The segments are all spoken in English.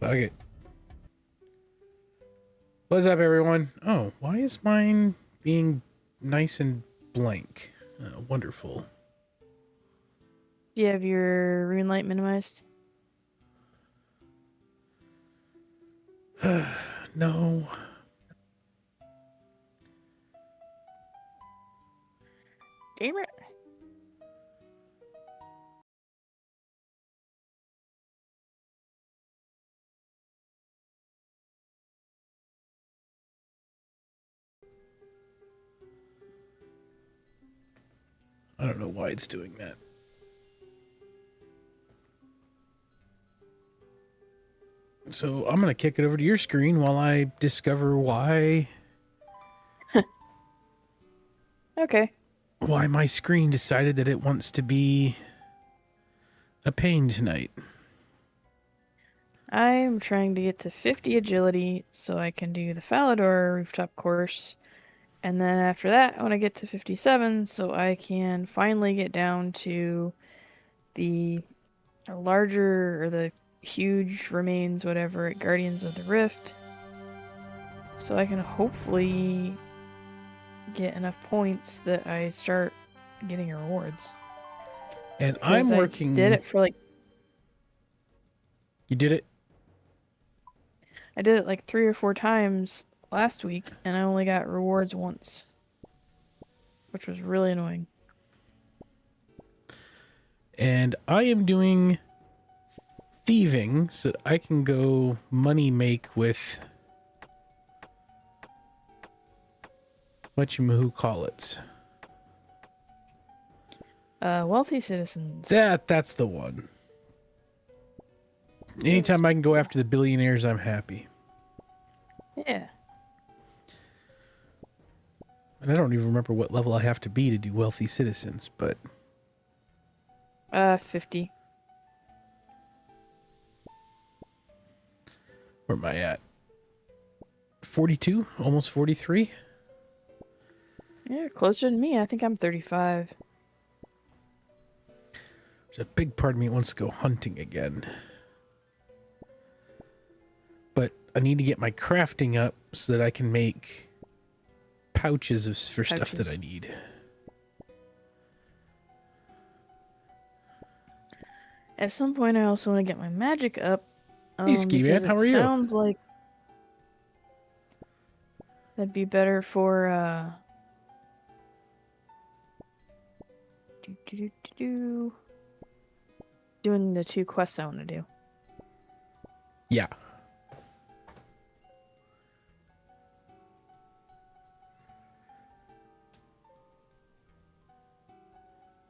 Okay. What's up, everyone? Oh, why is mine being nice and blank? Wonderful. Do you have your rune light minimized? No. Damn it. I don't know why it's doing that. So I'm going to kick it over to your screen while I discover why Okay. my screen decided that it wants to be a pain tonight. I'm trying to get to 50 agility so I can do the Falador rooftop course. And then after that, I want to get to 57 so I can finally get down to the larger or the huge remains, whatever, at Guardians of the Rift. So I can hopefully get enough points that I start getting rewards. And I'm working. I did it for like. You did it? I did it like 3 or 4 times last week, and I only got rewards once, which was really annoying. And I am doing thieving so that I can go money make with whatchamacallits. Wealthy citizens. That's the one. Anytime I can go after the billionaires, I'm happy. Yeah. And I don't even remember what level I have to be to do wealthy citizens, but 50. where am I at? 42? Almost 43? Yeah, closer than me. I think I'm 35. There's a big part of me that wants to go hunting again. But I need to get my crafting up so that I can make pouches for stuff that I need. At some point, I also want to get my magic up. Hey, Ski Man, how are you? Sounds like that'd be better for doing the 2 quests I want to do. Yeah.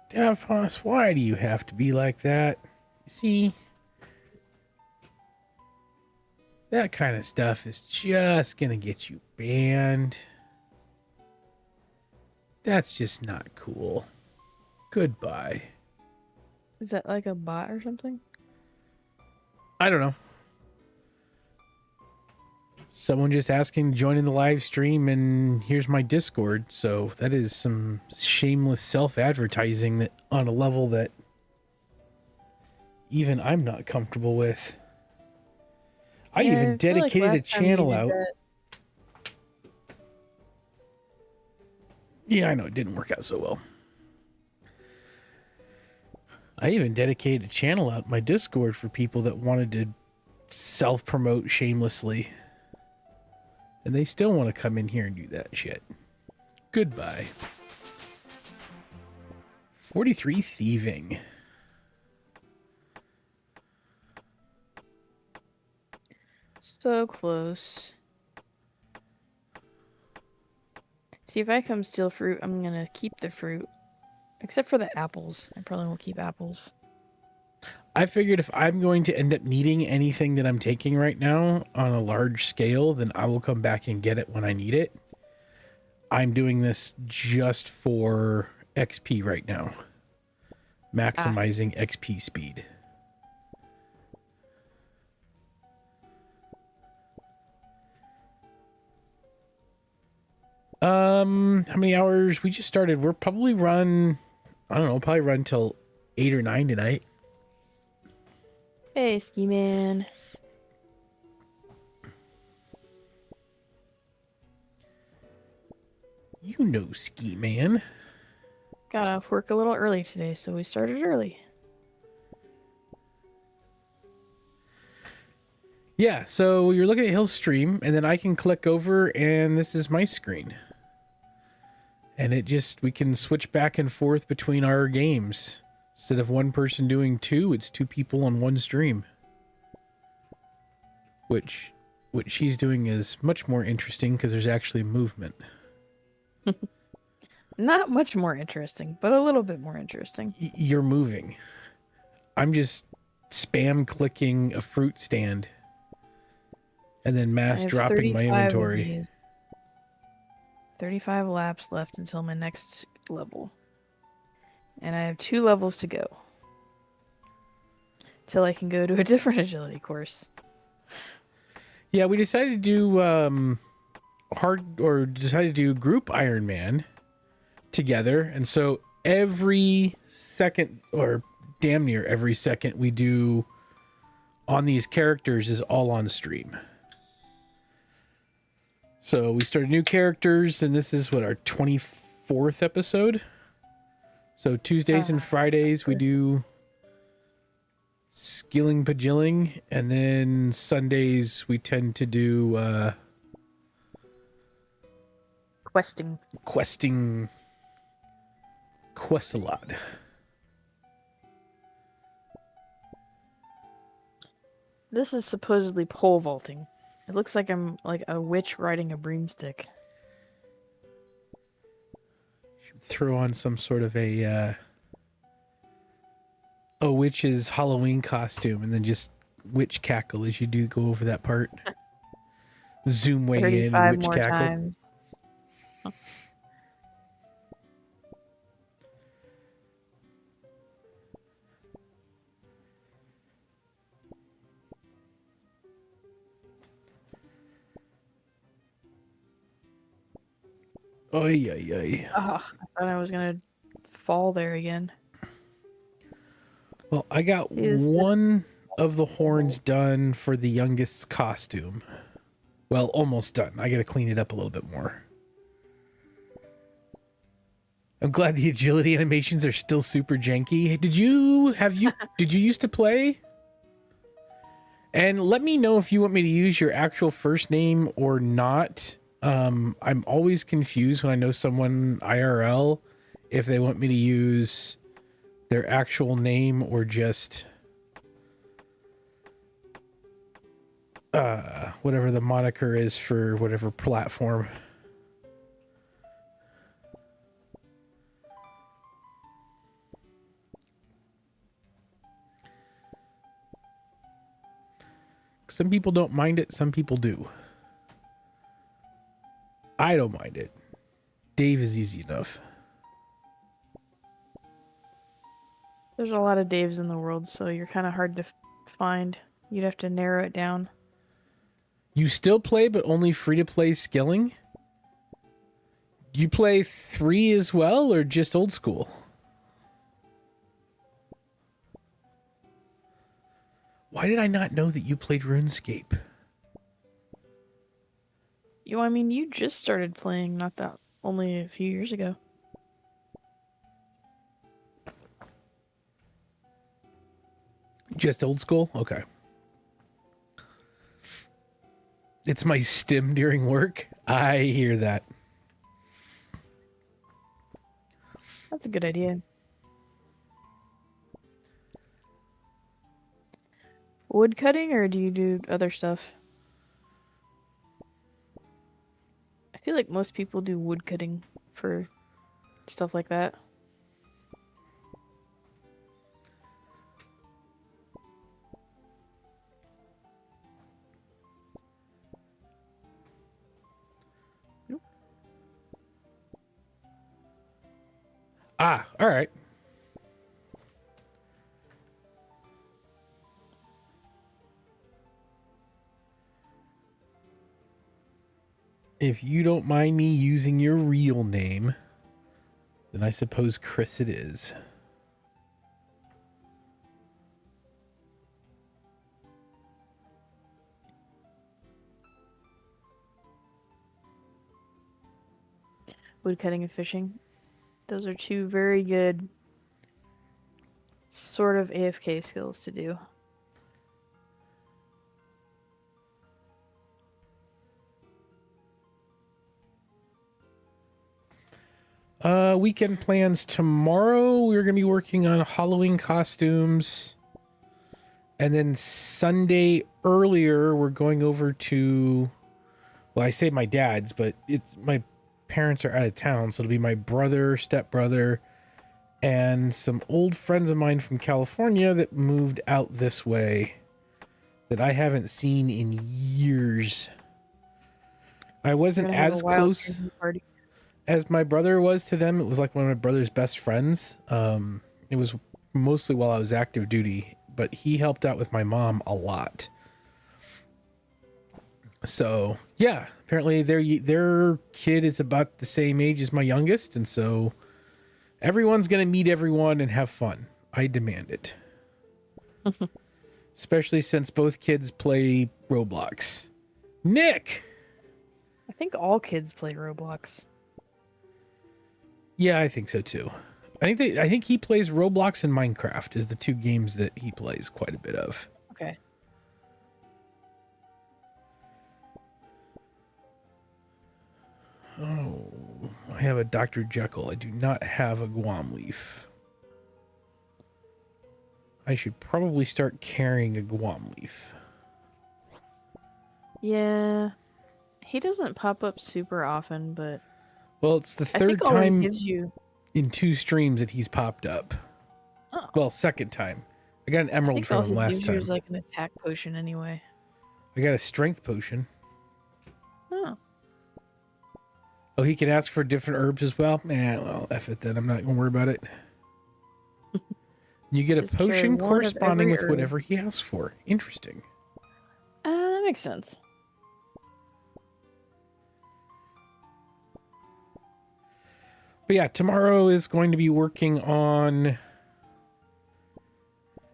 Davos, why do you have to be like that? See, that kind of stuff is just gonna get you banned. That's just not cool. Goodbye. Is that like a bot or something? I don't know. Someone just asking to join in the live stream, and here's my Discord. So that is some shameless self-advertising that on a level that even I'm not comfortable with. I even dedicated a channel out. Yeah, I know it didn't work out so well. I even dedicated a channel out in my Discord for people that wanted to self-promote shamelessly. And they still want to come in here and do that shit. Goodbye. 43 thieving. So close. See, if I come steal fruit, I'm going to keep the fruit. Except for the apples. I probably won't keep apples. I figured if I'm going to end up needing anything that I'm taking right now on a large scale, then I will come back and get it when I need it. I'm doing this just for XP right now. Maximizing XP speed. How many hours? We just started. We're probably run, I don't know, probably run till 8 or 9 tonight. Hey, Ski Man. You know, Ski Man. Got off work a little early today, so we started early. Yeah, so you're looking at Hill's stream, and then I can click over, and this is my screen. And we can switch back and forth between our games. Instead of one person doing two, it's two people on one stream. Which, what she's doing is much more interesting because there's actually movement. Not much more interesting, but a little bit more interesting. You're moving. I'm just spam clicking a fruit stand. And then mass dropping my inventory. 35 laps left until my next level. And I have 2 levels to go. Till I can go to a different agility course. Yeah, we decided to do decided to do group Ironman together. And so every second, or damn near every second we do on these characters is all on stream. So we started new characters, and this is what, our 24th episode. So Tuesdays and Fridays we do skilling pagilling, and then Sundays we tend to do Questing. Quest a lot. This is supposedly pole vaulting. It looks like I'm like a witch riding a broomstick. Should throw on some sort of a witch's Halloween costume, and then just witch cackle as you do go over that part. Zoom way in, 35 witch more cackle. times. Oy, oy, oy. Oh, I thought I was gonna fall there again. Well, I got one of the horns done for the youngest's costume. Well, almost done. I gotta clean it up a little bit more. I'm glad the agility animations are still super janky. Did you used to play? And let me know if you want me to use your actual first name or not. I'm always confused when I know someone IRL if they want me to use their actual name or just whatever the moniker is for whatever platform. Some people don't mind it, some people do. I don't mind it. Dave is easy enough. There's a lot of Daves in the world, so you're kind of hard to find. You'd have to narrow it down. You still play, but only free-to-play skilling? You play 3 as well, or just old school? Why did I not know that you played RuneScape? I mean, you just started playing only a few years ago. Just old school? Okay. It's my stim during work. I hear that. That's a good idea. Wood cutting, or do you do other stuff? I feel like most people do wood cutting for stuff like that. Ah, all right. If you don't mind me using your real name, then I suppose Chris it is. woodcutting and fishing. Those are two very good sort of AFK skills to do. Weekend plans tomorrow. We're going to be working on Halloween costumes. And then Sunday earlier, we're going over to, well, I say my dad's, but it's my parents are out of town. So it'll be my brother, stepbrother, and some old friends of mine from California that moved out this way that I haven't seen in years. I wasn't as close as my brother was to them. It was like one of my brother's best friends. It was mostly while I was active duty, but he helped out with my mom a lot. So yeah, apparently their kid is about the same age as my youngest, and so everyone's gonna meet everyone and have fun. I demand it. Especially since both kids play Roblox. Nick! I think all kids play Roblox. Yeah, I think so too. I think he plays Roblox and Minecraft is the two games that he plays quite a bit of. Okay. Oh, I have a Dr. Jekyll. I do not have a Guam leaf. I should probably start carrying a Guam leaf. Yeah. He doesn't pop up super often, but well, it's the I third think all time he gives you... in 2 streams that he's popped up. Oh. Well, second time. I got an emerald from him last time. He gives you like an attack potion anyway. I got a strength potion. Oh. Oh, he can ask for different herbs as well? Well, F it then. I'm not going to worry about it. You get a potion corresponding with whatever he asks for. Interesting. That makes sense. But yeah, tomorrow is going to be working on...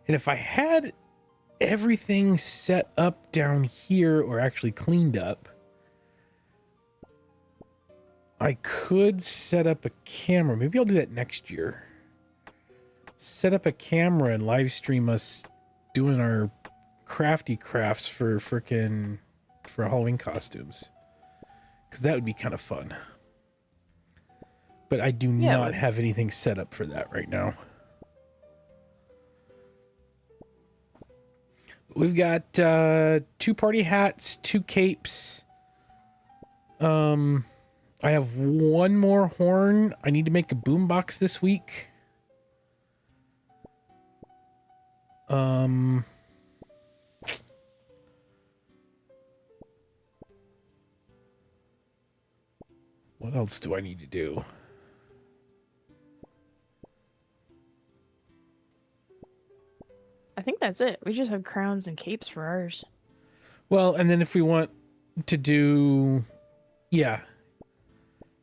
And if I had everything set up down here, or actually cleaned up, I could set up a camera. Maybe I'll do that next year. Set up a camera and live stream us doing our crafty crafts for Halloween costumes. Because that would be kind of fun. But I do not have anything set up for that right now. We've got 2 party hats, 2 capes. I have 1 more horn. I need to make a boombox this week. What else do I need to do? I think that's it. We just have crowns and capes for ours. Well, and then if we want to do... Yeah,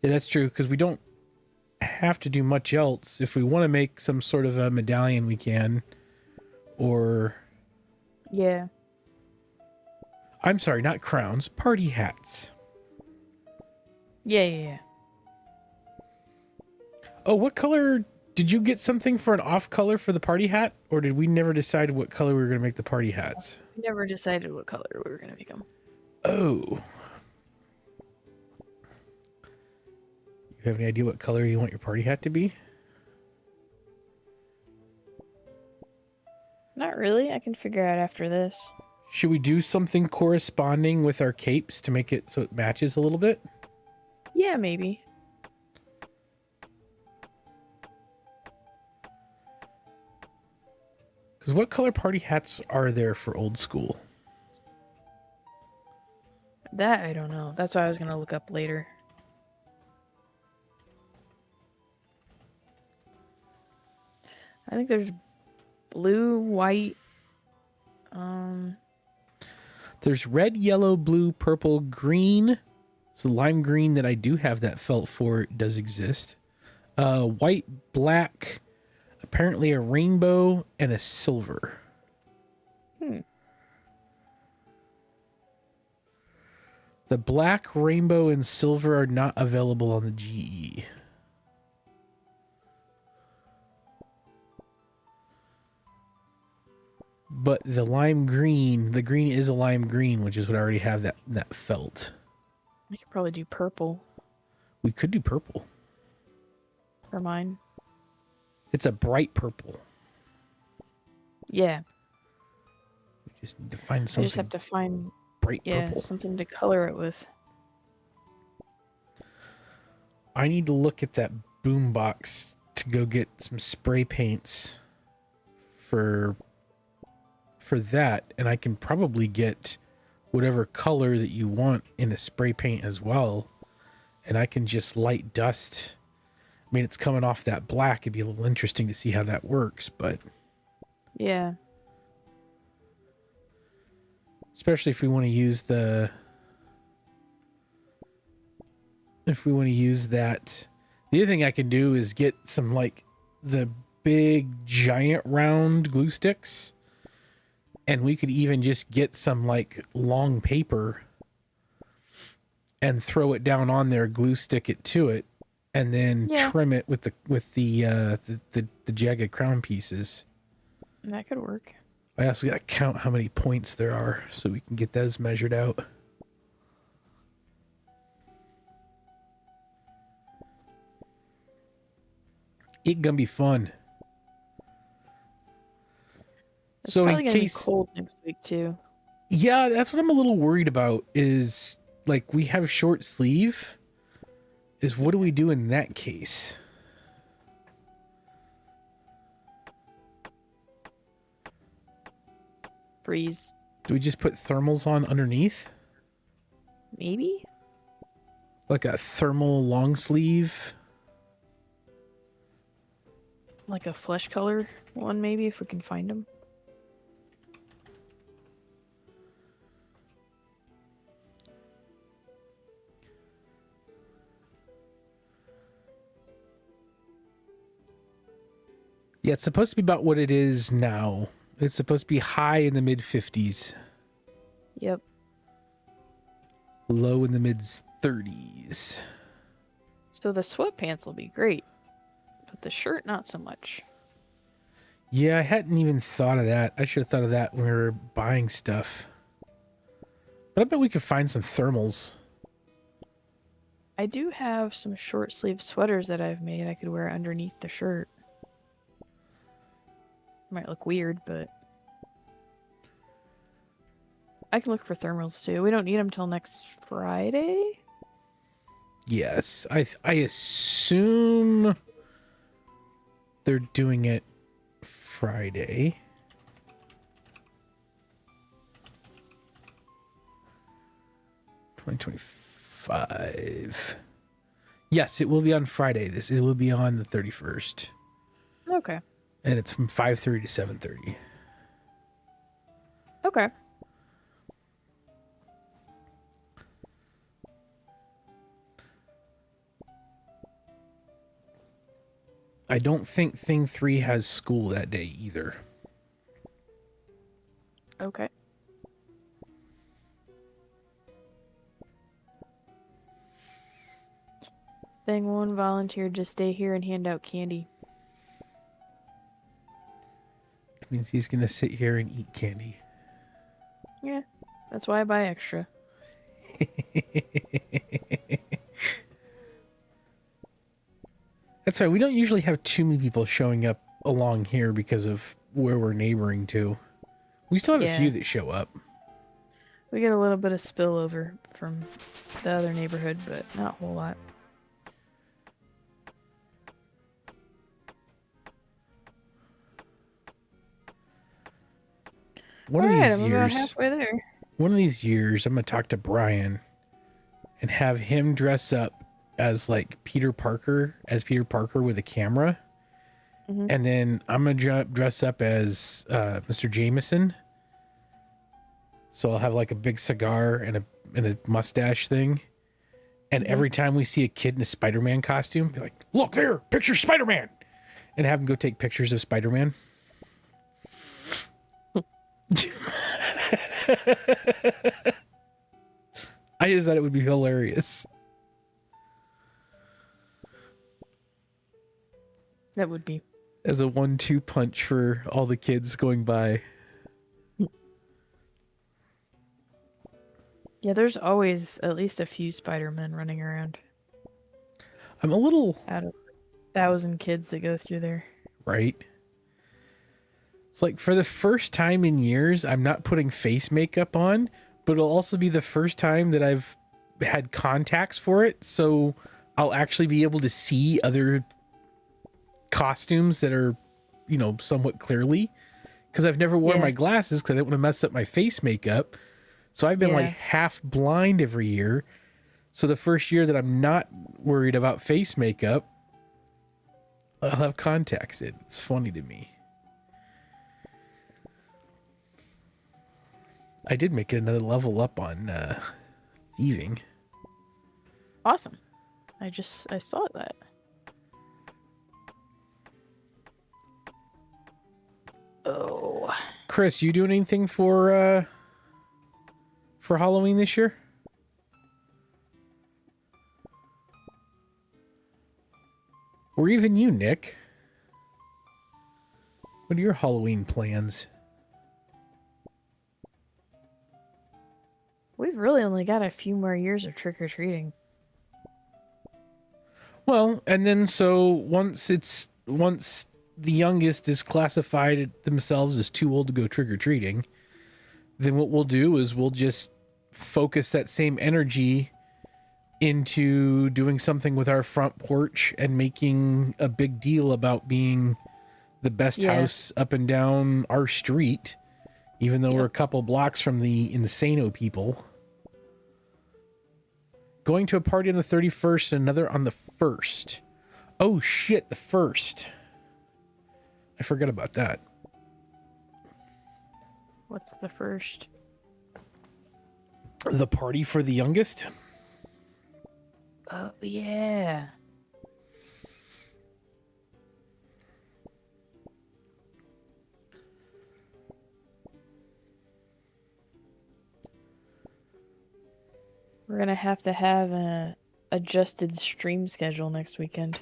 that's true, because we don't have to do much else. If we want to make some sort of a medallion, we can. Or... Yeah. I'm sorry, not crowns. Party hats. Yeah. Oh, what color... Did you get something for an off color for the party hat? Or did we never decide what color we were going to make the party hats? We never decided what color we were going to make them. Oh. You have any idea what color you want your party hat to be? Not really. I can figure out after this. Should we do something corresponding with our capes to make it so it matches a little bit? Yeah, maybe. Because what color party hats are there for old school? That I don't know. That's what I was going to look up later. I think there's blue, white. There's red, yellow, blue, purple, green. So lime green that I do have that felt for does exist. White, black, apparently a rainbow, and a silver. The black, rainbow, and silver are not available on the GE. But the lime green, the green is a lime green, which is what I already have that felt. I could probably do purple We could do purple. for mine. It's a bright purple. Yeah. We just need to find I something just have to find bright purple. something to color it with. I need to look at that boom box to go get some spray paints for that, and I can probably get whatever color that you want in a spray paint as well, and I can just light dust. I mean, it's coming off that black. It'd be a little interesting to see how that works, but Yeah. especially if we want to use that. The other thing I can do is get some, like, the big giant round glue sticks, and we could even just get some, like, long paper and throw it down on there, glue stick it to it, and then trim it with the jagged crown pieces. That could work. I also gotta count how many points there are so we can get those measured out. It's gonna be fun. It's So probably in gonna case, be cold next week too. yeah, that's what I'm a little worried about. Is, like, we have short sleeve. Is what do we do in that case? Freeze. Do we just put thermals on underneath? Maybe? Like a thermal long sleeve? Like a flesh color one, maybe, if we can find them. Yeah, it's supposed to be about what it is now. It's supposed to be high in the mid 50s, Yep. low in the mid 30s. So the sweatpants will be great, but the shirt not so much. Yeah, I hadn't even thought of that. I should have thought of that when we were buying stuff. But I bet we could find some thermals. I do have some short sleeve sweaters that I've made I could wear underneath the shirt. Might look weird, but I can look for thermals too. We don't need them till next Friday. Yes, I assume they're doing it Friday. $2025. Yes, it will be on Friday. It will be on the 31st. Okay. And it's from 5:30 to 7:30. Okay. I don't think Thing 3 has school that day either. Okay. Thing 1 volunteered to stay here and hand out candy. Which means he's going to sit here and eat candy. Yeah, that's why I buy extra. That's right. We don't usually have too many people showing up along here because of where we're neighboring to. We still have a few that show up. We get a little bit of spillover from the other neighborhood, but not a whole lot. One All of right, these I'm about years, halfway there. one of these years, I'm gonna talk to Brian and have him dress up as like Peter Parker with a camera, and then I'm gonna dress up as Mr. Jameson. So I'll have like a big cigar and a mustache thing, and every time we see a kid in a Spider-Man costume, be like, "Look there, picture Spider-Man," and have him go take pictures of Spider-Man. I just thought it would be hilarious. That would be. As a 1-2 punch for all the kids going by. Yeah, there's always at least a few Spider-Men running around. I'm a little... Out of 1,000 kids that go through there. Right? It's like for the first time in years, I'm not putting face makeup on, but it'll also be the first time that I've had contacts for it, so I'll actually be able to see other costumes that are, you know, somewhat clearly, because I've never worn my glasses because I didn't want to mess up my face makeup. So I've been like half blind every year. So the first year that I'm not worried about face makeup, I'll have contacts in. It's funny to me. I did make it another level up on thieving. Awesome. I saw that. Oh. Chris, you doing anything for Halloween this year? Or even you, Nick? What are your Halloween plans? We've really only got a few more years of trick-or-treating. Well, and then so once the youngest is classified themselves as too old to go trick-or-treating, then what we'll do is we'll just focus that same energy into doing something with our front porch and making a big deal about being the best house up and down our street, even though we're a couple blocks from the insano people. Going to a party on the 31st and another on the 1st. Oh shit, the 1st. I forgot about that. What's the first? The party for the youngest? Oh, yeah. We're gonna have an adjusted stream schedule next weekend.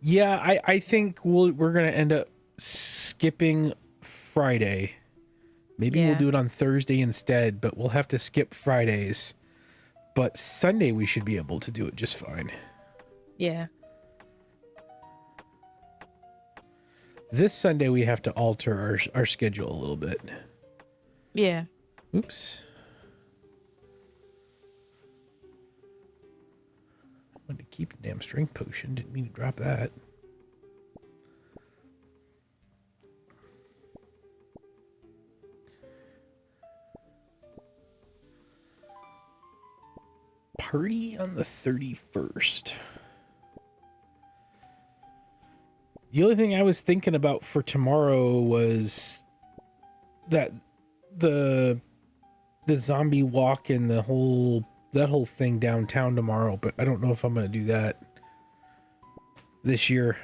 Yeah, I think we're gonna end up skipping Friday. Maybe we'll do it on Thursday instead, but we'll have to skip Fridays. But Sunday we should be able to do it just fine. Yeah. This Sunday we have to alter our schedule a little bit. Yeah. Oops. I wanted to keep the damn strength potion. Didn't mean to drop that. Party on the 31st. The only thing I was thinking about for tomorrow was that the zombie walk and that whole thing downtown tomorrow, but I don't know if I'm going to do that this year.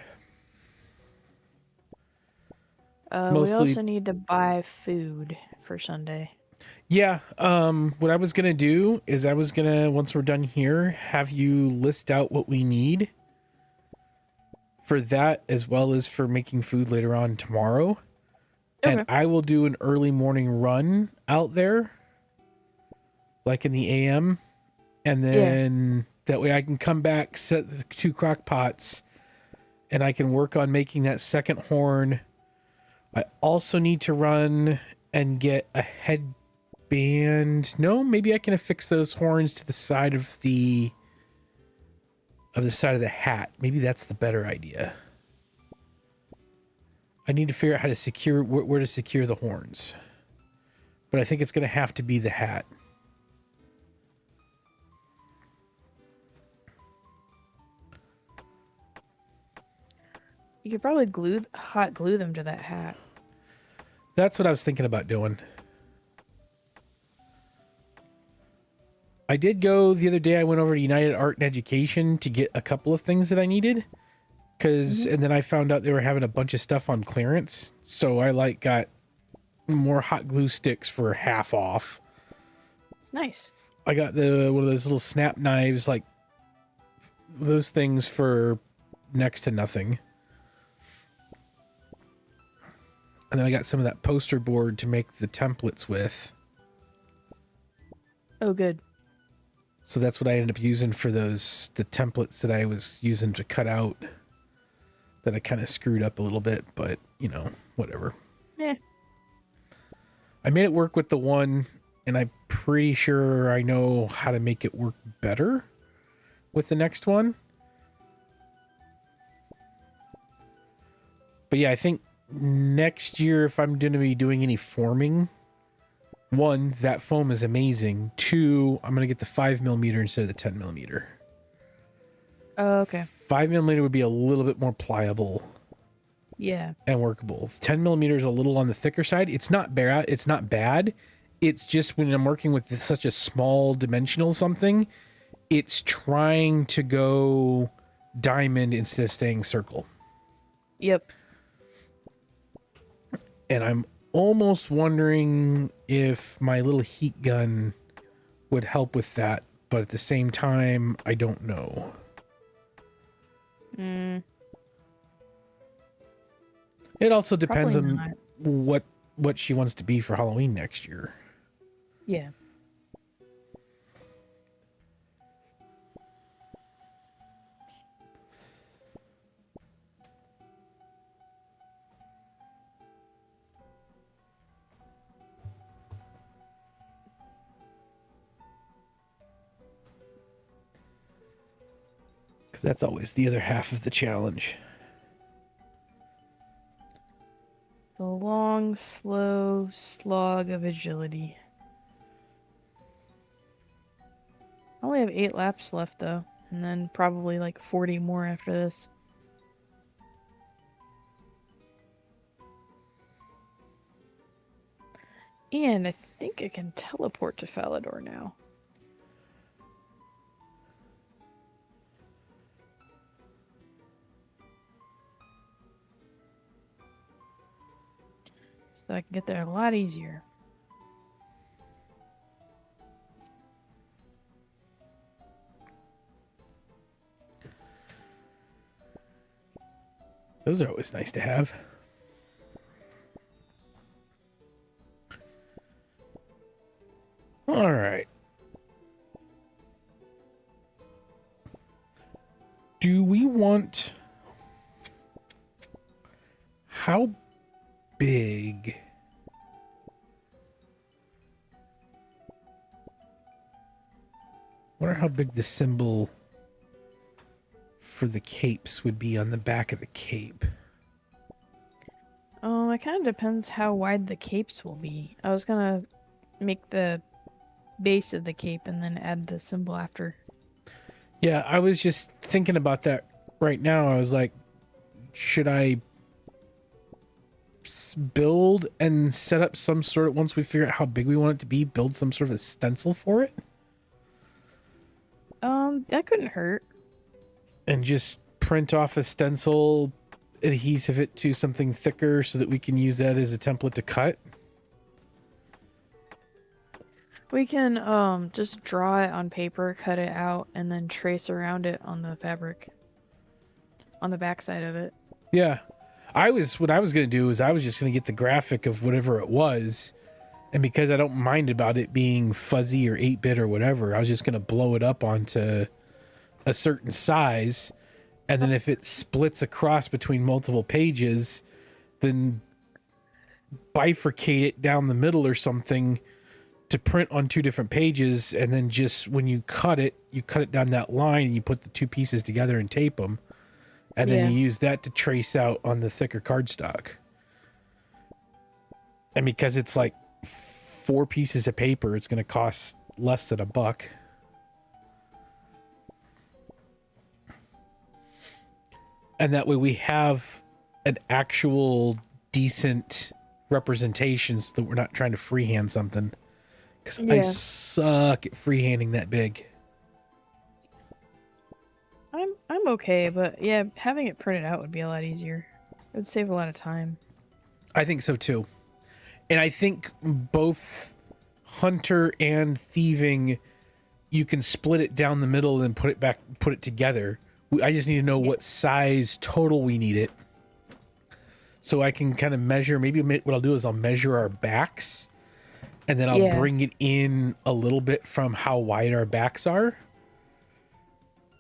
We also need to buy food for Sunday. Yeah, what I was going to do is once we're done here, have you list out what we need for that as well as for making food later on tomorrow. Okay. And I will do an early morning run out there, like in the AM, and then that way I can come back, set the 2 crock pots, and I can work on making that second horn. I also need to run and get a headband. No, maybe I can affix those horns to the side of the side of the hat. Maybe that's the better idea. I need to figure out how to secure where to secure the horns, but I think it's going to have to be the hat. You could probably hot glue them to that hat. That's what I was thinking about doing. I did go the other day. I went over to United Art and Education to get a couple of things that I needed. And then I found out they were having a bunch of stuff on clearance. So I got more hot glue sticks for half off. Nice. I got one of those little snap knives, like those things for next to nothing. And then I got some of that poster board to make the templates with. Oh, good. So that's what I ended up using for the templates that I was using to cut out, that I kind of screwed up a little bit, but, you know, whatever. Yeah. I made it work with the one, and I'm pretty sure I know how to make it work better with the next one. But yeah, I think next year, if I'm going to be doing any forming, 1, that foam is amazing. 2, I'm going to get the 5mm instead of the 10mm. Oh, okay. 5mm would be a little bit more pliable. Yeah. And workable. 10mm is a little on the thicker side. It's not bad. It's not bad. It's just when I'm working with such a small dimensional something, it's trying to go diamond instead of staying circle. Yep. And I'm almost wondering if my little heat gun would help with that, but at the same time, I don't know. It also depends on what she wants to be for Halloween next year. Yeah. Because that's always the other half of the challenge. The long, slow slog of agility. I only have 8 laps left, though, and then probably like 40 more after this. And I think I can teleport to Falador now. So I can get there a lot easier. Those are always nice to have. All right. Do we want... How big... I wonder how big the symbol for the capes would be on the back of the cape. It kind of depends how wide the capes will be. I was gonna make the base of the cape and then add the symbol after. Yeah, I was just thinking about that right now. I was like, should I build and set up some sort of, once we figure out how big we want it to be, build some sort of a stencil for it? That couldn't hurt. And just print off a stencil, adhesive it to something thicker so that we can use that as a template to cut. We can just draw it on paper, cut it out, and then trace around it on the fabric. On the back side of it. Yeah. What I was going to do is I was just going to get the graphic of whatever it was. And because I don't mind about it being fuzzy or 8-bit or whatever, I was just going to blow it up onto a certain size. And then if it splits across between multiple pages, then bifurcate it down the middle or something to print on 2 different pages. And then just when you cut it down that line and you put the 2 pieces together and tape them. And then you use that to trace out on the thicker cardstock. And because it's like 4 pieces of paper, it's going to cost less than $1. And that way we have an actual decent representation so that we're not trying to freehand something. Because I suck at freehanding that big. I'm okay, but yeah, having it printed out would be a lot easier. It would save a lot of time. I think so too. And I think both hunter and thieving, you can split it down the middle and put it together. I just need to know what size total we need it, so I can kind of measure. Maybe what I'll do is I'll measure our backs, and then I'll bring it in a little bit from how wide our backs are,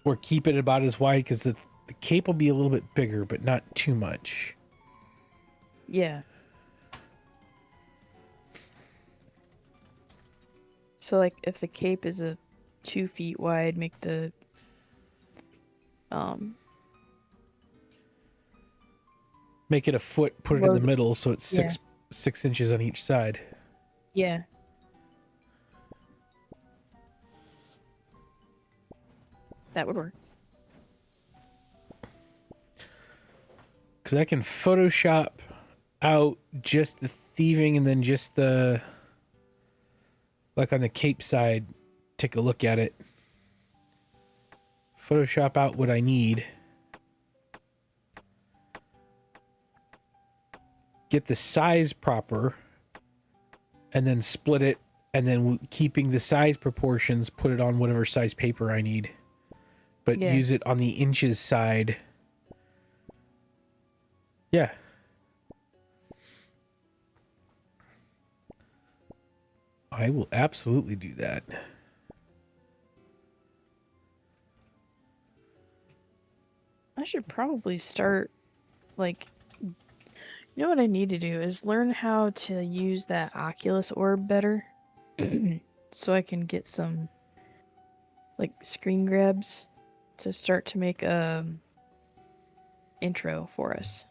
or keep it about as wide, because the cape will be a little bit bigger, but not too much. Yeah. So, like, if the cape is 2 feet wide, make the make it a foot, put it in the middle, so it's 6 inches on each side. Yeah. That would work. Because I can Photoshop out just the thieving and then just the, like on the cape side, take a look at it. Photoshop out what I need. Get the size proper. And then split it. And then keeping the size proportions, put it on whatever size paper I need. But use it on the inches side. Yeah. I will absolutely do that. I should probably start, like, you know what I need to do is learn how to use that Oculus orb better. So I can get some, like, screen grabs to start to make a intro for us.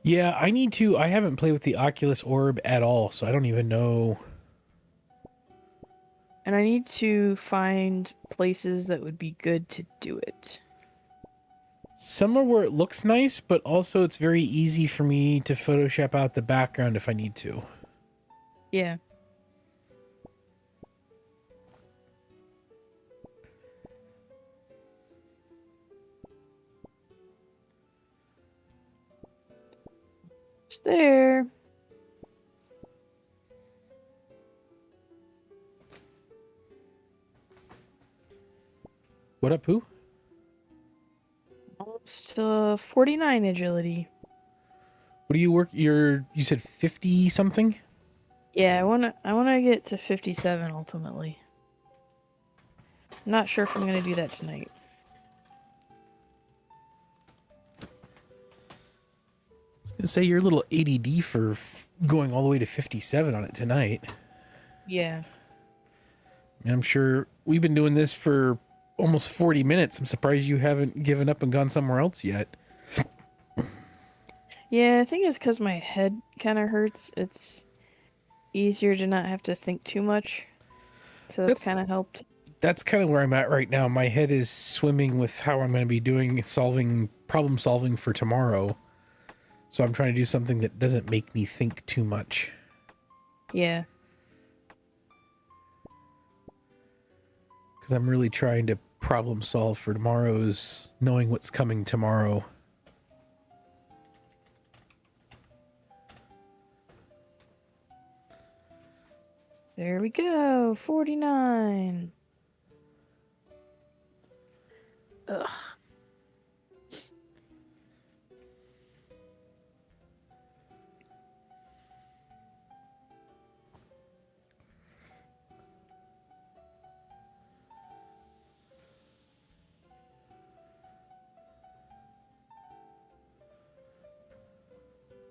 Yeah, I need to. I haven't played with the Oculus orb at all, so I don't even know. And I need to find places that would be good to do it. Somewhere where it looks nice, but also it's very easy for me to Photoshop out the background if I need to. Yeah. It's there. What up, Pooh? Almost 49 agility. What do you work? You said 50 something? Yeah, I wanna get to 57 ultimately. I'm not sure if I'm gonna do that tonight. I'd say you're a little ADD for going all the way to 57 on it tonight. Yeah. I'm sure we've been doing this for almost 40 minutes. I'm surprised you haven't given up and gone somewhere else yet. Yeah, I think it's because my head kind of hurts. It's easier to not have to think too much. So that's kind of helped. That's kind of where I'm at right now. My head is swimming with how I'm going to be doing problem solving for tomorrow. So I'm trying to do something that doesn't make me think too much. Yeah. Because I'm really trying to problem solve for tomorrow's, knowing what's coming tomorrow. There we go. 49. Ugh.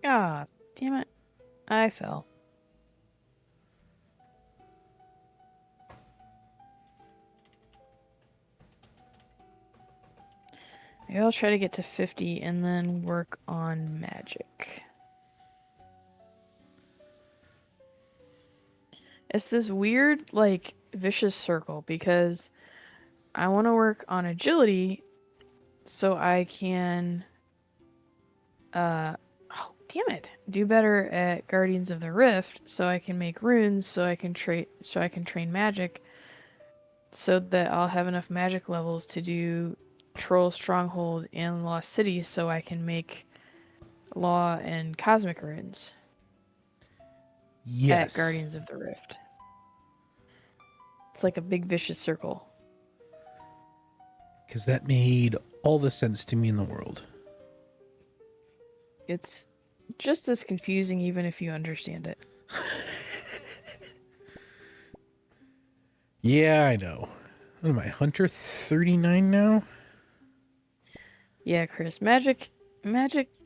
Ah, damn it. I fell. Maybe I'll try to get to 50 and then work on magic. It's this weird, like, vicious circle because I want to work on agility so I can, oh, damn it, do better at Guardians of the Rift so I can make runes so I can train magic so that I'll have enough magic levels to do Troll Stronghold and Lost City so I can make Law and Cosmic runes. Yes. at Guardians of the Rift. It's like a big vicious circle. Because that made all the sense to me in the world. It's just as confusing even if you understand it. Yeah, I know. What am I, Hunter 39 now? Yeah, Chris, magic,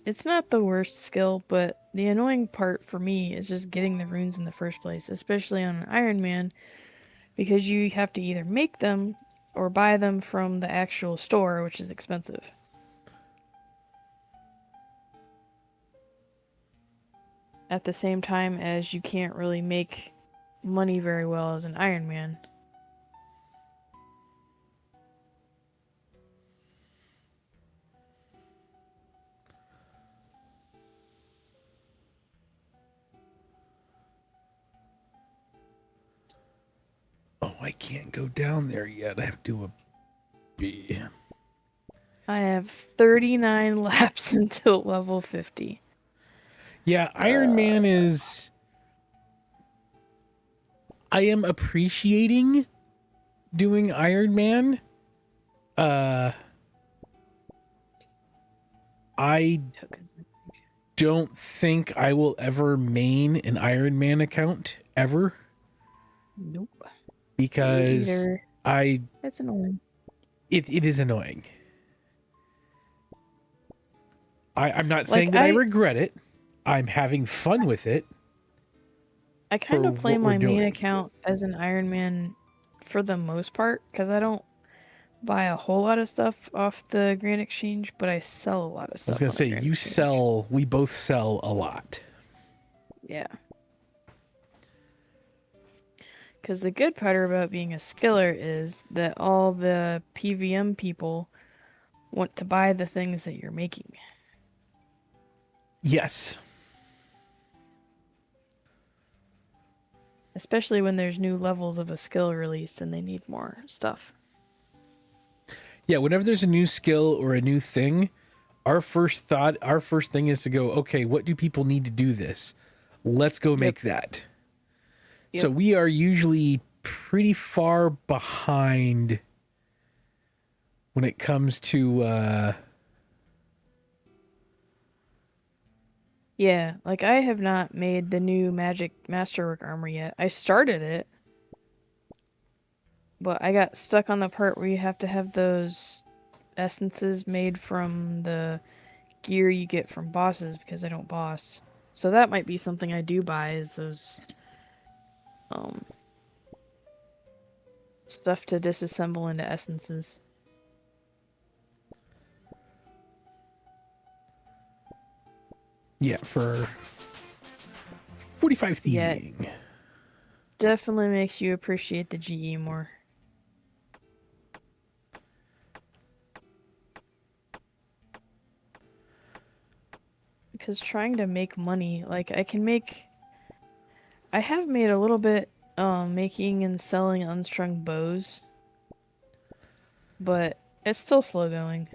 it's not the worst skill, but the annoying part for me is just getting the runes in the first place, especially on an Ironman, because you have to either make them or buy them from the actual store, which is expensive. At the same time as you can't really make money very well as an Ironman. Oh, I can't go down there yet. I have to do a B. I have 39 laps until level 50. Yeah, Iron Man is... I am appreciating doing Iron Man. I don't think I will ever main an Iron Man account, ever. Nope. Because It's annoying. It is annoying. I'm not saying that I regret it. I'm having fun with it. I kind of play my main doing. account as an Iron Man for the most part, because I don't buy a whole lot of stuff off the Grand Exchange, but I sell a lot of stuff. I was going to say, we both sell a lot. Yeah. Because the good part about being a skiller is that all the PVM people want to buy the things that you're making. Yes. Especially when there's new levels of a skill released and they need more stuff. Yeah, whenever there's a new skill or a new thing, our first thing is to go, okay, what do people need to do this? Let's go make that. Yep. So we are usually pretty far behind when it comes to yeah, like I have not made the new Magic Masterwork armor yet. I started it, but I got stuck on the part where you have to have those essences made from the gear you get from bosses, because I don't boss. So that might be something I do buy, is those stuff to disassemble into essences. Yeah, for 45 thieving. Yeah, definitely makes you appreciate the GE more. Because trying to make money, like I have made a little bit making and selling unstrung bows, but it's still slow going.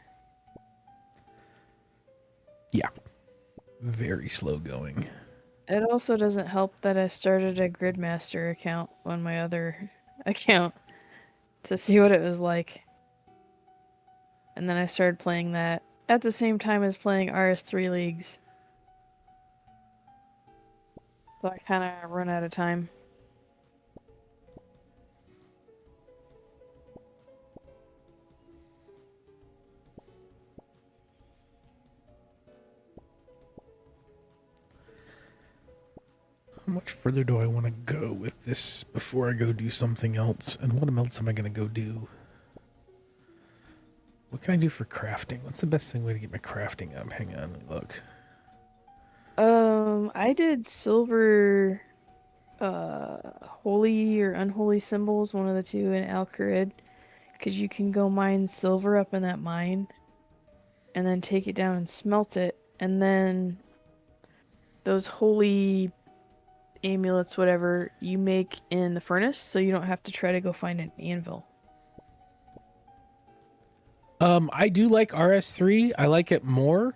Yeah. Very slow going. It also doesn't help that I started a Gridmaster account on my other account to see what it was like. And then I started playing that at the same time as playing RS3 leagues. So I kind of run out of time. How much further do I want to go with this before I go do something else? And what else am I going to go do? What can I do for crafting? What's the best way to get my crafting up? Hang on, let me look. I did silver, holy or unholy symbols, one of the two, in Al-Kharid, because you can go mine silver up in that mine, and then take it down and smelt it, and then those holy amulets, whatever, you make in the furnace, so you don't have to try to go find an anvil. I do like RS3. I like it more,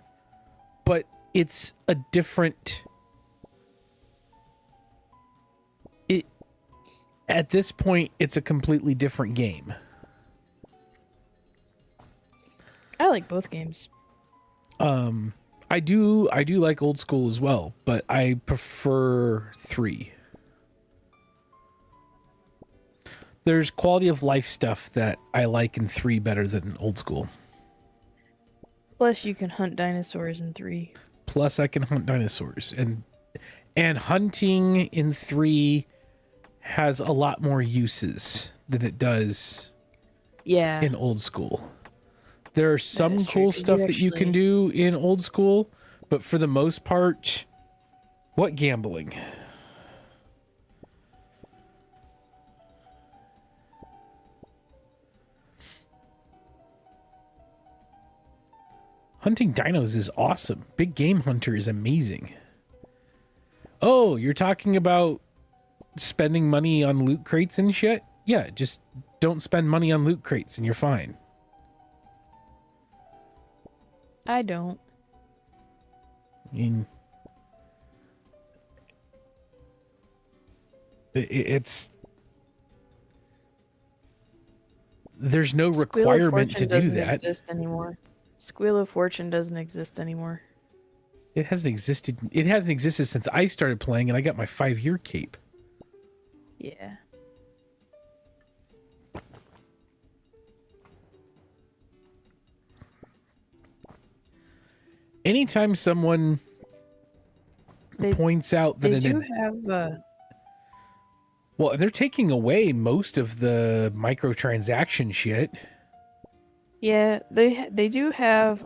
but it's a different At this point, it's a completely different game. I like both games. I do like old school as well, but I prefer 3. There's quality of life stuff that I like in 3 better than old school. Plus, you can hunt dinosaurs in 3. Plus, I can hunt dinosaurs, and hunting in 3 has a lot more uses than it does Yeah. in old school. There are some is true, cool 'cause you stuff that you can actually- do in old school, but for the most part, what gambling? Hunting dinos is awesome. Big Game Hunter is amazing. Oh, you're talking about spending money on loot crates and shit? Yeah, just don't spend money on loot crates and you're fine. I don't. I mean, it's there's no requirement to do that. Exist anymore. Squeal of Fortune doesn't exist anymore. It hasn't existed. It hasn't existed since I started playing, and I got my 5-year cape. Yeah. Anytime someone points out that they do have well, they're taking away most of the microtransaction shit. yeah, they do have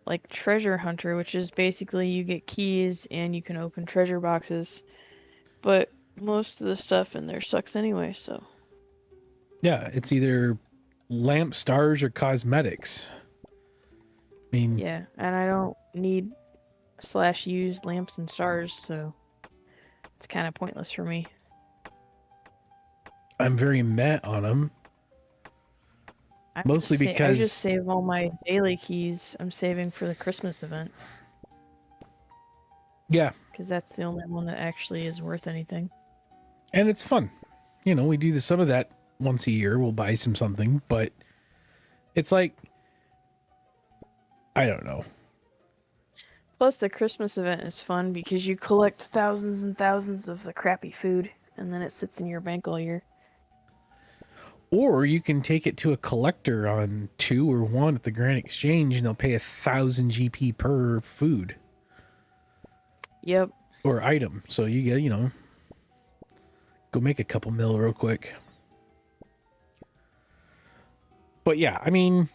like Treasure Hunter, which is basically you get keys and you can open treasure boxes. But most of the stuff in there sucks anyway, so Yeah, it's either lamp stars or cosmetics. I mean, yeah, and I don't need / use lamps and stars, so it's kind of pointless for me. I'm very meh on them. Mostly I because just save all my daily keys. I'm saving for the Christmas event yeah, because that's the only one that actually is worth anything. and it's fun. You know, we do some of that once a year. We'll buy something, but it's like I don't know. Plus, the Christmas event is fun because you collect thousands and thousands of the crappy food, and then it sits in your bank all year. Or you can take it to a collector on 2 or 1 at the Grand Exchange, and they'll pay 1,000 GP per food. Yep. Or item. So you get, you know, go make a couple mil real quick. But yeah, I mean,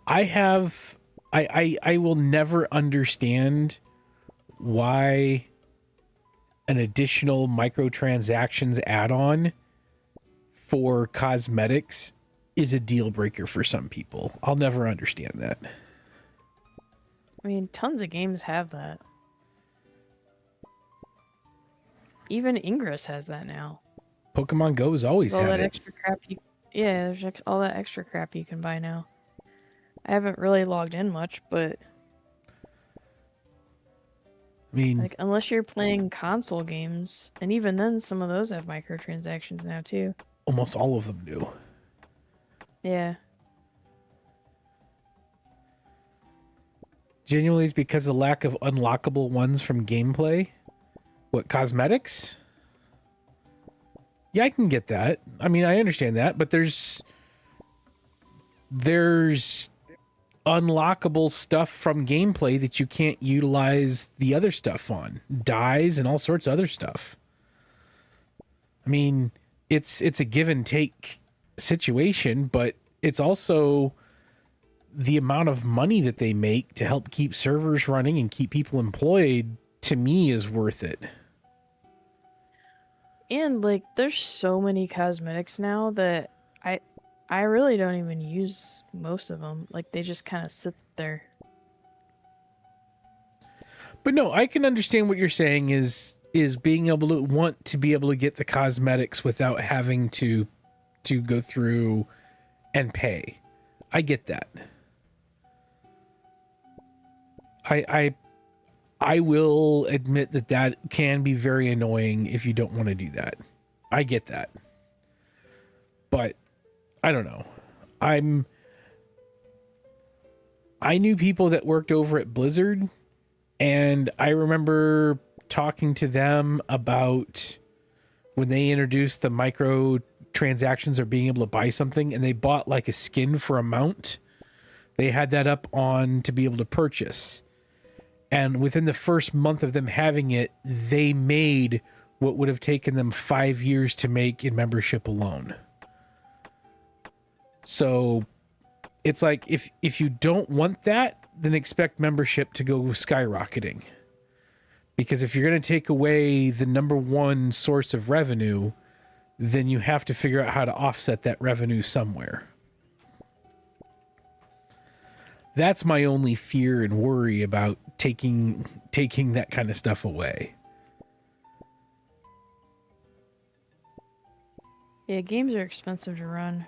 I will never understand why an additional microtransactions add-on for cosmetics is a deal breaker for some people. I'll never understand that. I mean, tons of games have that. Even Ingress has that now. Pokemon Go's always All had that it. extra crap there's all that extra crap you can buy now. I haven't really logged in much, but I mean, like unless you're playing console games, and even then some of those have microtransactions now too. almost all of them do. Yeah. Genuinely, it's because of the lack of unlockable ones from gameplay. What, cosmetics? Yeah, I can get that. I mean, I understand that, but there's unlockable stuff from gameplay that you can't utilize the other stuff on. Dyes and all sorts of other stuff. I mean, it's a give and take situation, but it's also the amount of money that they make to help keep servers running and keep people employed, to me, is worth it. And like there's so many cosmetics now that I really don't even use most of them. Like they just kind of sit there. But no, I can understand what you're saying is being able to want to be able to get the cosmetics without having to go through and pay. I get that. I will admit that that can be very annoying if you don't want to do that. I get that. But I don't know. I knew people that worked over at Blizzard, and I remember talking to them about when they introduced the micro transactions or being able to buy something, and they bought like a skin for a mount. They had that up on to be able to purchase. And within the first month of them having it, they made what would have taken them 5 years to make in membership alone. So it's like, if you don't want that, then expect membership to go skyrocketing. Because if you're going to take away the number one source of revenue, then you have to figure out how to offset that revenue somewhere. That's my only fear and worry about taking that kind of stuff away. Yeah, games are expensive to run,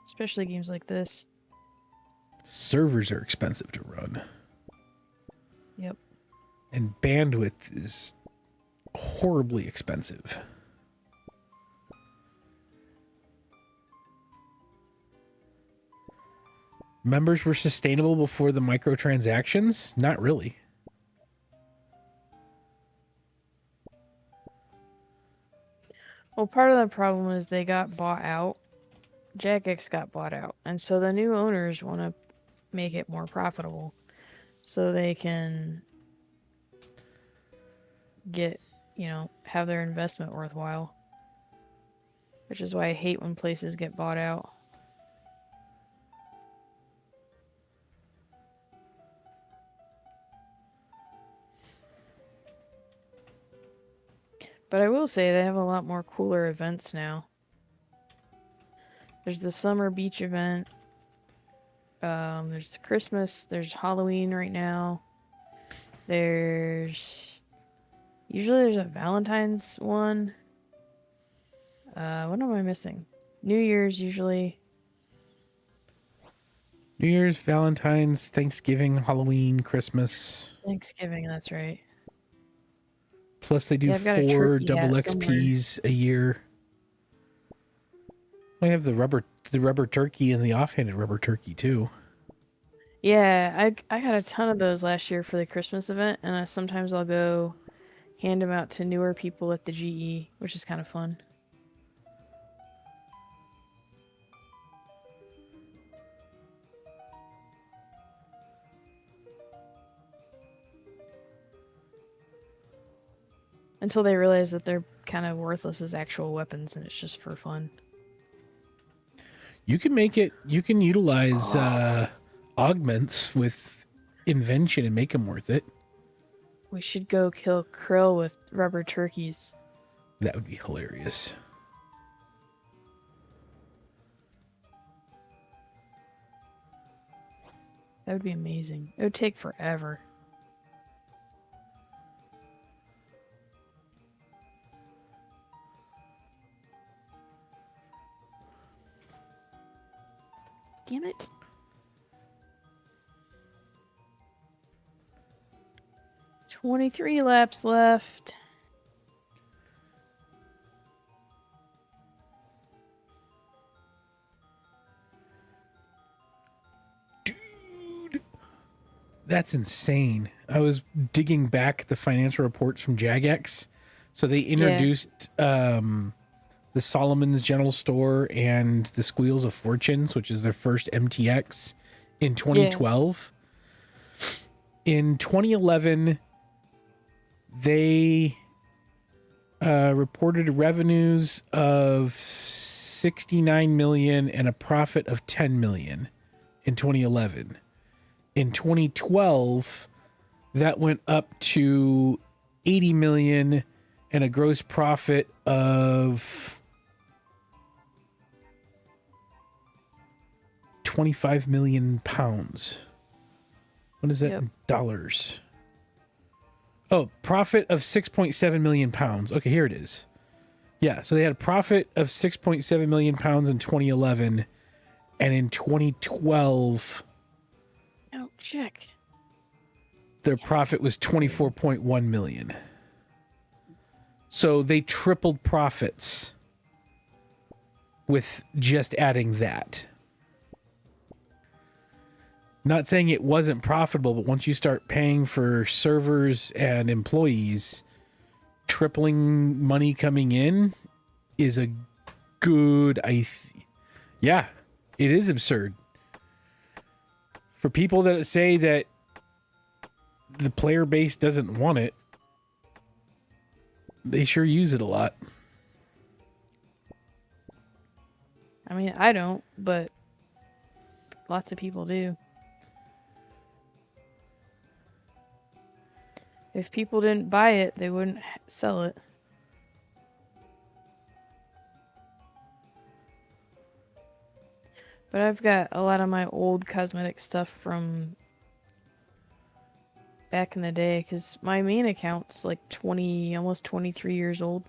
especially games like this. Servers are expensive to run. Yep. And bandwidth is horribly expensive. Members were sustainable before the microtransactions? Not really. Well, part of the problem is they got bought out. Jagex got bought out. And so the new owners want to make it more profitable so they can get, have their investment worthwhile. Which is why I hate when places get bought out. But I will say they have a lot more cooler events now. There's the summer beach event. There's Christmas. There's Halloween right now. Usually there's a Valentine's one. What am I missing? New Year's usually. New Year's, Valentine's, Thanksgiving, Halloween, Christmas. Thanksgiving, that's right. Plus they do 4 double XPs a year. We have the rubber turkey and the offhanded rubber turkey too. Yeah, I got a ton of those last year for the Christmas event, and sometimes I'll go hand them out to newer people at the GE, which is kind of fun. Until they realize that they're kind of worthless as actual weapons and it's just for fun. You can utilize augments with invention and make them worth it. We should go kill krill with rubber turkeys. That would be hilarious. That would be amazing. It would take forever. Damn it. "23 laps left." Dude, that's insane. I was digging back the financial reports from Jagex. So they introduced the Solomon's General Store and the Squeals of Fortunes, which is their first MTX, in 2012. In 2011, they reported revenues of 69 million and a profit of 10 million in 2011. In 2012, that went up to 80 million and a gross profit of 25 million pounds. What is that in dollars? Oh, profit of 6.7 million pounds. Okay, here it is. Yeah, so they had a profit of 6.7 million pounds in 2011, and in 2012, oh, check. Their profit was 24.1 million. So they tripled profits with just adding that. Not saying it wasn't profitable, but once you start paying for servers and employees, tripling money coming in is a good... Yeah, it is absurd. For people that say that the player base doesn't want it, they sure use it a lot. I mean, I don't, but lots of people do. If people didn't buy it, they wouldn't sell it. But I've got a lot of my old cosmetic stuff from back in the day, because my main account's like 20, almost 23 years old.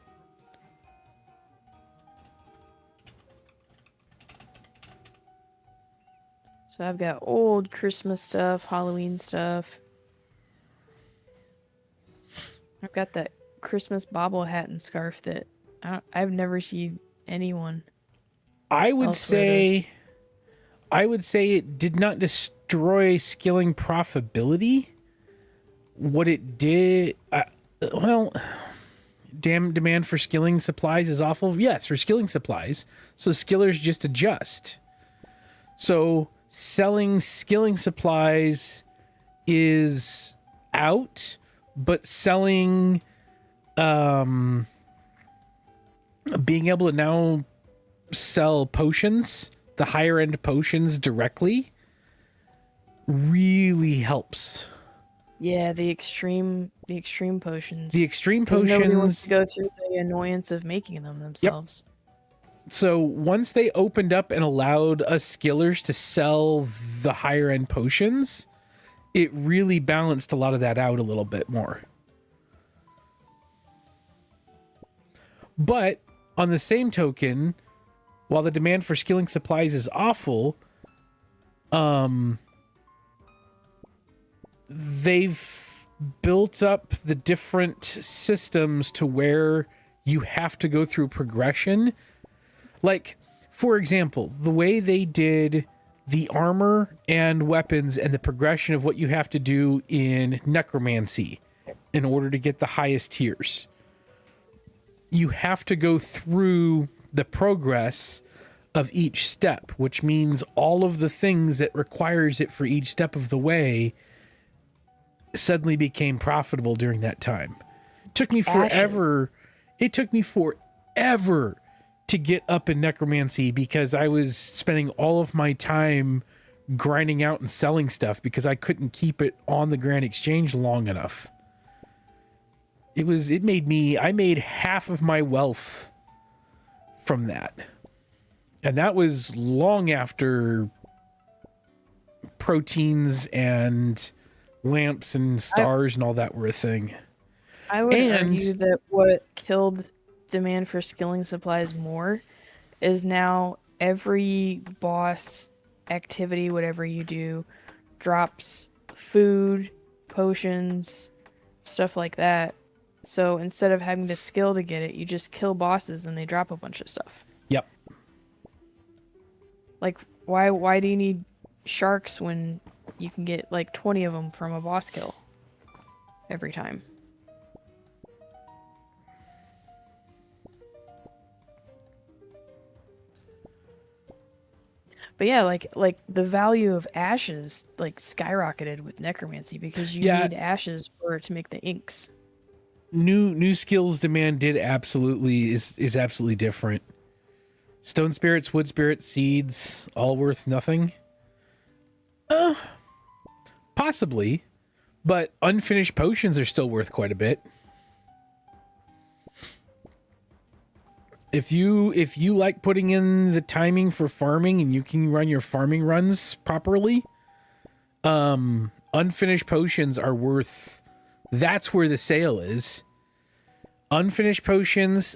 So I've got old Christmas stuff, Halloween stuff. I've got that Christmas bobble hat and scarf that I've never seen anyone. I would say it did not destroy skilling profitability. What it did, demand for skilling supplies is awful. Yes, for skilling supplies. So skillers just adjust. So selling skilling supplies is out, but selling, being able to now sell potions, the higher end potions directly, really helps. Yeah, the extreme potions. The extreme potions. Nobody wants potions. to go through the annoyance of making them themselves. Yep. So once they opened up and allowed us skillers to sell the higher end potions, it really balanced a lot of that out a little bit more. But on the same token, while the demand for skilling supplies is awful, they've built up the different systems to where you have to go through progression. Like, for example, the way they did the armor and weapons and the progression of what you have to do in necromancy in order to get the highest tiers. You have to go through the progress of each step, which means all of the things that requires it for each step of the way suddenly became profitable during that time. It took me forever to get up in necromancy because I was spending all of my time grinding out and selling stuff because I couldn't keep it on the Grand Exchange long enough. I made half of my wealth from that. And that was long after proteins and lamps and stars and all that were a thing. I would argue that what killed demand for skilling supplies more is now every boss activity, whatever you do, drops food, potions, stuff like that. So instead of having to skill to get it, you just kill bosses and they drop a bunch of stuff. Yep. Like, why do you need sharks when you can get like 20 of them from a boss kill every time? But yeah, like the value of ashes like skyrocketed with necromancy because you need ashes to make the inks. New skills demand is absolutely different. Stone spirits, wood spirits, seeds, all worth nothing. Possibly, but unfinished potions are still worth quite a bit. If you like putting in the timing for farming and you can run your farming runs properly, unfinished potions are worth. That's where the sale is. Unfinished potions,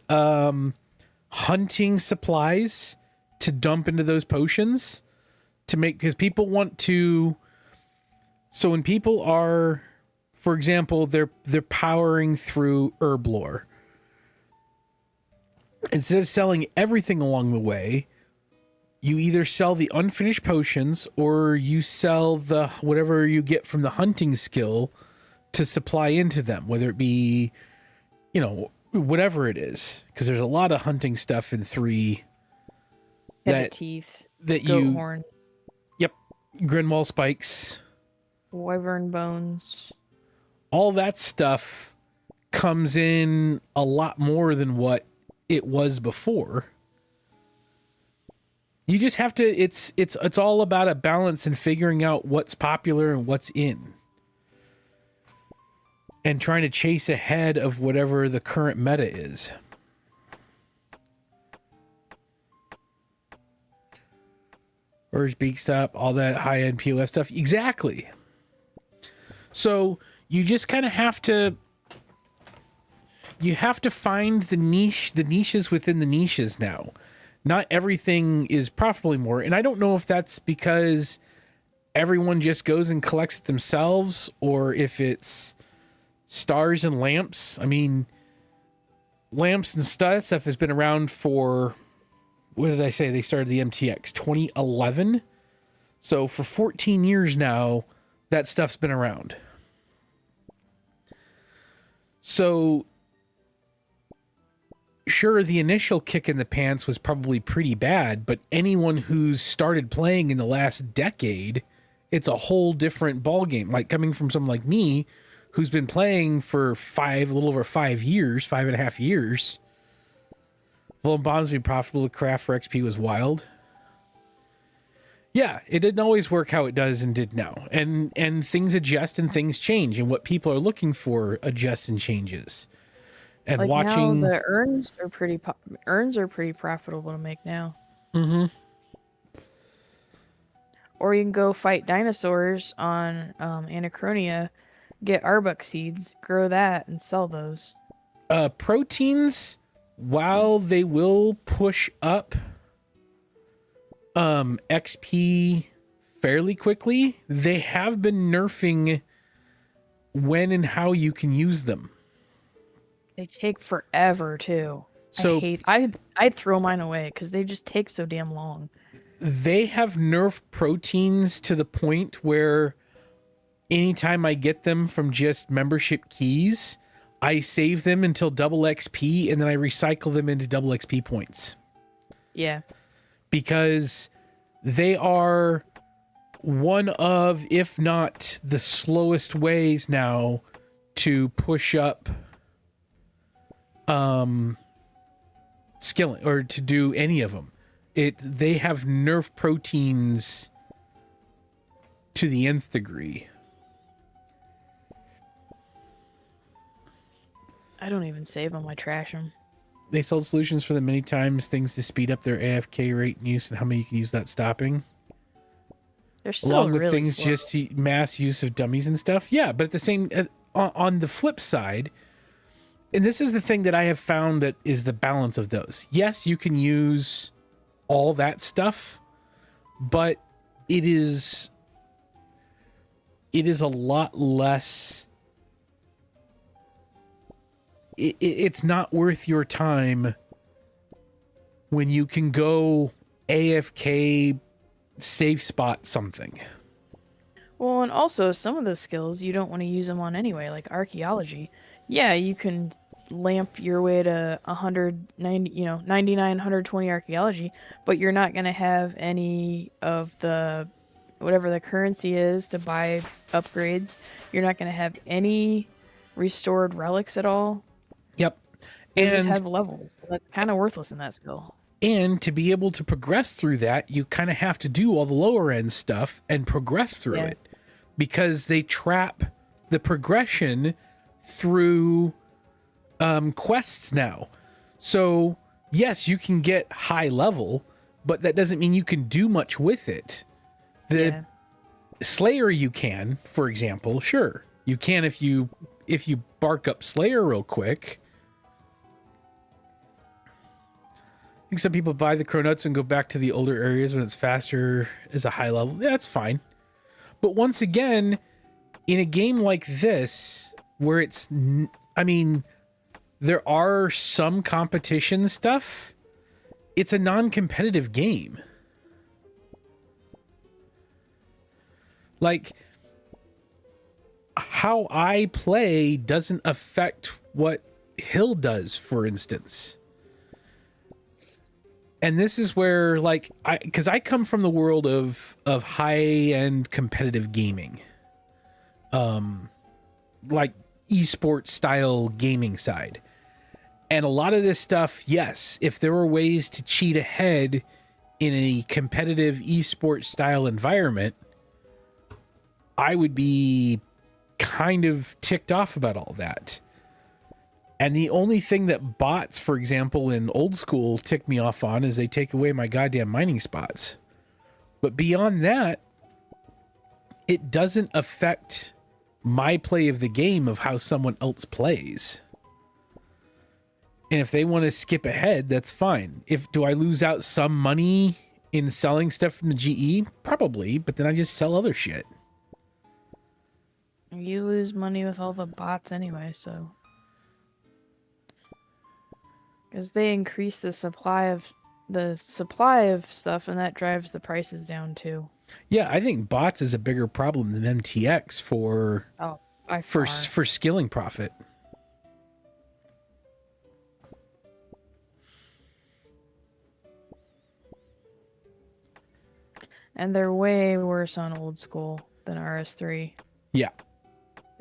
hunting supplies to dump into those potions to make, because people want to. So when people are For example, they're powering through herb lore. Instead of selling everything along the way, you either sell the unfinished potions or you sell the whatever you get from the hunting skill to supply into them, whether it be, whatever it is. Because there's a lot of hunting stuff in 3 Heavy teeth, that goat horn, Yep, Grinwall spikes, wyvern bones. All that stuff comes in a lot more than what it was before. You just have to, it's all about a balance and figuring out what's popular and what's in. And trying to chase ahead of whatever the current meta is. Urge, Beak Stop, all that high-end POS stuff. Exactly. So you just kind of have to... You have to find the niches within the niches now. Not everything is profitable anymore. And I don't know if that's because everyone just goes and collects it themselves or if it's stars and lamps. I mean, lamps and stuff has been around for, what did I say? They started the MTX 2011. So for 14 years now, that stuff's been around. So sure, the initial kick in the pants was probably pretty bad, but anyone who's started playing in the last decade, it's a whole different ballgame. Like coming from someone like me, who's been playing for a little over 5 years, 5.5 years. Vuln Bombs being profitable to craft for XP was wild. Yeah, it didn't always work how it does and did now. And things adjust and things change, and what people are looking for adjusts and changes. And like watching now, the urns are pretty profitable to make now. Mm-hmm. Or you can go fight dinosaurs on Anachronia, get Arbok seeds, grow that, and sell those. Proteins, while they will push up XP fairly quickly, they have been nerfing when and how you can use them. They take forever too. So I'd throw mine away because they just take so damn long. They have nerfed proteins to the point where anytime I get them from just membership keys, I save them until double XP and then I recycle them into double XP points. Yeah. Because they are one of, if not the slowest ways now to push up skilling or to do any of them. They have nerf proteins to the nth degree. I don't even save them, I trash them. They sold solutions for them many times, things to speed up their AFK rate and use and how many you can use that stopping. They're still along with really things slow. Just to mass use of dummies and stuff. Yeah, but at the same on the flip side, and this is the thing that I have found that is the balance of those. Yes, you can use all that stuff, but it is a lot less. It's not worth your time when you can go AFK safe spot something. Well, and also some of the skills you don't want to use them on anyway, like archaeology. Yeah, you can lamp your way to 99, 120 archaeology, but you're not going to have any of the whatever the currency is to buy upgrades. You're not going to have any restored relics at all. Yep. You just have levels. That's kind of worthless in that skill. And to be able to progress through that, you kind of have to do all the lower end stuff and progress through it, because they trap the progression through quests now. So yes, you can get high level, but that doesn't mean you can do much with it. The Slayer you can, for example, sure. You can if you bark up Slayer real quick. I think some people buy the Cronuts and go back to the older areas when it's faster as a high level. Yeah, that's fine. But once again, in a game like this, where I mean, there are some competition stuff, it's a non-competitive game. Like, how I play doesn't affect what Hill does, for instance. And this is where, like, because I come from the world of high-end competitive gaming. Like esports style gaming side. And a lot of this stuff, yes, if there were ways to cheat ahead in a competitive esports style environment, I would be kind of ticked off about all that. And the only thing that bots, for example, in old school tick me off on is they take away my goddamn mining spots. But beyond that, it doesn't affect my play of the game of how someone else plays. And if they want to skip ahead, that's fine. Do I lose out some money in selling stuff from the GE? Probably, but then I just sell other shit. You lose money with all the bots anyway, so. Because they increase the supply of stuff, and that drives the prices down too. Yeah, I think bots is a bigger problem than MTX for skilling profit. And they're way worse on old school than RS3. Yeah.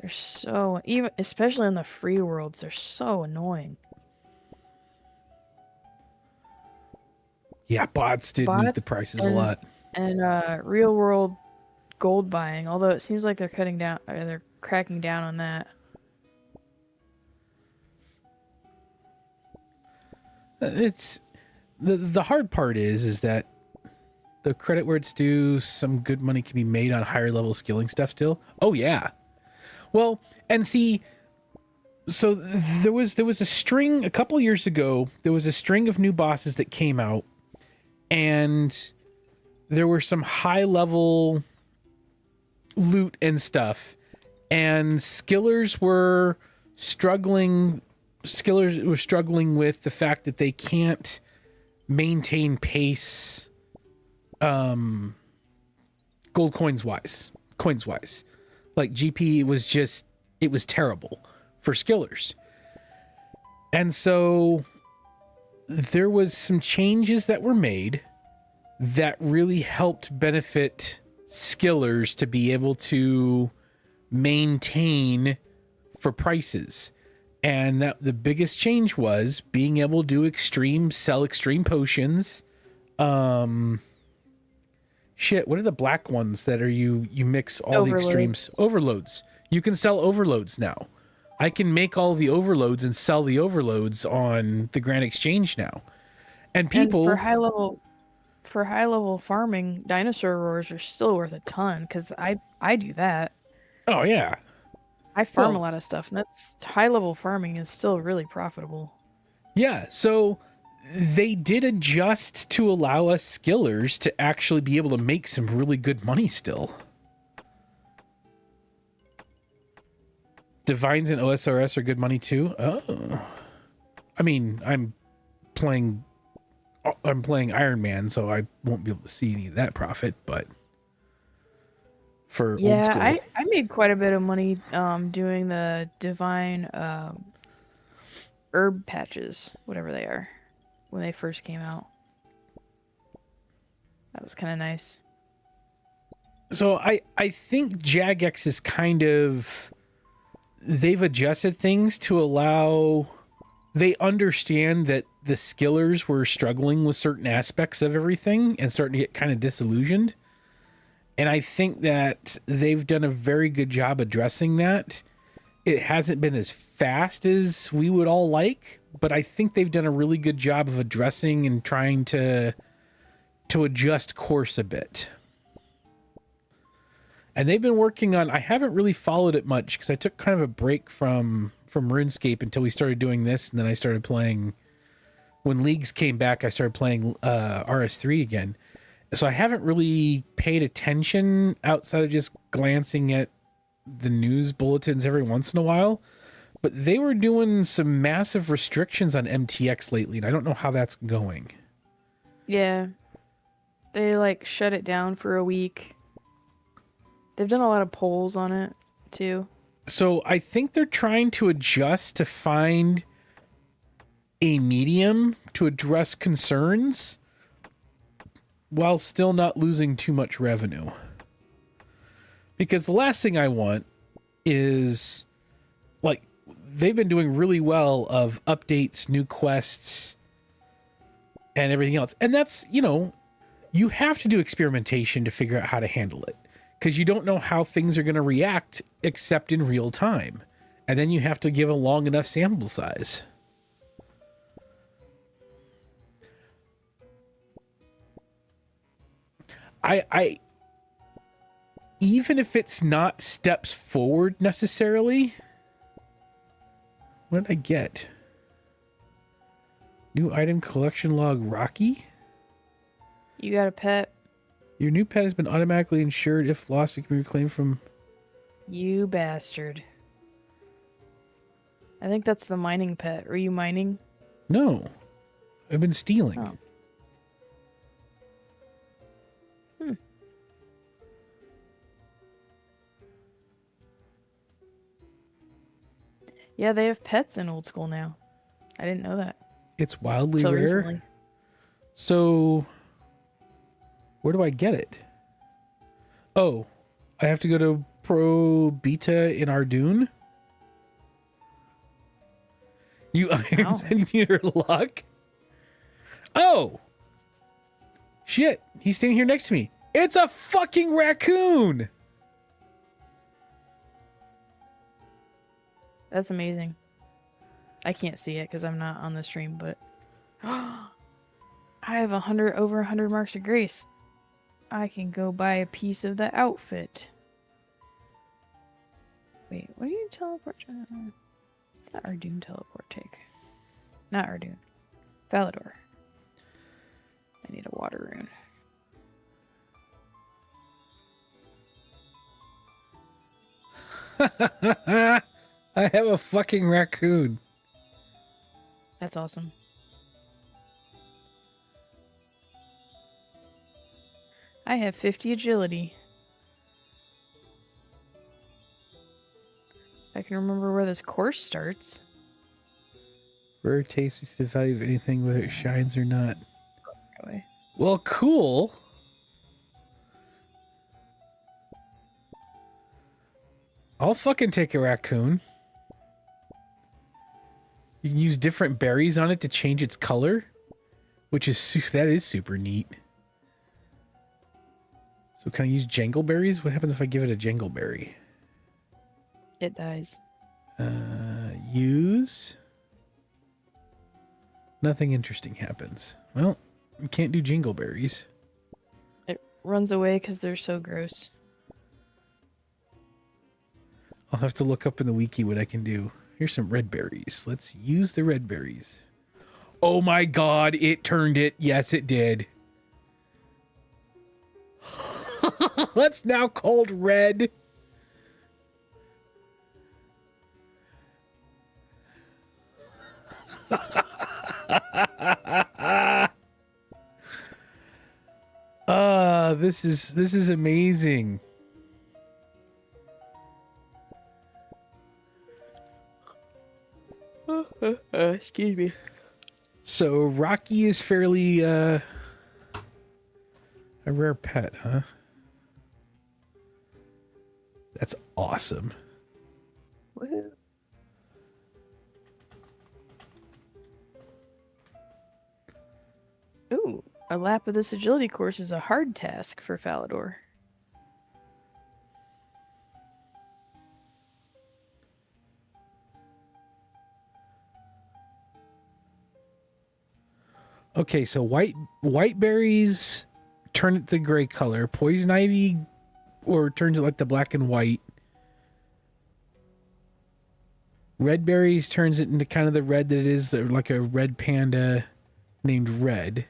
They're so, even especially in the free worlds, they're so annoying. Yeah, bots did meet the prices a lot. And real world gold buying, although it seems like they're they're cracking down on that. It's the hard part is that the credit where it's due, some good money can be made on higher level skilling stuff still. Oh yeah. Well, and see, so there was a string a couple years ago, there was a string of new bosses that came out, and there were some high level loot and stuff, and skillers were struggling with the fact that they can't maintain pace gold coins wise. Like GP was terrible for skillers. And so there was some changes that were made that really helped benefit skillers to be able to maintain for prices. And that the biggest change was being able to sell extreme potions. What are the black ones that are you mix all the extremes? Overloads. You can sell overloads now. I can make all the overloads and sell the overloads on the Grand Exchange now. And people for high level farming, dinosaur roars are still worth a ton, because I do that. Oh yeah. I farm a lot of stuff, and that's high level farming is still really profitable. Yeah, so they did adjust to allow us skillers to actually be able to make some really good money still. Divines and OSRS are good money too. Oh, I mean, I'm playing Ironman, so I won't be able to see any of that profit. But for old school, I made quite a bit of money doing the divine herb patches, whatever they are, when they first came out. That was kind of nice. So I think Jagex is kind of, they've adjusted things to allow, they understand that the skillers were struggling with certain aspects of everything and starting to get kind of disillusioned. And I think that they've done a very good job addressing that. It hasn't been as fast as we would all like, but I think they've done a really good job of addressing and trying to adjust course a bit. And they've been working on, I haven't really followed it much because I took kind of a break from RuneScape until we started doing this, and then I started playing, when Leagues came back, I started playing RS3 again. So I haven't really paid attention outside of just glancing at the news bulletins every once in a while, but they were doing some massive restrictions on MTX lately, and I don't know how that's going. Yeah. They like shut it down for a week. They've done a lot of polls on it too. So I think they're trying to adjust to find a medium to address concerns while still not losing too much revenue. Because the last thing I want is, like, they've been doing really well of updates, new quests, and everything else. And that's, you have to do experimentation to figure out how to handle it. Because you don't know how things are going to react except in real time. And then you have to give a long enough sample size. I even if it's not steps forward necessarily, what did I get? New item collection log Rocky? You got a pet? Your new pet has been automatically insured. If lost, it can be reclaimed from... You bastard. I think that's the mining pet. Were you mining? No. I've been stealing. Oh. Yeah, they have pets in old school now. I didn't know that. It's wildly Till rare. recently. So, where do I get it? Oh, I have to go to Pro Beta in Ardoon? You iron your luck? Oh! Shit, he's standing here next to me. It's a fucking raccoon! That's amazing. I can't see it because I'm not on the stream, but I have over 100 marks of grace. I can go buy a piece of the outfit. Wait, what do you teleport to? What's that Ardoon teleport take? Not Ardoon. Valador. I need a water rune. I have a fucking raccoon. That's awesome. I have 50 agility. I can remember where this course starts. Rare taste is the value of anything, whether it shines or not. Away. Well, cool. I'll fucking take a raccoon. You can use different berries on it to change its color, which is that is super neat. So can I use jangleberries? What happens if I give it a jangleberry? It dies. Use. Nothing interesting happens. Well, you can't do jingleberries. It runs away because they're so gross. I'll have to look up in the wiki what I can do. Here's some red berries. Let's use the red berries. Oh my god, it turned it. Yes, it did. That's now called red. This is amazing. Excuse me. So Rocky is fairly a rare pet, huh? That's awesome. Woohoo. Ooh, a lap of this agility course is a hard task for Falador. Okay, so white berries turn it the gray color. Poison ivy or turns it like the black and white. Red berries turns it into kind of the red that it is, like a red panda named Red.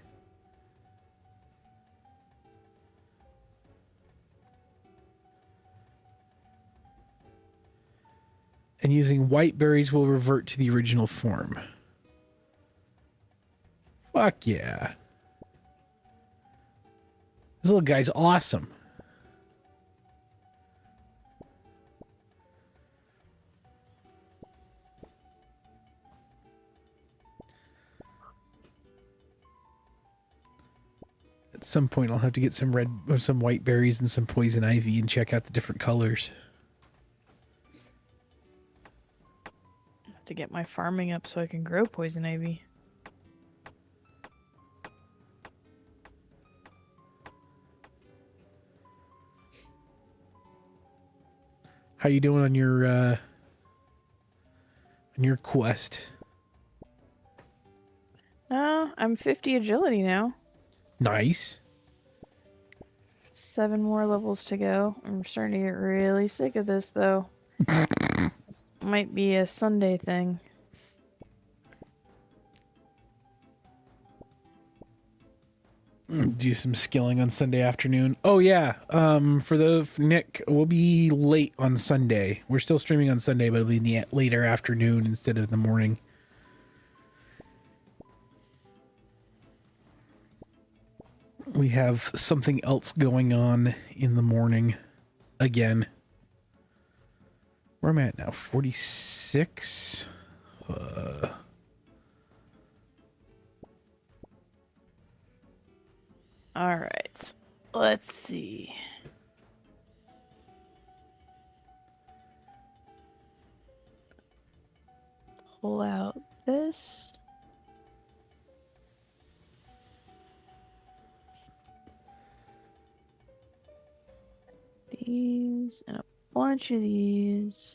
And using white berries will revert to the original form. Fuck yeah. This little guy's awesome. At some point, I'll have to get some red or some white berries and some poison ivy and check out the different colors. Have to get my farming up so I can grow poison ivy. How you doing on your quest? I'm 50 agility now. Nice. 7 more levels to go. I'm starting to get really sick of this, though. This might be a Sunday thing. Do some skilling on Sunday afternoon. Oh yeah. For Nick, we'll be late on Sunday. We're still streaming on Sunday, but it'll be in the later afternoon instead of the morning. We have something else going on in the morning again. Where am I at now? 46? Alright. Let's see. Pull out this. These and a bunch of these.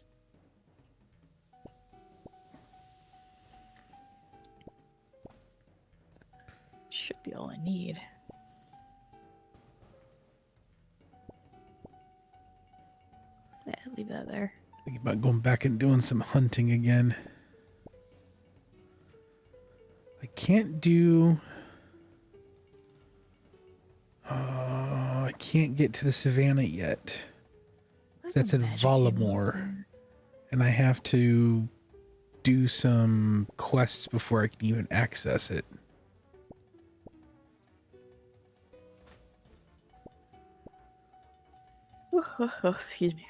Should be all I need. Yeah, leave that there. Thinking about going back and doing some hunting again. I can't do... I can't get to the savannah yet. That's at Valamore. And I have to do some quests before I can even access it. Excuse me.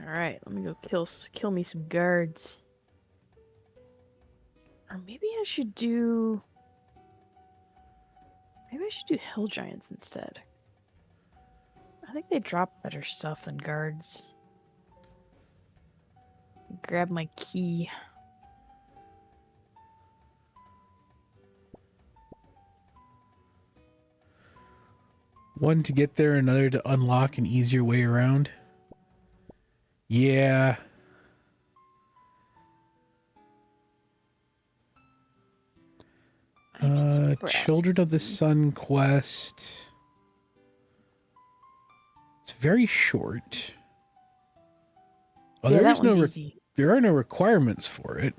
All right, let me go kill me some guards. Or maybe I should do... Maybe I should do hill giants instead. I think they drop better stuff than guards. Grab my key. One to get there, another to unlock an easier way around. Yeah. Children of the Sun quest. It's very short. Oh, Yeah, that one's easy. There are no requirements for it.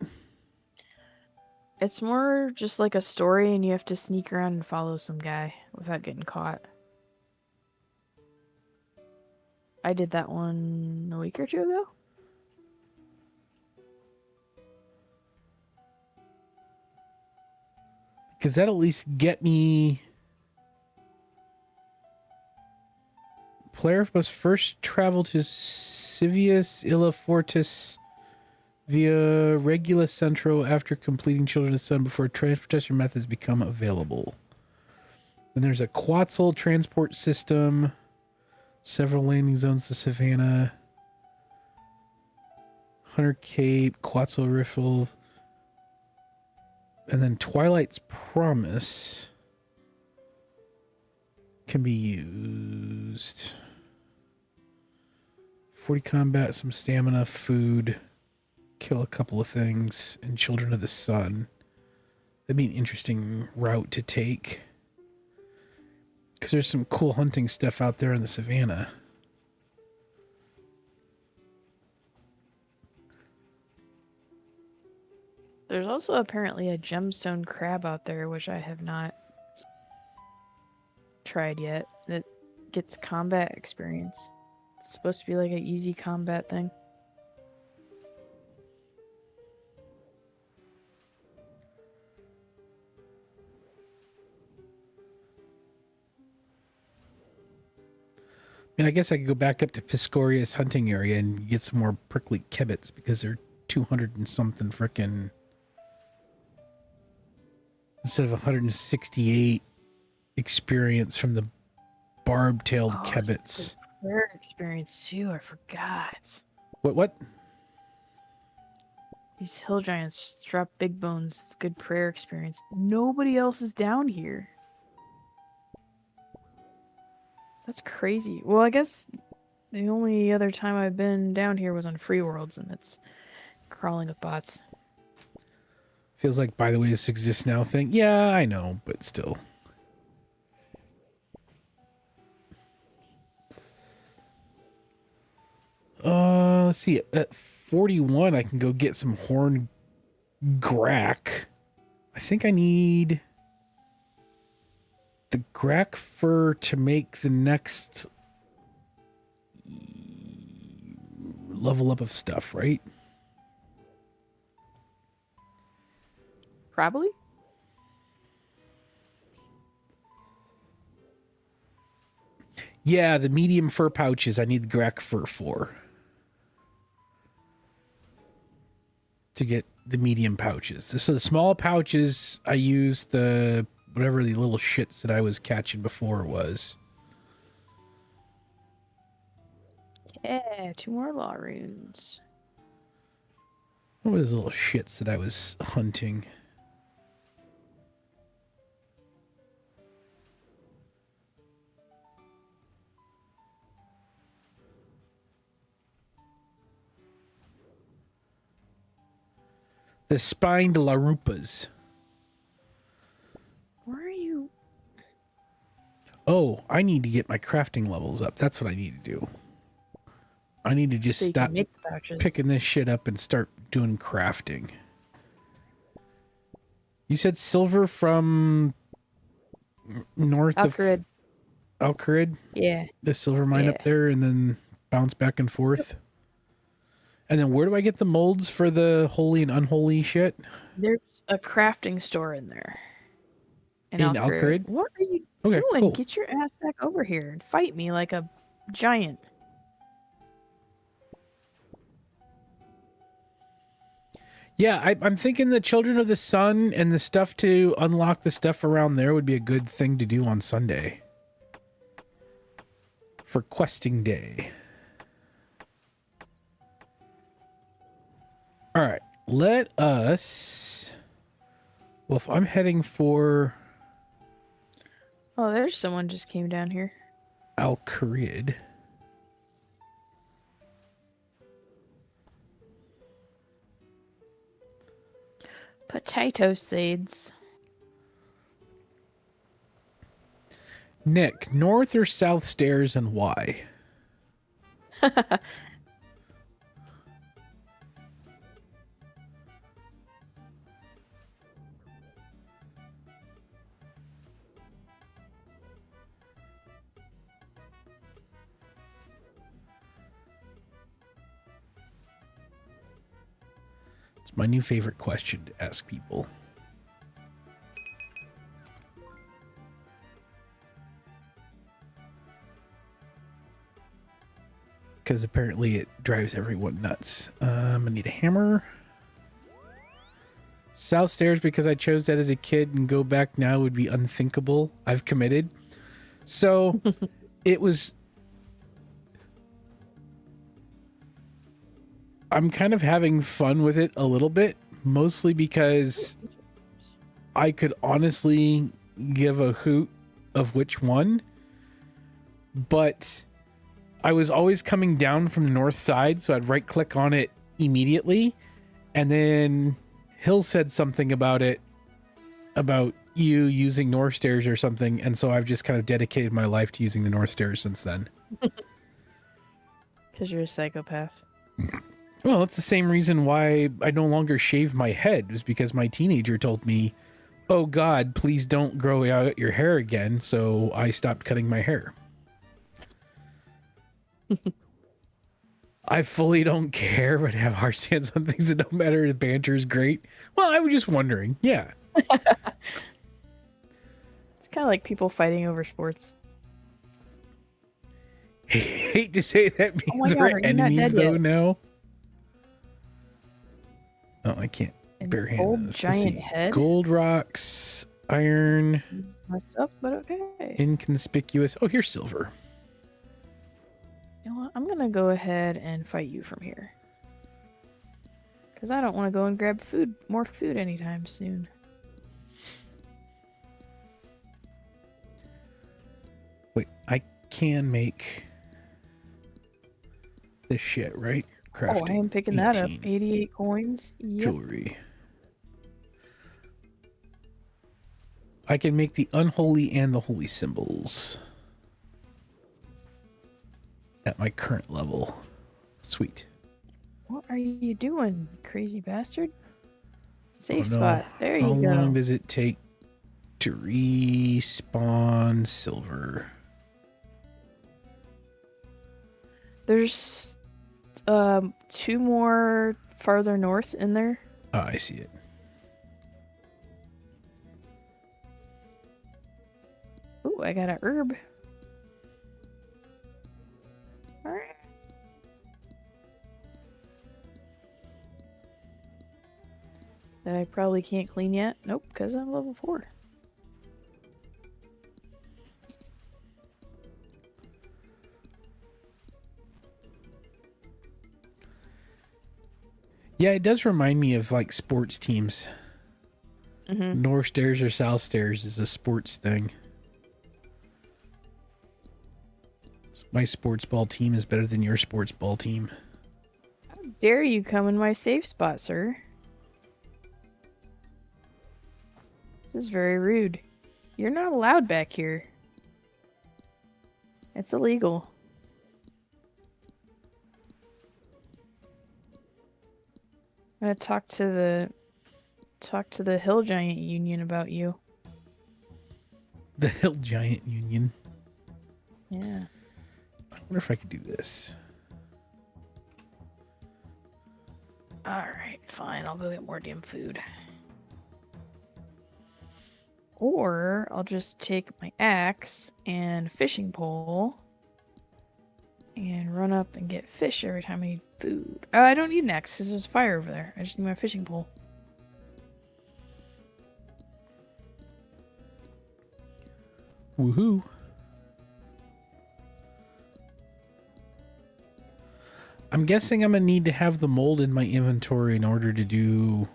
It's more just like a story, and you have to sneak around and follow some guy without getting caught. I did that one a week or two ago. Because that'll at least get me... Player must first travel to Civius Illa Fortis via Regula Centro after completing Children of the Sun before transportation methods become available. Then there's a Quetzal transport system, several landing zones to Savannah, Hunter Cape, Quetzal Riffle, and then Twilight's Promise can be used. 40 combat, some stamina, food, kill a couple of things, and Children of the Sun. That'd be an interesting route to take. Because there's some cool hunting stuff out there in the savannah. There's also apparently a gemstone crab out there, which I have not tried yet that gets combat experience. It's supposed to be like an easy combat thing. I mean, I guess I could go back up to Piscoria's hunting area and get some more prickly kibits because they're 200 and something frickin' instead of 168 experience from the barb-tailed kibits. Prayer experience too. I forgot. What? These hill giants drop big bones. It's good prayer experience. Nobody else is down here. That's crazy. Well, I guess the only other time I've been down here was on Free Worlds, and it's crawling with bots. Feels like, by the way, this exists now thing. Yeah, I know, but still. Let's see. At 41, I can go get some horn grack. I think I need the grack fur to make the next level up of stuff, right? Probably. Yeah, the medium fur pouches I need the grack fur for. To get the medium pouches. So the small pouches, I use the whatever the little shits that I was catching before was. Yeah, 2 more law runes. What was the little shits that I was hunting? The spined larupas. Where are you? Oh, I need to get my crafting levels up. That's what I need to do. I need to just So you stop can make the pouches. picking this shit up and start doing crafting. You said silver from north Alcarid. of Alcarid? Yeah. The silver mine up there, and then bounce back and forth? And then where do I get the molds for the holy and unholy shit? There's a crafting store in there. In Alcarid? Alcarid. What are you doing? Cool. Get your ass back over here and fight me like a giant. Yeah, I'm thinking the Children of the Sun and the stuff to unlock the stuff around there would be a good thing to do on Sunday. For questing day. All right, let us... Well, if I'm heading for Oh, there's someone just came down here. Al-Kharid. Potato seeds. Nick, north or south stairs and why? It's my new favorite question to ask people. Because apparently it drives everyone nuts. I need a hammer. South stairs because I chose that as a kid, and go back now would be unthinkable. I've committed. So it was... I'm kind of having fun with it a little bit, mostly because I could honestly give a hoot of which one, but I was always coming down from the north side, so I'd right click on it immediately, and then Hill said something about it, about you using north stairs or something, and so I've just kind of dedicated my life to using the north stairs since then. Because you're a psychopath. Well, it's the same reason why I no longer shave my head, is because my teenager told me, oh God, please don't grow out your hair again. So I stopped cutting my hair. I fully don't care, but have hard stance on things that don't matter. The banter is great. Well, I was just wondering. Yeah. It's kind of like people fighting over sports. Hate to say that Oh my means God, we're are you not enemies dead though yet? now. Oh, I can't And barehand gold this. Let's giant see. head. Gold rocks, iron, It's messed up, but okay. inconspicuous. Oh, here's silver. You know what? I'm gonna go ahead and fight you from here. Because I don't want to go and grab more food anytime soon. Wait, I can make this shit, right? Crafting. Oh, I am picking that up. 18. 88 coins. Yep. Jewelry. I can make the unholy and the holy symbols at my current level. Sweet. What are you doing, crazy bastard? Safe Oh, no. spot. There How you go. long does it take to respawn silver? There's 2 more farther north in there. Oh, I see it. Ooh, I got a herb. Alright. That I probably can't clean yet. Nope, because I'm level 4. Yeah, it does remind me of like sports teams. Mm-hmm. North Stairs or South Stairs is a sports thing. My sports ball team is better than your sports ball team. How dare you come in my safe spot, sir? This is very rude. You're not allowed back here. It's illegal. I'm gonna talk to the Hill Giant Union about you. The Hill Giant Union. Yeah. I wonder if I could do this. Alright, fine. I'll go get more damn food. Or I'll just take my axe and fishing pole and run up and get fish every time I need food. Oh, I don't need an axe because there's fire over there. I just need my fishing pole. Woohoo. I'm guessing I'm going to need to have the mold in my inventory in order to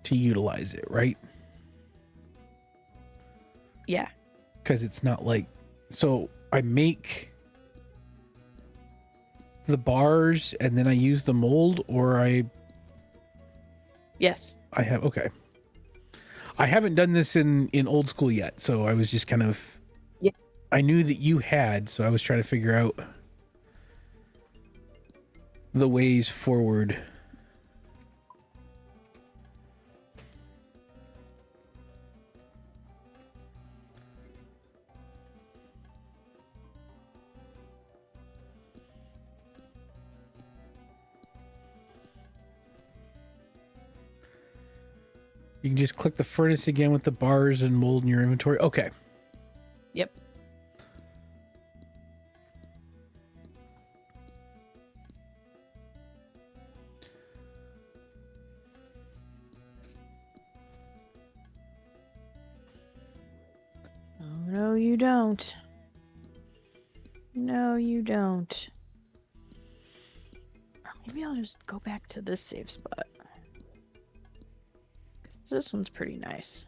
utilize it, right? Yeah. Because it's not like... So I make the bars and then I use the mold, or Yes. I have... Okay. I haven't done this in old school yet, so I was just kind of... Yeah. I knew that you had, so I was trying to figure out the ways forward. You can just click the furnace again with the bars and mold in your inventory. Okay. Yep. Oh, no, you don't. No, you don't. Or maybe I'll just go back to this safe spot. This one's pretty nice.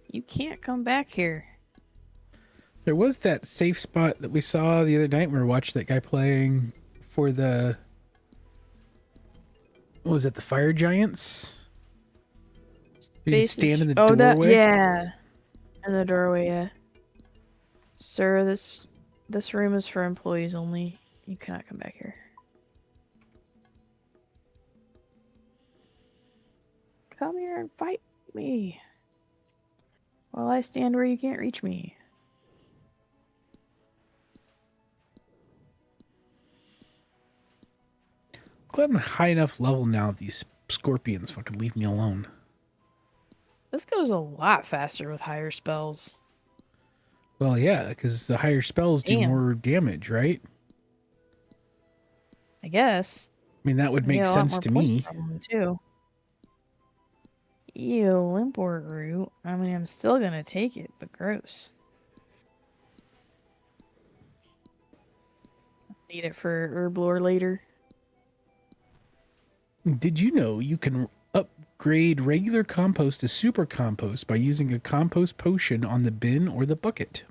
You can't come back here. There was that safe spot that we saw the other night. We were watching that guy playing for the... What was it? The Fire Giants? You could stand in the doorway? That, yeah. In the doorway, yeah. Sir, this room is for employees only. You cannot come back here. Come here and fight me. While I stand where you can't reach me. Glad I'm a high enough level now that these scorpions fucking leave me alone. This goes a lot faster with higher spells. Well, yeah, because the higher spells do Damn. more damage, right? I guess. I mean, that would make sense to me. Too. Ew, Limport root. I mean, I'm still gonna take it, but gross. Need it for herb lore later. Did you know you can upgrade regular compost to super compost by using a compost potion on the bin or the bucket?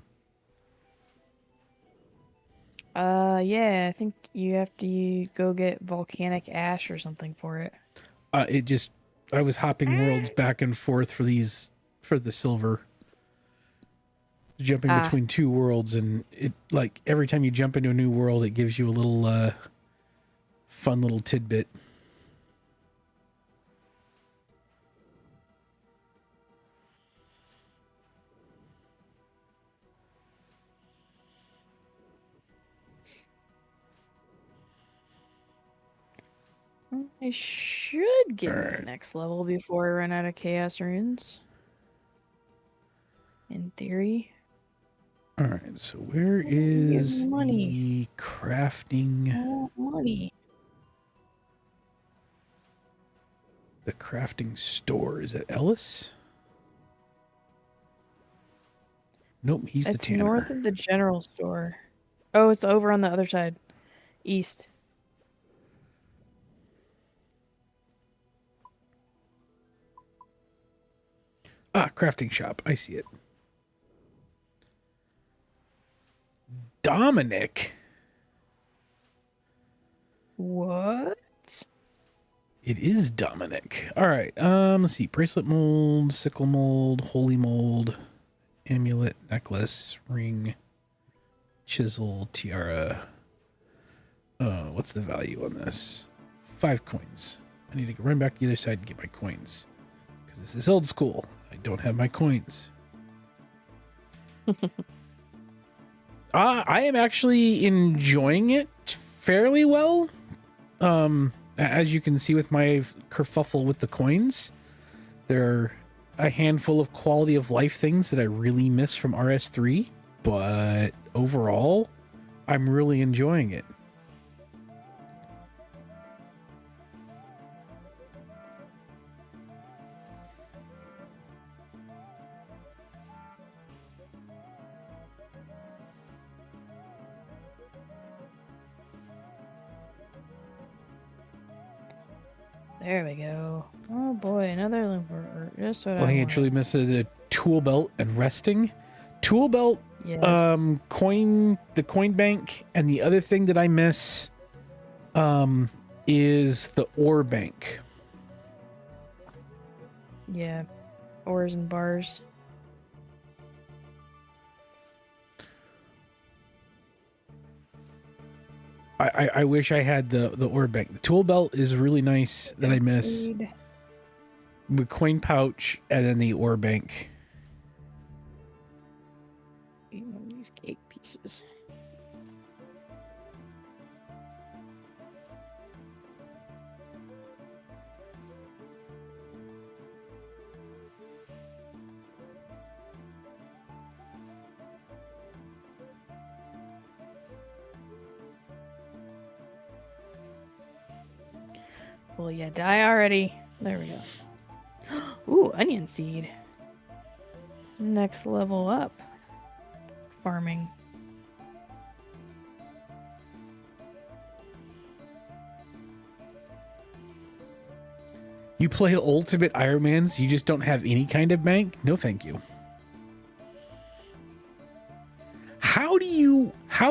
Yeah, I think you have to go get volcanic ash or something for it. I was hopping worlds back and forth for the silver. Jumping between two worlds, and it, like, every time you jump into a new world, it gives you a little, fun little tidbit. I should get to the next level before I run out of chaos runes. In theory. Alright, so where is the crafting? Money. The crafting store. Is it Ellis? Nope, he's the tanner. It's north of the general store. Oh, it's over on the other side. East. Ah, crafting shop. I see it. Dominic? What? It is Dominic. All right. Let's see. Bracelet mold, sickle mold, holy mold, amulet, necklace, ring, chisel, tiara. What's the value on this? 5 coins. I need to run back to the other side and get my coins. Because this is old school. I don't have my coins. I am actually enjoying it fairly well. As you can see with my kerfuffle with the coins, there are a handful of quality of life things that I really miss from RS3, but overall, I'm really enjoying it. There we go. Oh boy, another limper. Just what I think I truly miss the tool belt and resting. Tool belt, yes. the coin bank, and the other thing that I miss is the ore bank. Yeah, ores and bars. I wish I had the ore bank. The tool belt is really nice that I miss. The coin pouch and then the ore bank. These cake pieces. Well, yeah, die already. There we go. Ooh, onion seed. Next level up. Farming. You play Ultimate Ironmans, you just don't have any kind of bank? No, thank you. How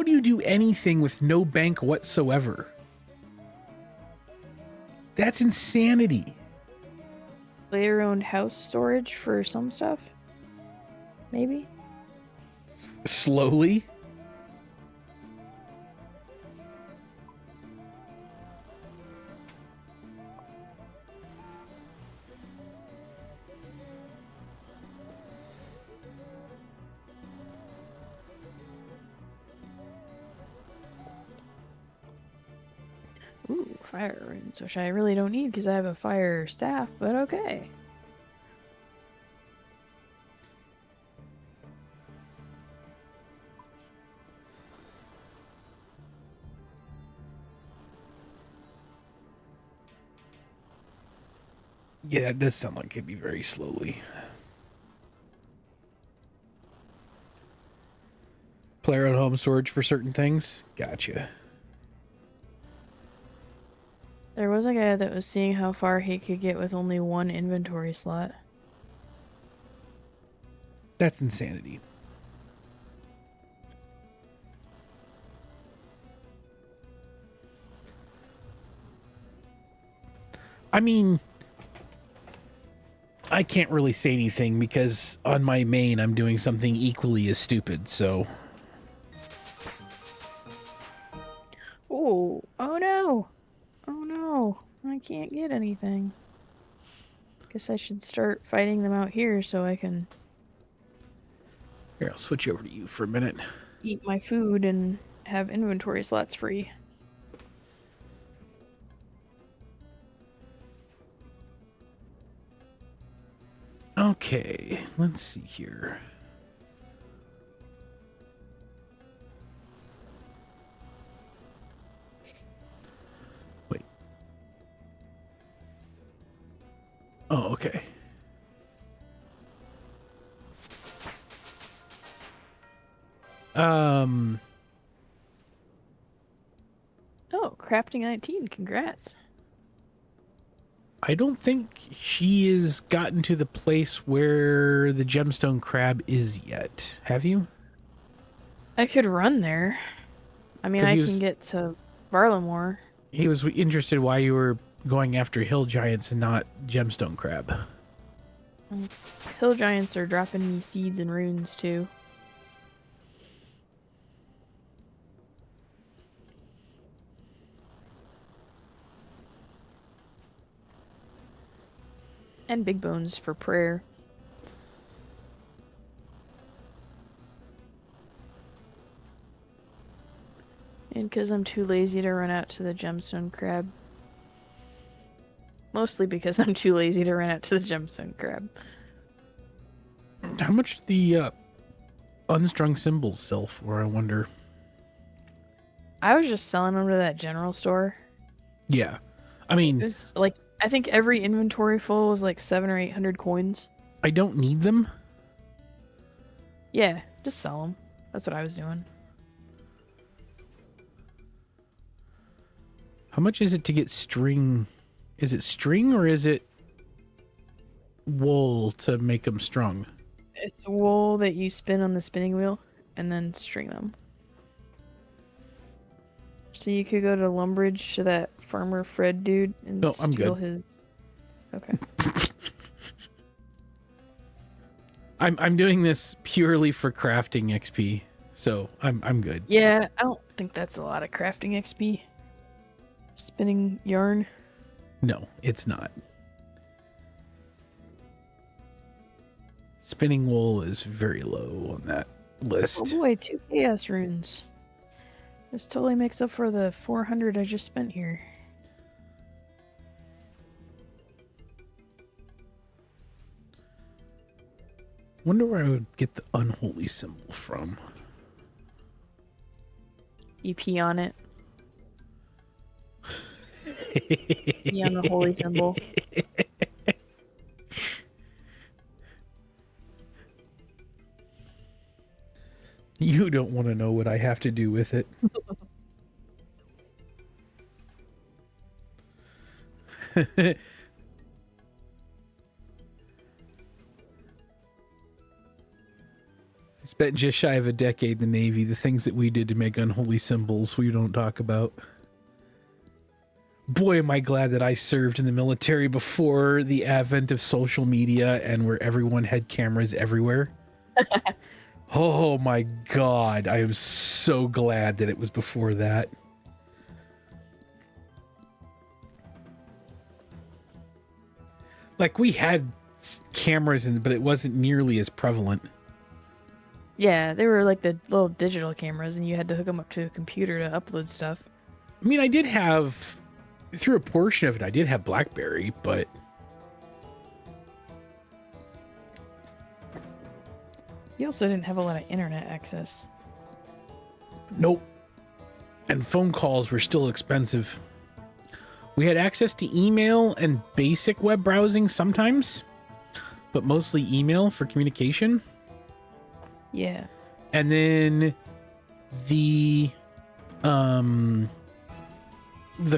do you do anything with no bank whatsoever? That's insanity. Player-owned house storage for some stuff? Maybe? Slowly? fire runes, which I really don't need because I have a fire staff, but okay. Yeah, it does sound like it'd be very slowly. Player at home storage for certain things? Gotcha. There was a guy that was seeing how far he could get with only one inventory slot. That's insanity. I mean, I can't really say anything because on my main I'm doing something equally as stupid, so... Oh no! Oh no! I can't get anything. Guess I should start fighting them out here so I can Here, I'll switch over to you for a minute. eat my food and have inventory slots free. Okay, let's see here. Wait. Oh, okay. Oh, crafting 19, congrats. I don't think she has gotten to the place where the gemstone crab is yet. Have you? I could run there. I mean, 'Cause I he can was- get to Varlamore. He was interested why you were going after hill giants and not gemstone crab. Hill giants are dropping me seeds and runes too. And big bones for prayer. And because I'm too lazy to run out to the gemstone crab. Mostly because I'm too lazy to run out to the gemstone crab. How much do the unstrung symbols sell for, I wonder? I was just selling them to that general store. Yeah. I mean, It was like, I think every inventory full was like 700 or 800 coins. I don't need them. Yeah, just sell them. That's what I was doing. How much is it to get string? Is it string or is it wool to make them strung? It's wool that you spin on the spinning wheel and then string them. So you could go to Lumbridge to that farmer Fred dude and No, I'm steal good. his. Okay. I'm doing this purely for crafting XP, so I'm good. Yeah, I don't think that's a lot of crafting XP. Spinning yarn. No, it's not. Spinning wool is very low on that list. Oh boy, 2 chaos runes. This totally makes up for the 400 I just spent here. Wonder where I would get the unholy symbol from. EP on it. EP on the holy symbol. You don't want to know what I have to do with it. I spent just shy of a decade in the Navy. The things that we did to make unholy symbols we don't talk about. Boy, am I glad that I served in the military before the advent of social media and where everyone had cameras everywhere. Oh my God, I am so glad that it was before that. Like, we had cameras, but it wasn't nearly as prevalent. Yeah, they were like the little digital cameras, and you had to hook them up to a computer to upload stuff. I mean, I did have through a portion of it, I did have BlackBerry, but You also didn't have a lot of internet access. nope. And phone calls were still expensive. We had access to email and basic web browsing sometimes, but mostly email for communication. Yeah. And then the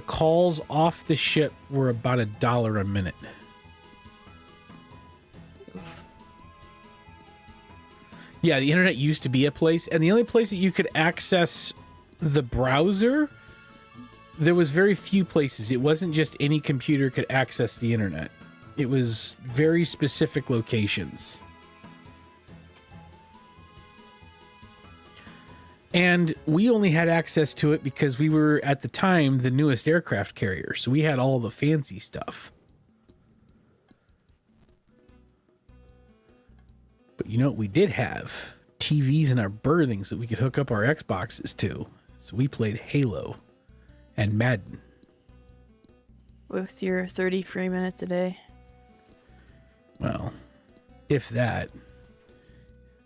calls off the ship were about $1 a minute. Oof. Yeah, the internet used to be a place, and the only place that you could access the browser, there was very few places. It wasn't just any computer could access the internet. It was very specific locations. And we only had access to it because we were, at the time, the newest aircraft carrier. So we had all the fancy stuff. But you know what we did have? TVs in our berthings that we could hook up our Xboxes to. So we played Halo and Madden. With your 30 free minutes a day. Well, if that.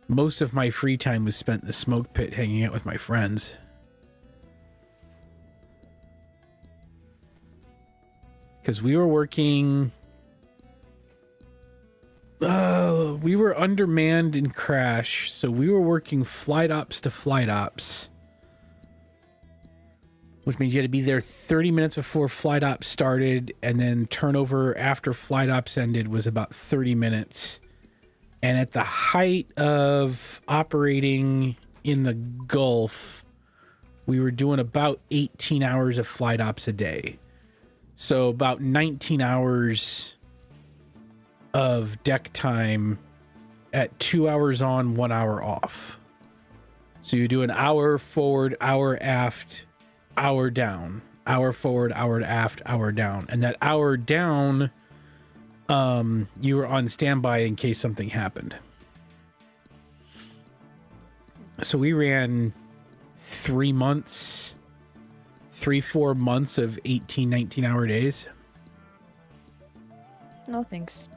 Most of my free time was spent in the smoke pit hanging out with my friends. Because we were working... we were undermanned in crash, so we were working flight ops to flight ops. Which means you had to be there 30 minutes before flight ops started, and then turnover after flight ops ended was about 30 minutes. And at the height of operating in the Gulf, we were doing about 18 hours of flight ops a day. So about 19 hours of deck time at 2 hours on, 1 hour off. So you do an hour forward, hour aft, hour down, hour forward, hour aft, hour down. And that hour down, you were on standby in case something happened. So we ran 4 months of 18, 19 hour days. No thanks.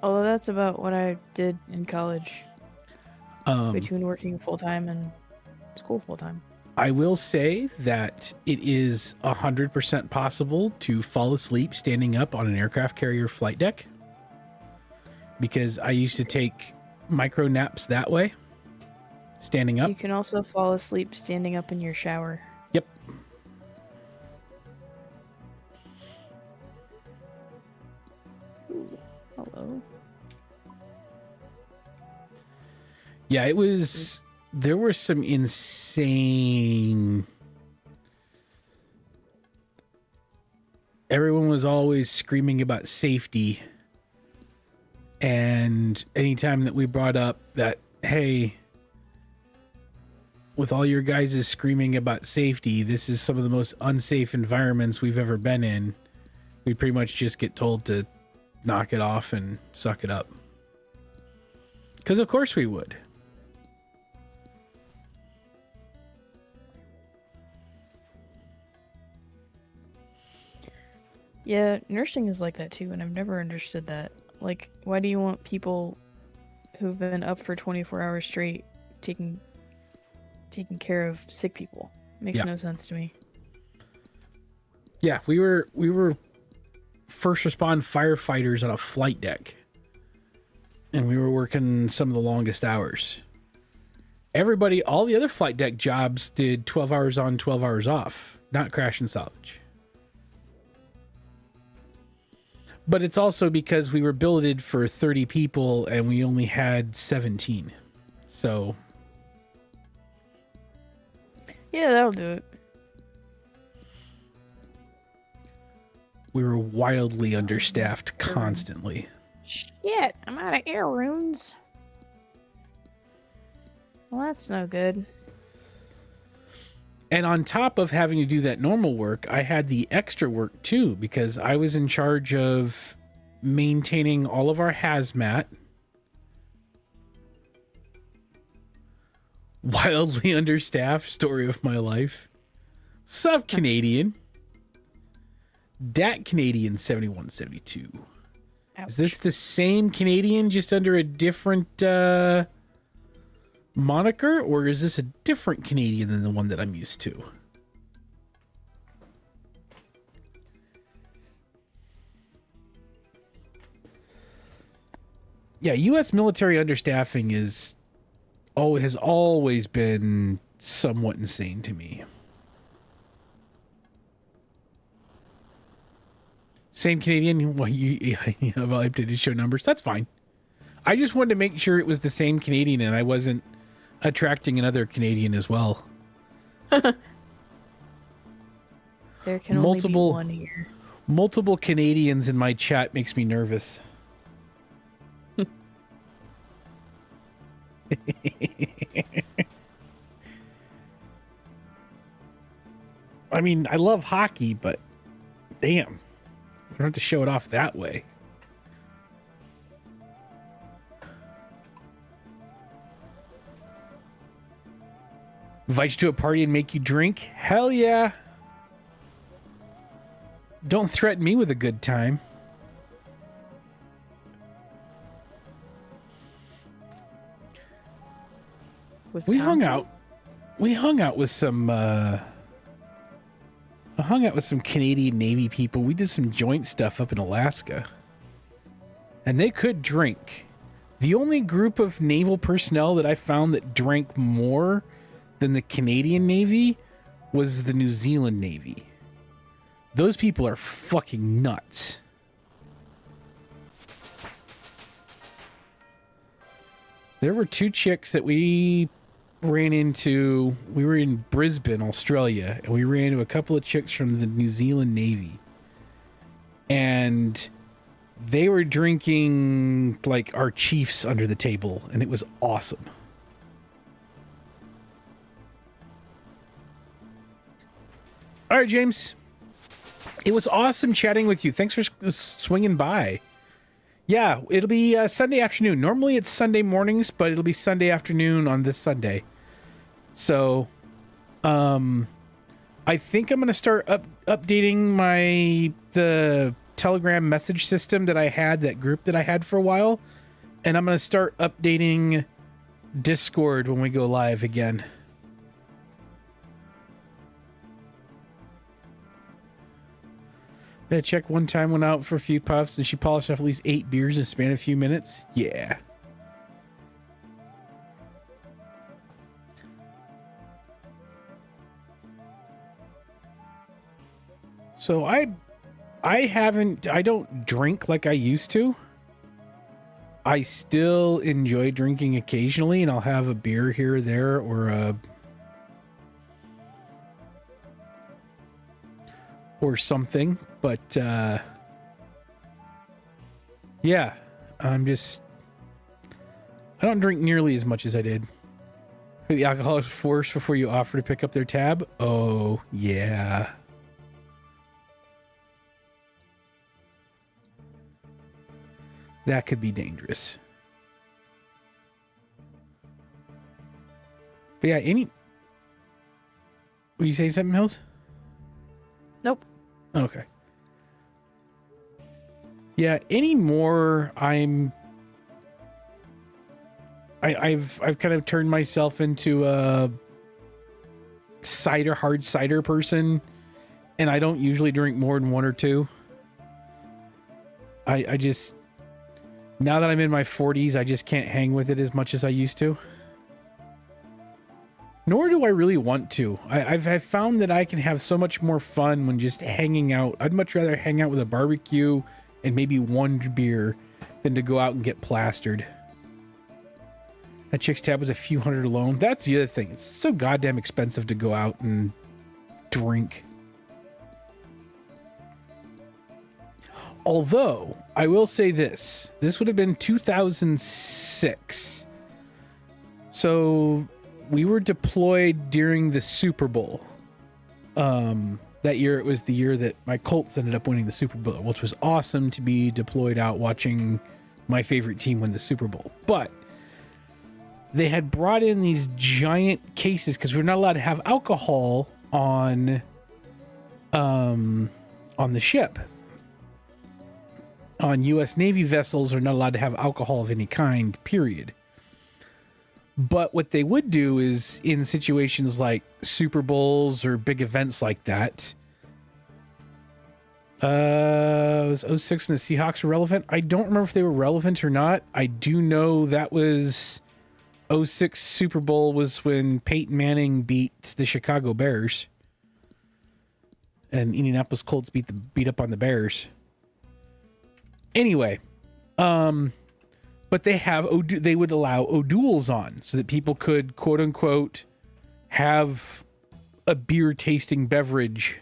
Although that's about what I did in college. Between working full-time and school full-time. I will say that it is 100% possible to fall asleep standing up on an aircraft carrier flight deck, because I used to take micro naps that way, standing up. You can also fall asleep standing up in your shower. Yep. Ooh, hello. Yeah, it was... There were some insane... Everyone was always screaming about safety. And anytime that we brought up that, hey, with all your guys' screaming about safety, this is some of the most unsafe environments we've ever been in, we pretty much just get told to knock it off and suck it up. Because of course we would. Yeah, nursing is like that too, and I've never understood that. Like, why do you want people who've been up for 24 hours straight taking care of sick people? Makes no sense to me. Yeah, we were first respond firefighters on a flight deck, and we were working some of the longest hours. All the other flight deck jobs did 12 hours on, 12 hours off, not crash and salvage. But it's also because we were billeted for 30 people and we only had 17. So... Yeah, that'll do it. We were wildly understaffed constantly. Shit, I'm out of air runes. Well, that's no good. And on top of having to do that normal work, I had the extra work too, because I was in charge of maintaining all of our hazmat. Wildly understaffed, story of my life. Sup, Canadian? Dat Canadian 7172. Ouch. Is this the same Canadian, just under a different moniker, or is this a different Canadian than the one that I'm used to? Yeah, U.S. military understaffing has always been somewhat insane to me. Same Canadian. Well, you have updated show numbers. That's fine. I just wanted to make sure it was the same Canadian and I wasn't attracting another Canadian as well. There can only be one here. Multiple Canadians in my chat makes me nervous. I mean, I love hockey, but damn, you don't have to show it off that way. Invite you to a party and make you drink? Hell yeah. Don't threaten me with a good time. Wisconsin? We hung out with some Canadian Navy people. We did some joint stuff up in Alaska. And they could drink. The only group of naval personnel that I found that drank more than the Canadian Navy was the New Zealand Navy. Those people are fucking nuts. There were two chicks that we ran into. We were in Brisbane, Australia, and we ran into a couple of chicks from the New Zealand Navy. And they were drinking like our chiefs under the table, and it was awesome. All right, James. It was awesome chatting with you. Thanks for swinging by. Yeah, it'll be Sunday afternoon. Normally it's Sunday mornings, but it'll be Sunday afternoon on this Sunday. So, I think I'm going to start updating the Telegram message system that I had, that group that I had for a while. And I'm going to start updating Discord when we go live again. That check one time went out for a few puffs and she polished off at least 8 beers in a span of a few minutes. Yeah. So I don't drink like I used to. I still enjoy drinking occasionally, and I'll have a beer here or there, or something, but yeah, I don't drink nearly as much as I did. The alcohol is forced before you offer to pick up their tab. Oh yeah. That could be dangerous. But yeah, were you saying something else? Nope. Okay. Yeah, anymore I've kind of turned myself into a hard cider person, and I don't usually drink more than one or two. I just, now that I'm in my 40s, I just can't hang with it as much as I used to. Nor do I really want to. I've found that I can have so much more fun when just hanging out. I'd much rather hang out with a barbecue and maybe one beer than to go out and get plastered. That chick's tab was a few hundred alone. That's the other thing. It's so goddamn expensive to go out and drink. Although, I will say this. This would have been 2006. So, we were deployed during the Super Bowl. That year, it was the year that my Colts ended up winning the Super Bowl, which was awesome to be deployed out watching my favorite team win the Super Bowl. But they had brought in these giant cases because we're not allowed to have alcohol on on the ship. On U.S. Navy vessels are not allowed to have alcohol of any kind, period. But what they would do is in situations like Super Bowls or big events like that. Was 06 and the Seahawks were relevant? I don't remember if they were relevant or not. I do know that was 06 Super Bowl was when Peyton Manning beat the Chicago Bears. And Indianapolis Colts beat up on the Bears. Anyway, but they would allow O'Douls on so that people could, quote unquote, have a beer tasting beverage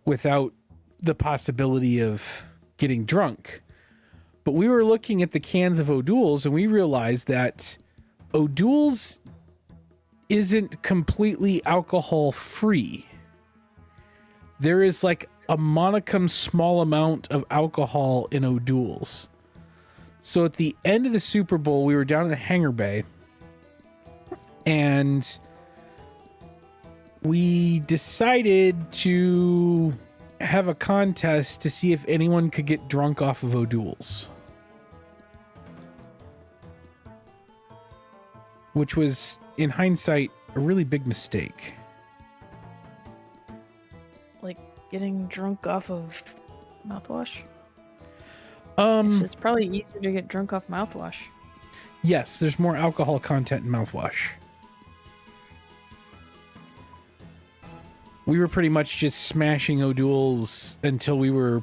without the possibility of getting drunk. But we were looking at the cans of O'Douls and we realized that O'Douls isn't completely alcohol free. There is like a monicum small amount of alcohol in O'Douls. So at the end of the Super Bowl, we were down in the hangar bay and we decided to have a contest to see if anyone could get drunk off of O'Douls. Which was, in hindsight, a really big mistake. Like getting drunk off of mouthwash? Um, It's probably easier to get drunk off mouthwash. yes, there's more alcohol content in mouthwash. We were pretty much just smashing O'Douls until we were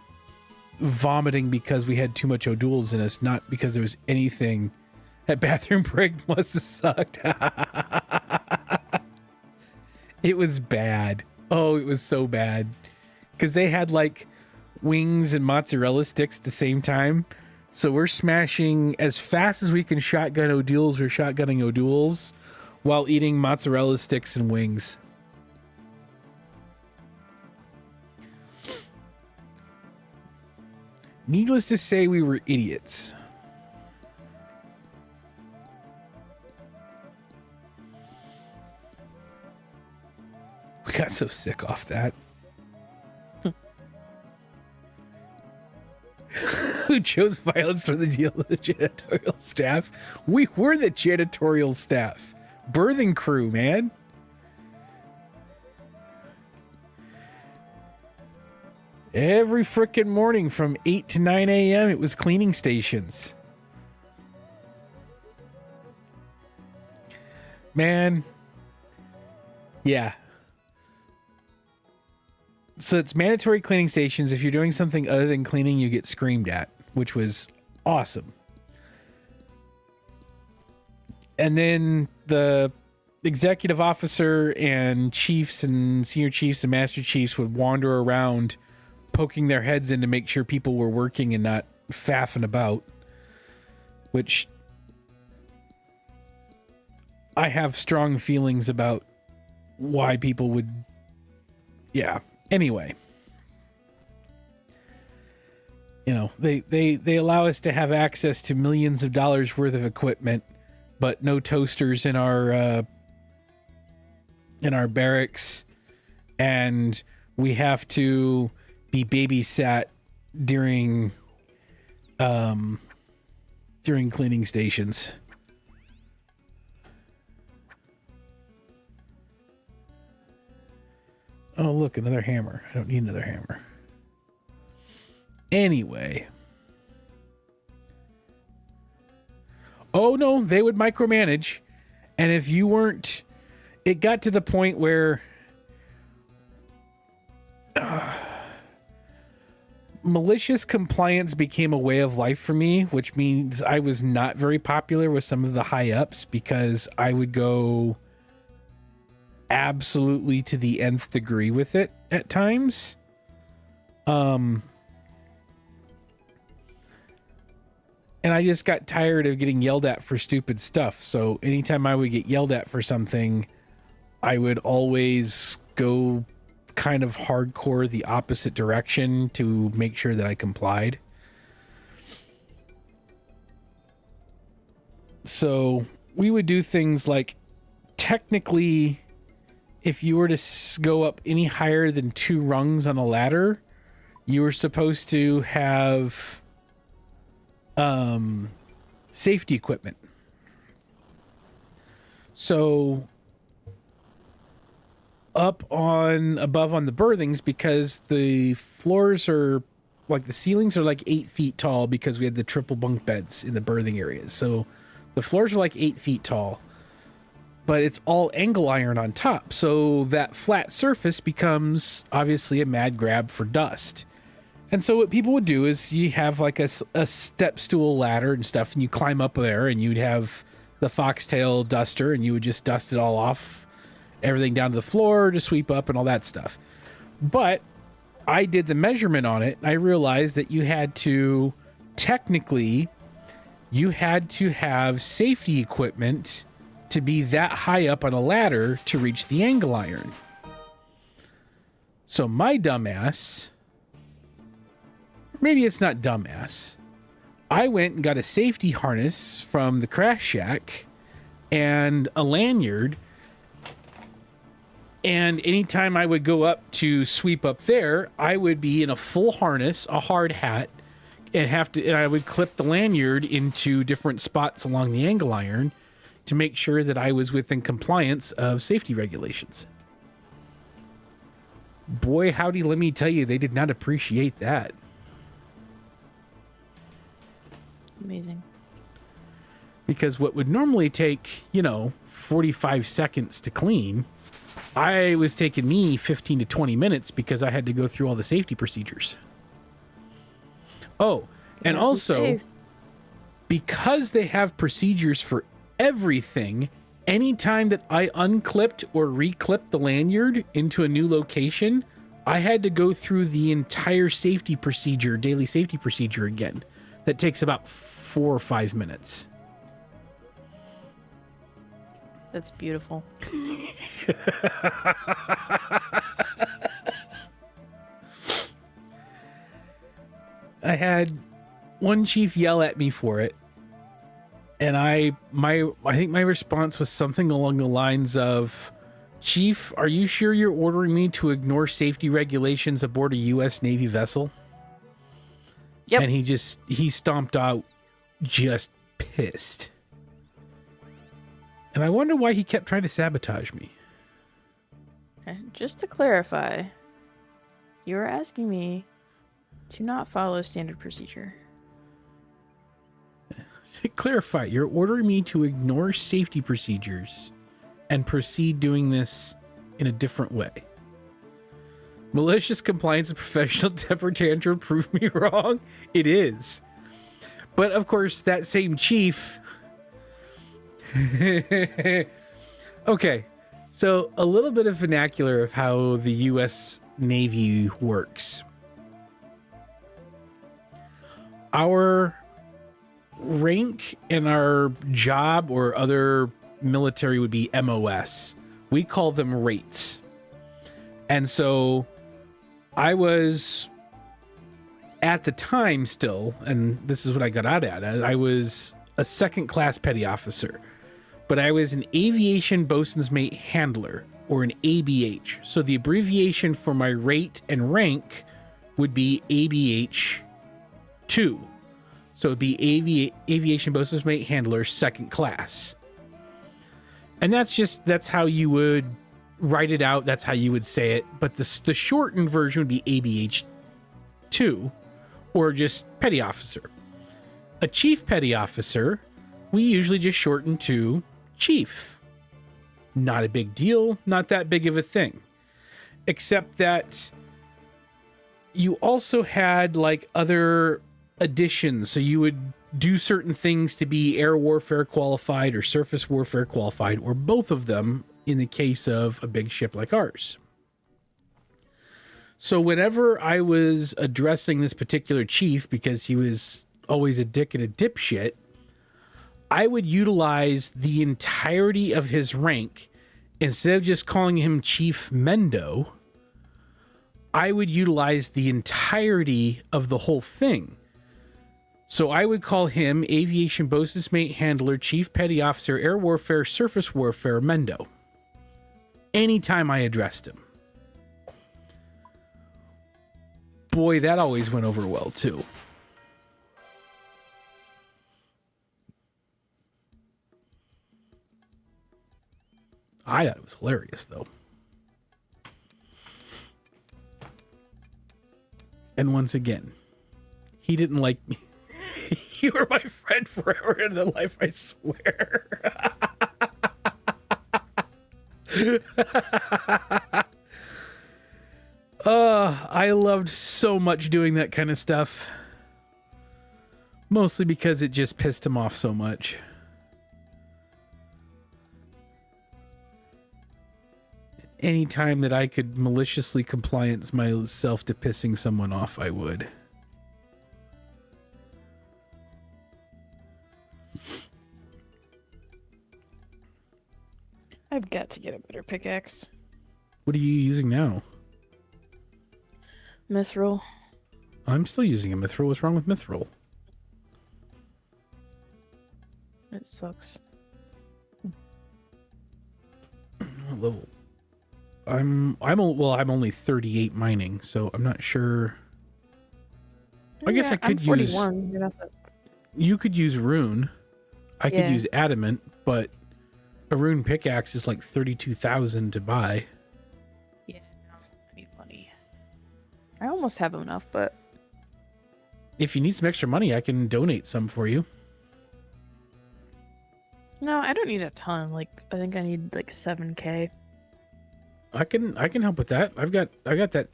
vomiting because we had too much O'Douls in us, not because there was anything. That bathroom break must have sucked. It was bad. Oh, it was so bad. Because they had like wings and mozzarella sticks at the same time. So we're smashing as fast as we can shotgun O'Douls. We're shotgunning O'Douls while eating mozzarella sticks and wings. Needless to say, we were idiots. We got so sick off that. Who chose violence for the deal of the janitorial staff? We were the janitorial staff. Birthing crew, man. Every frickin' morning from 8 to 9 a.m. it was cleaning stations. Man. Yeah. So it's mandatory cleaning stations. If you're doing something other than cleaning, you get screamed at, which was awesome. And then the executive officer and chiefs and senior chiefs and master chiefs would wander around poking their heads in to make sure people were working and not faffing about, which I have strong feelings about why people would. Yeah. Anyway, you know, they allow us to have access to millions of dollars worth of equipment, but no toasters in our barracks, and we have to be babysat during cleaning stations. Oh, look, another hammer. I don't need another hammer. Anyway. Oh, no, they would micromanage. And if you weren't... It got to the point where... malicious compliance became a way of life for me, which means I was not very popular with some of the high-ups because I would go... absolutely to the nth degree with it at times. And I just got tired of getting yelled at for stupid stuff. So anytime I would get yelled at for something, I would always go kind of hardcore the opposite direction to make sure that I complied. So we would do things like technically if you were to go up any higher than 2 rungs on a ladder, you were supposed to have safety equipment. So above on the berthings, because the floors are like, the ceilings are like 8 feet tall because we had the triple bunk beds in the berthing areas. So the floors are like 8 feet tall, but it's all angle iron on top. So that flat surface becomes obviously a mad grab for dust. And so what people would do is you have like a step stool ladder and stuff, and you climb up there, and you'd have the foxtail duster, and you would just dust it all off, everything down to the floor to sweep up and all that stuff. But I did the measurement on it, and I realized that you had to have safety equipment to be that high up on a ladder to reach the angle iron. So my dumbass, maybe it's not dumbass, I went and got a safety harness from the crash shack and a lanyard. And anytime I would go up to sweep up there, I would be in a full harness, a hard hat, and I would clip the lanyard into different spots along the angle iron to make sure that I was within compliance of safety regulations. Boy, howdy, let me tell you, they did not appreciate that. Amazing. Because what would normally take, 45 seconds to clean, I was taking me 15 to 20 minutes because I had to go through all the safety procedures. Oh, and also, because they have procedures for everything, anytime that I unclipped or reclipped the lanyard into a new location, I had to go through the entire safety procedure, daily safety procedure again. That takes about 4 or 5 minutes. That's beautiful. I had one chief yell at me for it, and I think my response was something along the lines of, "Chief, are you sure you're ordering me to ignore safety regulations aboard a U.S. Navy vessel?" Yep. And he stomped out, just pissed. And I wonder why he kept trying to sabotage me. Okay, just to clarify, you are asking me to not follow standard procedure. To clarify, you're ordering me to ignore safety procedures and proceed doing this in a different way. Malicious compliance and professional temper tantrum prove me wrong? It is. But of course, that same chief... Okay, so a little bit of vernacular of how the U.S. Navy works. Our rank in our job or other military would be MOS. We call them rates. And so I was at the time still, and this is what I got out at, I was a second class petty officer, but I was an aviation bosun's mate handler, or an ABH. So the abbreviation for my rate and rank would be ABH 2. So it'd be aviation bosun's mate handler, second class. And that's how you would write it out. That's how you would say it. But the shortened version would be ABH 2, or just petty officer. A chief petty officer, we usually just shorten to chief. Not a big deal, not that big of a thing. Except that you also had like other additions. So you would do certain things to be air warfare qualified or surface warfare qualified, or both of them in the case of a big ship like ours. So whenever I was addressing this particular chief, because he was always a dick and a dipshit, I would utilize the entirety of his rank. Instead of just calling him Chief Mendo, I would utilize the entirety of the whole thing. So I would call him Aviation Bosun's Mate Handler, Chief Petty Officer, Air Warfare, Surface Warfare, Mendo. anytime I addressed him. Boy, that always went over well, too. I thought it was hilarious, though. And once again, he didn't like me. You were my friend forever in the life, I swear. I loved so much doing that kind of stuff. Mostly because it just pissed him off so much. Anytime that I could maliciously compliance myself to pissing someone off, I would. I've got to get a better pickaxe. What are you using now? Mithril. I'm still using a mithril. What's wrong with mithril? It sucks. What level? I'm only 38 mining, so I'm not sure. I guess I could I'm 41. You're not that... You could use rune. I could use adamant, but a rune pickaxe is like 32,000 to buy. Yeah, no, I need money. I almost have enough, but If you need some extra money, I can donate some for you. no, I don't need a ton. Like, I think I need like 7K. I can help with that. I got that.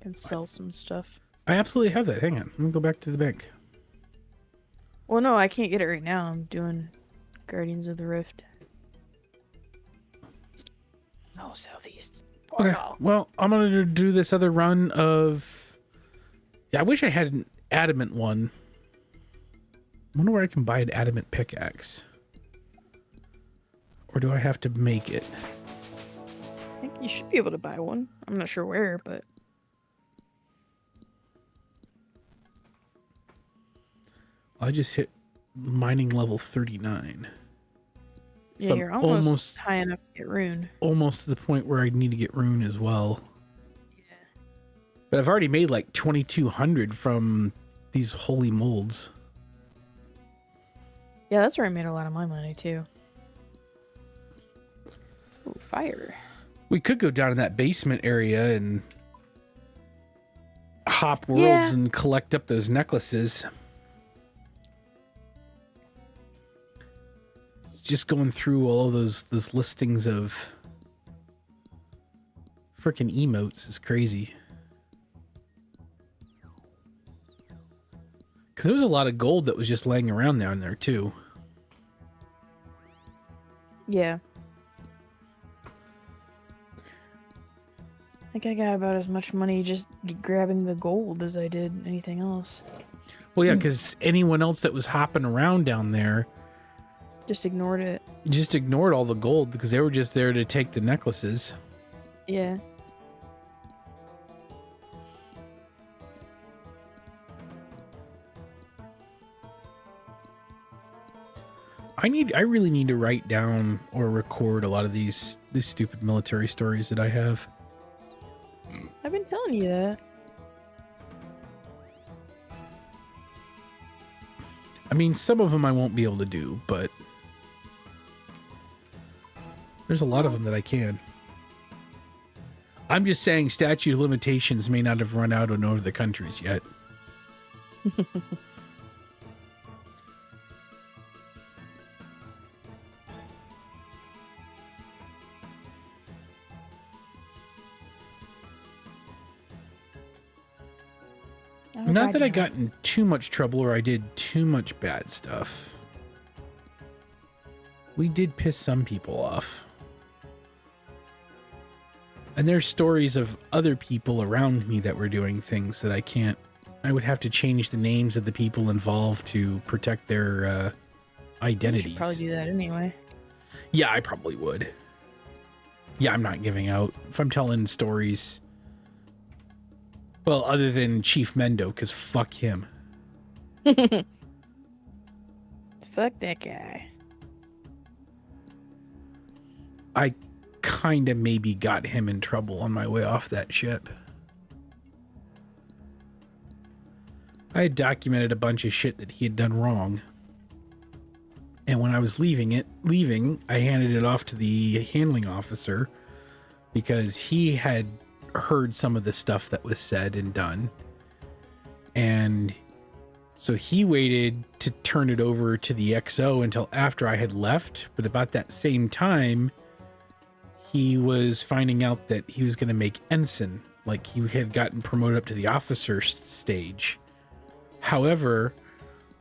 And sell some stuff. I absolutely have that. Hang on. Let me go back to the bank. Well, no, I can't get it right now. I'm doing Guardians of the Rift. No, southeast. Okay. Well, I'm going to do this other run of... Yeah, I wish I had an adamant one. I wonder where I can buy an adamant pickaxe. Or do I have to make it? I think you should be able to buy one. I'm not sure where, but... I just hit mining level 39. Yeah, So you're I'm almost high enough to get rune. Almost to the point where I need to get rune as well. Yeah. But I've already made like 2,200 from these holy molds. Yeah, that's where I made a lot of my money, too. Ooh, fire. We could go down in that basement area and hop worlds and collect up those necklaces. Just going through all of those listings of freaking emotes is crazy. Because there was a lot of gold that was just laying around down there too. Yeah. I think I got about as much money just grabbing the gold as I did anything else. Well, yeah, because anyone else that was hopping around down there just ignored it. just ignored all the gold because they were just there to take the necklaces. Yeah. I really need to write down or record a lot of these stupid military stories that I have. I've been telling you that. I mean, some of them I won't be able to do, but there's a lot of them that I can. I'm just saying statute of limitations may not have run out on over the countries yet. Not that I got in too much trouble or I did too much bad stuff. We did piss some people off. And there's stories of other people around me that were doing things that I would have to change the names of the people involved to protect their identities. You should probably do that anyway. Yeah, I probably would. Yeah, I'm not giving out. If I'm telling stories... Well, other than Chief Mendo, because fuck him. Fuck that guy. I kind of maybe got him in trouble on my way off that ship. I had documented a bunch of shit that he had done wrong. And when I was leaving, I handed it off to the handling officer because he had heard some of the stuff that was said and done. And so he waited to turn it over to the XO until after I had left. But about that same time, he was finding out that he was going to make ensign. Like, he had gotten promoted up to the officer stage. However,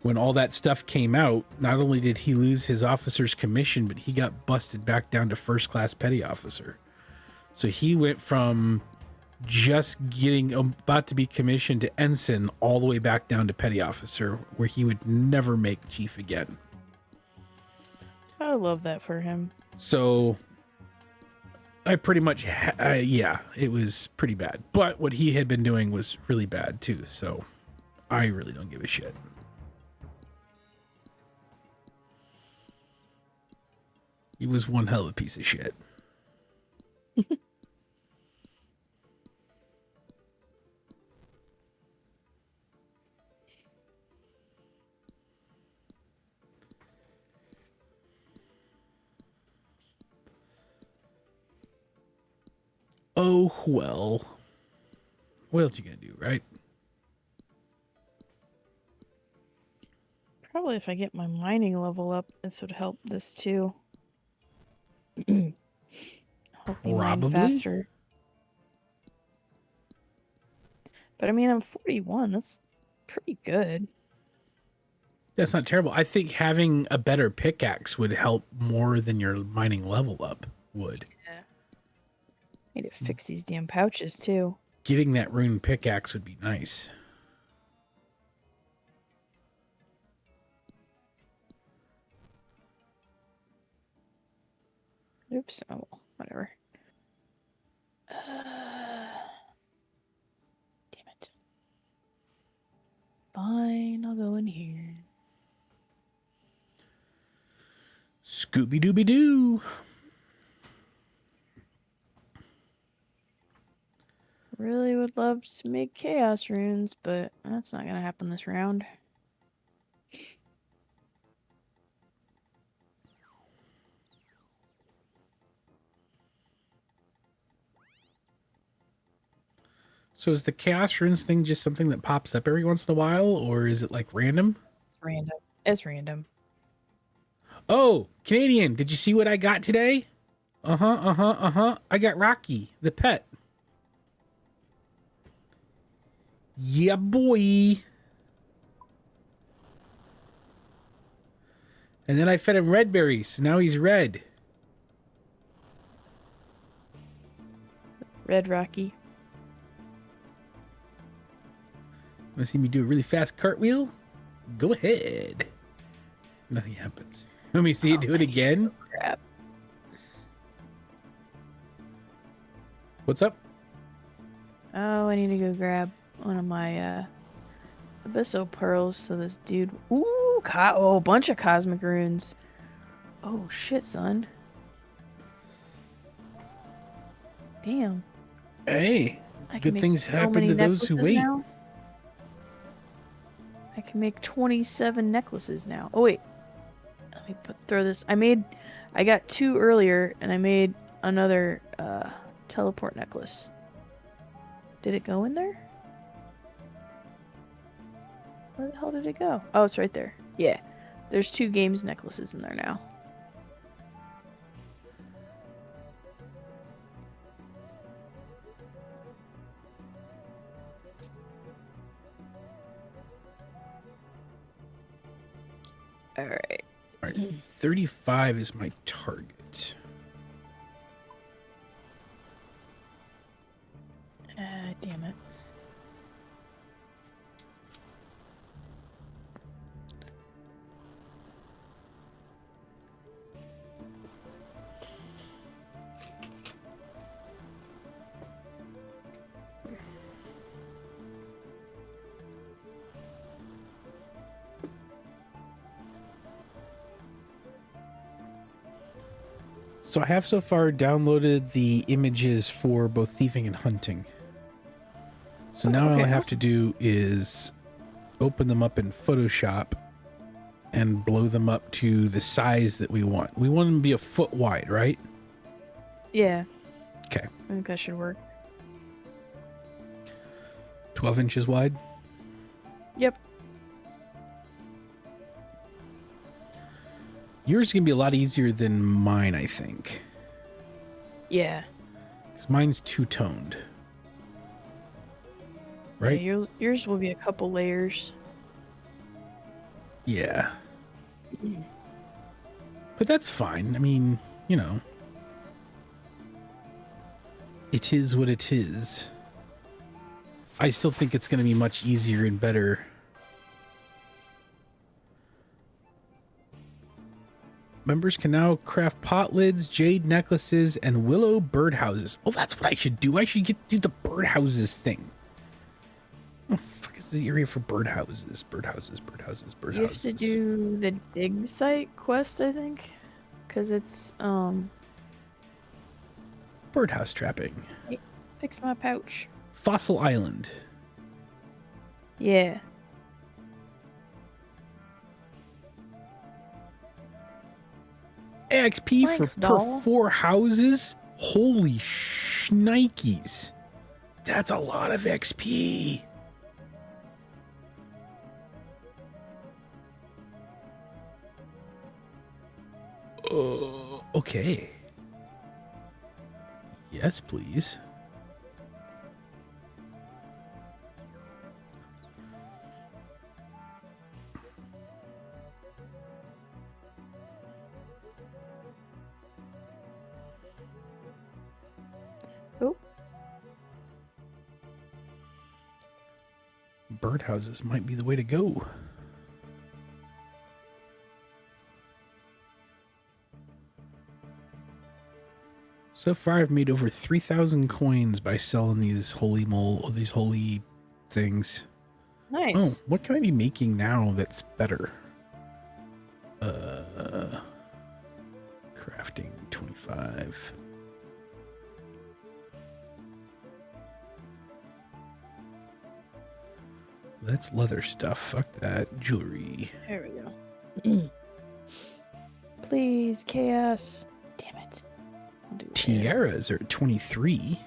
when all that stuff came out, not only did he lose his officer's commission, but he got busted back down to first class petty officer. So he went from just getting about to be commissioned to ensign all the way back down to petty officer, where he would never make chief again. I love that for him. So I pretty much, yeah, it was pretty bad. But what he had been doing was really bad too. So I really don't give a shit. He was one hell of a piece of shit. Oh, well. What else you gonna do, right? Probably if I get my mining level up, this would help this too. Help me mine Probably. faster. But I mean, I'm 41. That's pretty good. That's not terrible. I think having a better pickaxe would help more than your mining level up would. Yeah. Need to fix these damn pouches too. Getting that rune pickaxe would be nice. Oops. Oh, whatever. Damn it. Fine, I'll go in here. Scooby-Dooby-Doo. Really would love to make chaos runes, but that's not gonna happen this round. So is the chaos runes thing just something that pops up every once in a while, or is it like random? It's random. It's random. Oh, Canadian, did you see what I got today? I got Rocky, the pet. Yeah, boy. And then I fed him red berries, so now he's red. Red Rocky. Want to see me do a really fast cartwheel? Go ahead. Nothing happens. Want me to see you do it again? Crap. What's up? Oh, I need to go grab one of my abyssal pearls so this dude. Ooh, a bunch of cosmic runes. Oh shit, son. Damn. Hey, I can good make things so happen many to those who necklaces wait. now. I can make 27 necklaces now. Oh wait. Let me throw this. I got 2 earlier and I made another teleport necklace. Did it go in there? Where the hell did it go? Oh, it's right there. Yeah. There's 2 games necklaces in there now. All right. All right, 35 is my target. Damn it. So I have so far downloaded the images for both thieving and hunting. So now all I have to do is open them up in Photoshop and blow them up to the size that we want. We want them to be a foot wide, right? Yeah. Okay. I think that should work. 12 inches wide? Yep. Yours is going to be a lot easier than mine, I think. Yeah. Because mine's two-toned. Right? Yeah, yours will be a couple layers. Yeah. But that's fine. I mean, you know. It is what it is. I still think it's going to be much easier and better. Members can now craft pot lids, jade necklaces, and willow birdhouses. Oh, that's what I should do. I should do the birdhouses thing. Oh, fuck is the area for birdhouses? Birdhouses. You have to do the dig site quest, I think. Because it's, Birdhouse trapping. Hey, fix my pouch. Fossil Island. Yeah. XP Thanks, for doll. per 4 houses? Holy shnikes. That's a lot of XP. Okay. Yes, please. Oh. Birdhouses might be the way to go. So far, I've made over 3,000 coins by selling these holy these holy things. Nice. Oh, what can I be making now that's better? Crafting 25. That's leather stuff. Fuck that. Jewelry. There we go. Please, chaos. Damn it. I'll do it later. Tiaras are at 23.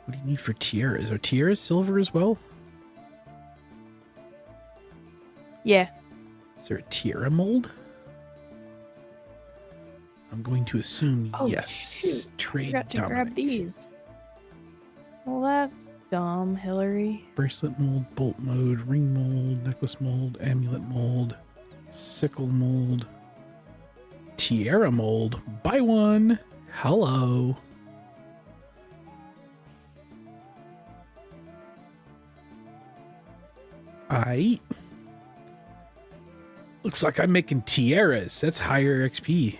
What do you need for tiaras? Are tiaras silver as well? Yeah. Is there a tiara mold? I'm going to assume Oh, yes. shoot. Trade Forgot to Dominic. grab these. Well, that's dumb, Hillary. Bracelet mold, bolt mode, ring mold, necklace mold, amulet mold, sickle mold, tiara mold. Buy one. Hello. Looks like I'm making tiaras. That's higher XP.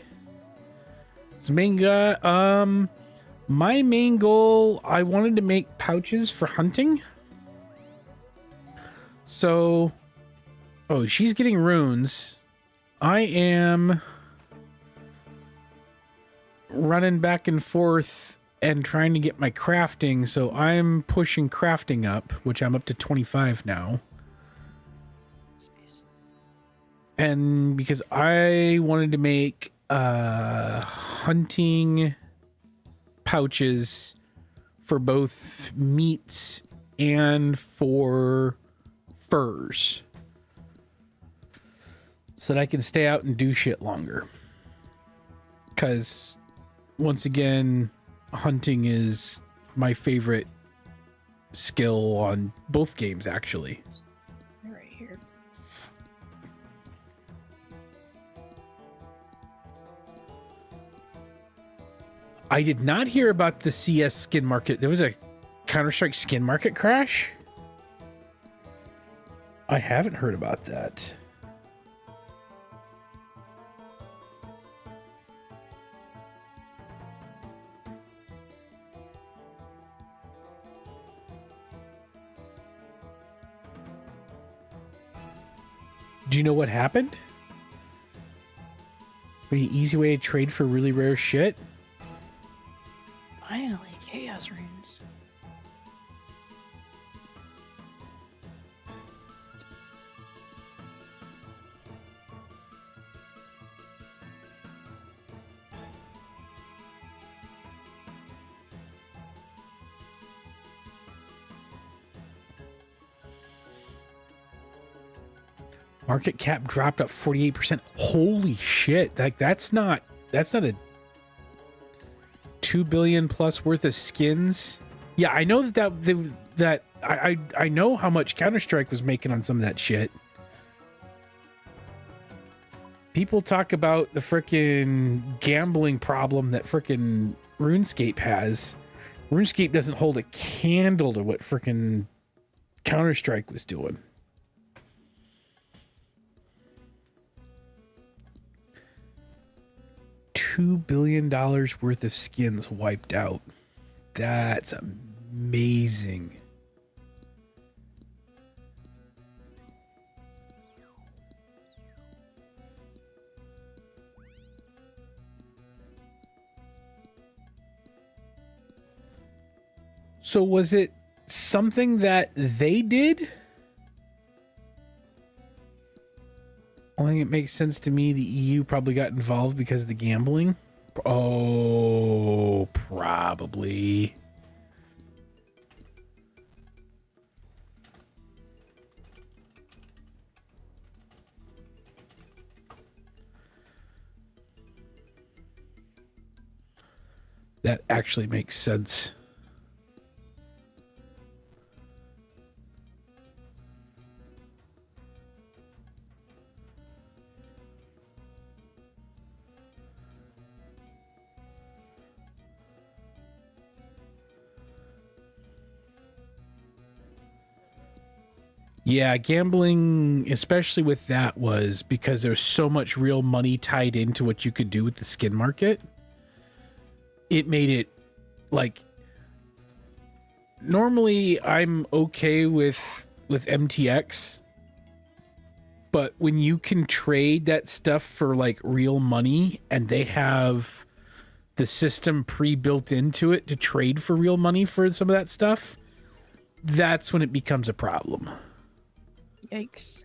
Zmanga, my main goal, I wanted to make pouches for hunting. So, oh, she's getting runes. I am running back and forth and trying to get my crafting. So I'm pushing crafting up, which I'm up to 25 now. Space. And because I wanted to make hunting pouches for both meats and for furs, so that I can stay out and do shit longer. Because once again, hunting is my favorite skill on both games, actually. Right here. I did not hear about the CS skin market. There was a Counter-Strike skin market crash? I haven't heard about that. Do you know what happened? Pretty easy way to trade for really rare shit. Finally, chaos runes. Market cap dropped up 48%. Holy shit. That's not a 2 billion plus worth of skins. Yeah, I know that I know how much Counter-Strike was making on some of that shit. People talk about the frickin' gambling problem that frickin' RuneScape has. RuneScape doesn't hold a candle to what frickin' Counter-Strike was doing. $2 billion worth of skins wiped out. That's amazing. So was it something that they did? Only it makes sense to me the EU probably got involved because of the gambling. Oh, probably. That actually makes sense. Yeah, gambling, especially with that, was because there's so much real money tied into what you could do with the skin market. It made it like, normally I'm okay with MTX, but when you can trade that stuff for like real money and they have the system pre-built into it to trade for real money for some of that stuff, that's when it becomes a problem. Yikes.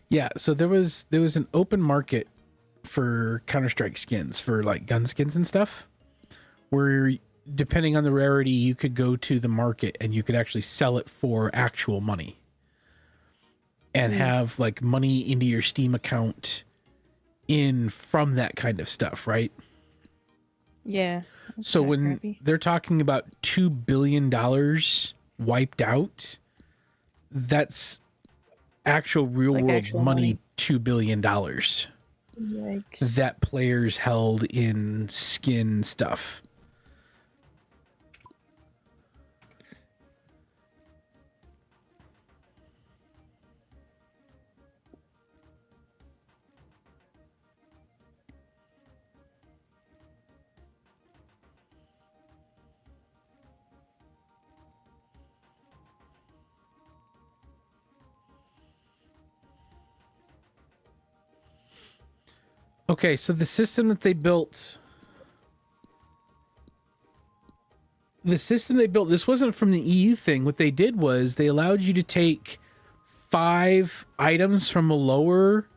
Yeah, so there was an open market for Counter-Strike skins, for like gun skins and stuff, where depending on the rarity, you could go to the market and you could actually sell it for actual money and have like money into your Steam account in from that kind of stuff, right? Yeah. So when they're talking about $2 billion wiped out, that's actual real like world actual money, $2 billion Yikes. that players held in skin stuff. Okay, so the system that they built, this wasn't from the EU thing. What they did was they allowed you to take 5 items from a lower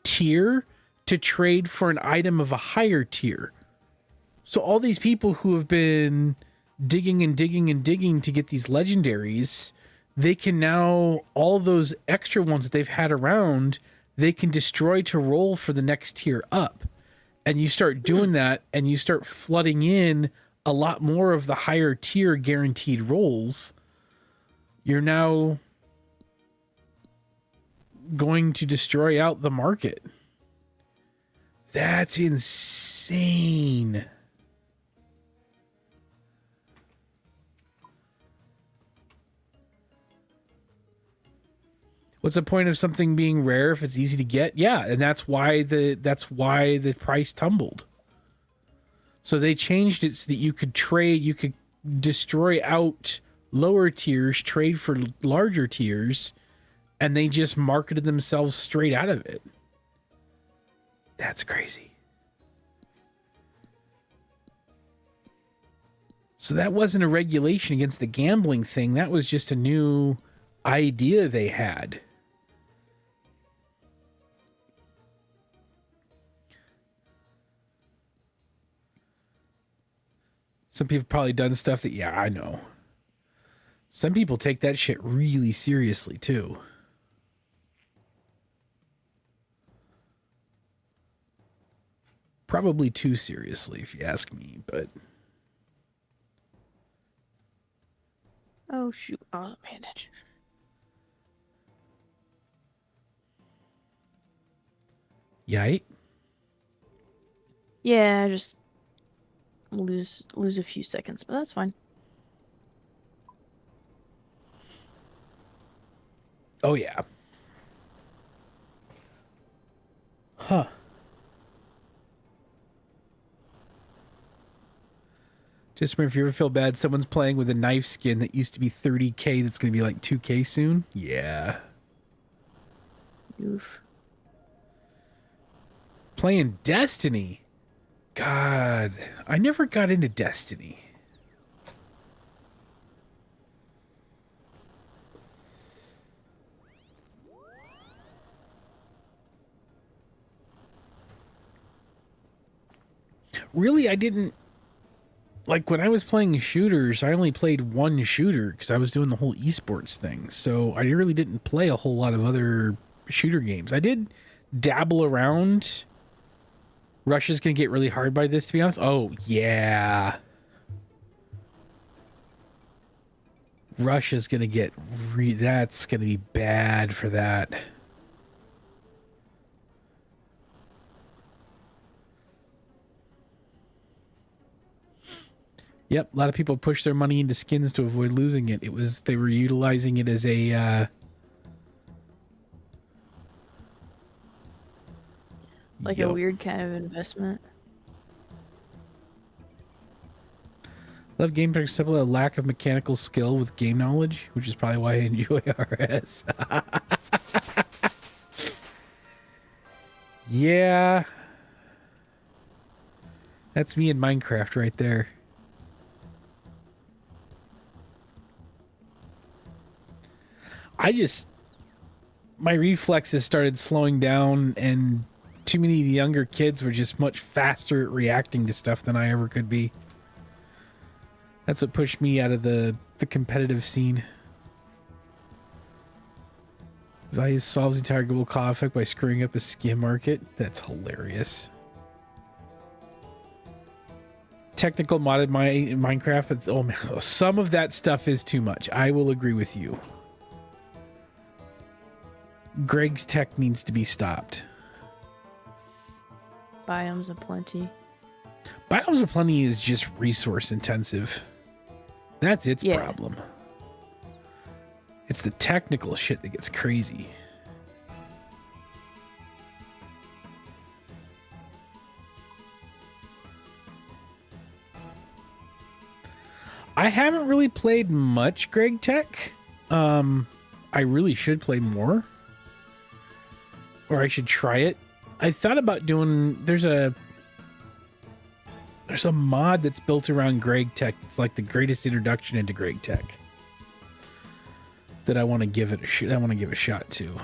tier to trade for an item of a higher tier. So all these people who have been digging and digging and digging to get these legendaries, they can now, all those extra ones that they've had around, they can destroy to roll for the next tier up. And you start doing that and you start flooding in a lot more of the higher tier guaranteed rolls. You're now going to destroy out the market. That's insane. What's the point of something being rare if it's easy to get? Yeah, and that's why the price tumbled. So they changed it so that you could trade, you could destroy out lower tiers, trade for larger tiers, and they just marketed themselves straight out of it. That's crazy. So that wasn't a regulation against the gambling thing. That was just a new idea they had. Some people have probably done stuff that, yeah, I know. Some people take that shit really seriously, too. Probably too seriously, if you ask me, but... Oh, shoot. I wasn't paying attention. Yite? Yeah, I just lose a few seconds, but that's fine. Oh, yeah. Huh. Just remember, if you ever feel bad, someone's playing with a knife skin that used to be 30K that's going to be like 2K soon. Yeah. Oof. Playing Destiny. God, I never got into Destiny. Really, I didn't... Like, when I was playing shooters, I only played one shooter because I was doing the whole esports thing. So I really didn't play a whole lot of other shooter games. I did dabble around. Russia's going to get really hard by this, to be honest. Oh, yeah. Russia's going to get... That's going to be bad for that. Yep, a lot of people push their money into skins to avoid losing it. They were utilizing it as a like a weird kind of investment. Love game for example, a lack of mechanical skill with game knowledge, which is probably why I enjoy RS. Yeah. That's me in Minecraft right there. My reflexes started slowing down, and too many of the younger kids were just much faster at reacting to stuff than I ever could be. That's what pushed me out of the competitive scene. Value solves the entire global conflict by screwing up a skim market. That's hilarious. Technical modded Minecraft. Oh man, some of that stuff is too much. I will agree with you. Greg's tech needs to be stopped. Biomes aplenty. Biomes aplenty is just resource intensive. That's its problem. It's the technical shit that gets crazy. I haven't really played much Greg Tech. I really should play more. Or I should try it. I thought about doing... There's a mod that's built around Greg Tech. It's like the greatest introduction into Greg Tech. That I want to give it a shot to.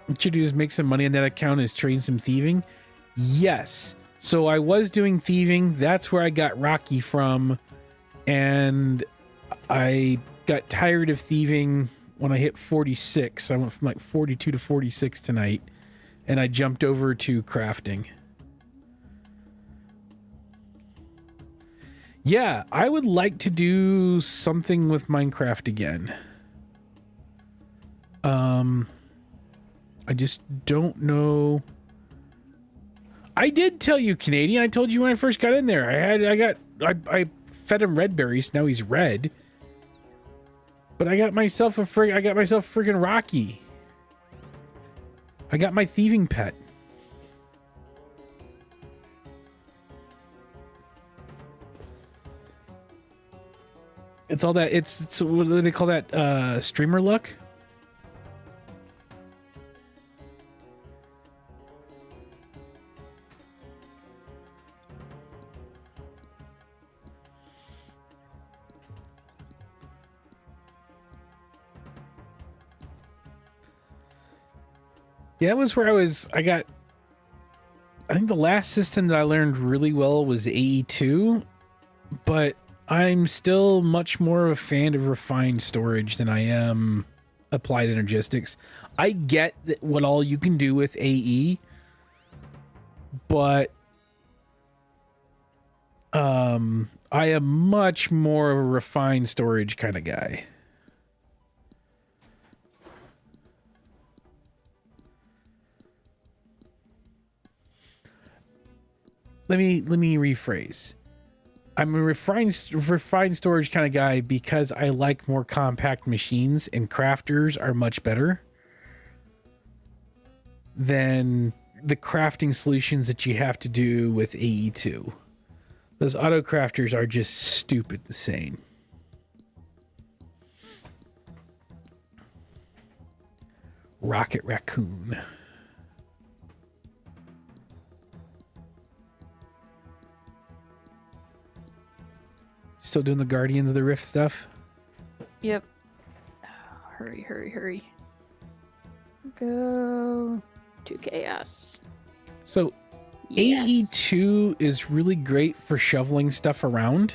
What you do is make some money on that account is train some thieving. Yes. So I was doing thieving. That's where I got Rocky from. And I got tired of thieving when I hit 46. I went from like 42 to 46 tonight. And I jumped over to crafting. Yeah, I would like to do something with Minecraft again. I just don't know. I did tell you, Canadian. I told you when I first got in there. I fed him red berries. Now he's red. But I got myself freaking Rocky. I got my thieving pet. It's all that. It's what do they call that? Streamer luck. Yeah, that was where I think the last system that I learned really well was AE2, but I'm still much more of a fan of refined storage than I am applied energistics. I get what all you can do with AE, but I am much more of a refined storage kind of guy. Let me rephrase. I'm a refined storage kind of guy because I like more compact machines, and crafters are much better than the crafting solutions that you have to do with AE2. Those auto crafters are just stupid insane. Rocket Raccoon. Still doing the Guardians of the Rift stuff? Yep. Hurry, hurry, hurry. Go to chaos. So yes. AE2 is really great for shoveling stuff around.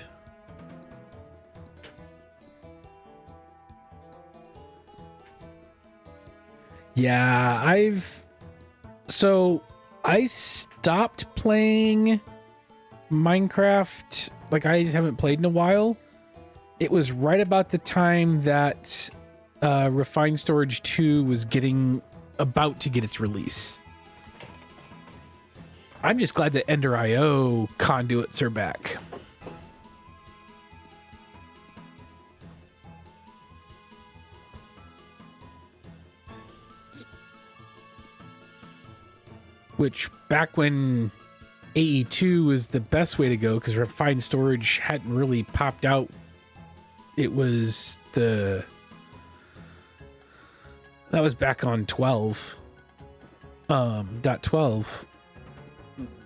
Yeah, I stopped playing Minecraft. Like, I haven't played in a while. It was right about the time that Refined Storage 2 was about to get its release. I'm just glad that Ender.io conduits are back. Which, back when AE2 was the best way to go, because Refined Storage hadn't really popped out. It was that was back on 12. .12.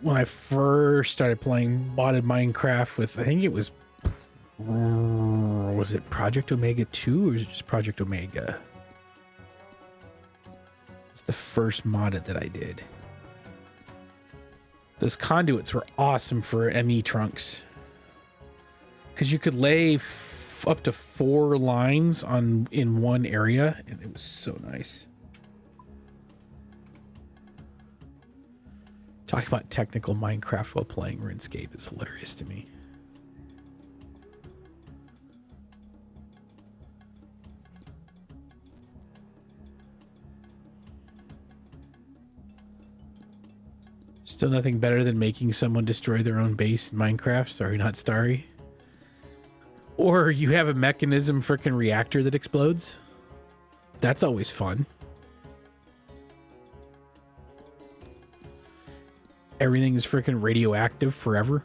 When I first started playing modded Minecraft with, I think it was it Project Omega 2 or is it just Project Omega? It's the first modded that I did. Those conduits were awesome for ME trunks because you could lay up to 4 lines in one area, and it was so nice. Talking about technical Minecraft while playing RuneScape is hilarious to me. Still nothing better than making someone destroy their own base in Minecraft. Sorry, not Starry. Or you have a mechanism freaking reactor that explodes. That's always fun. Everything is freaking radioactive forever.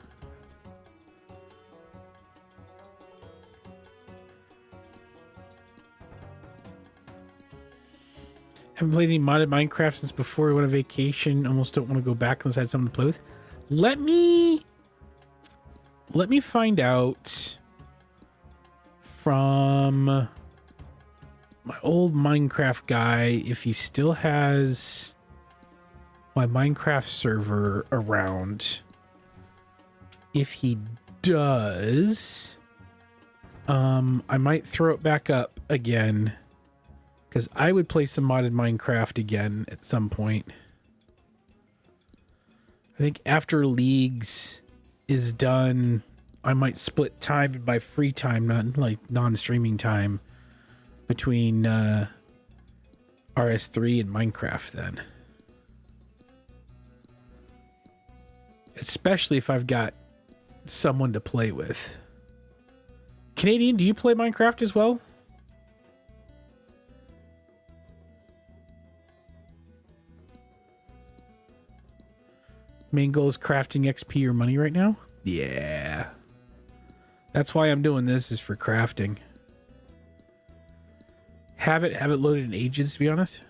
Haven't played any modded Minecraft since before we went on vacation. Almost don't want to go back unless I had something to play with. Let me find out from my old Minecraft guy if he still has my Minecraft server around. If he does, I might throw it back up again. Because I would play some modded Minecraft again at some point. I think after Leagues is done, I might split time in my free time, not like non-streaming time, between RS3 and Minecraft then. Especially if I've got someone to play with. Canadian, do you play Minecraft as well? Main goal is crafting XP or money right now? Yeah. That's why I'm doing this, is for crafting. Have it loaded in ages, to be honest.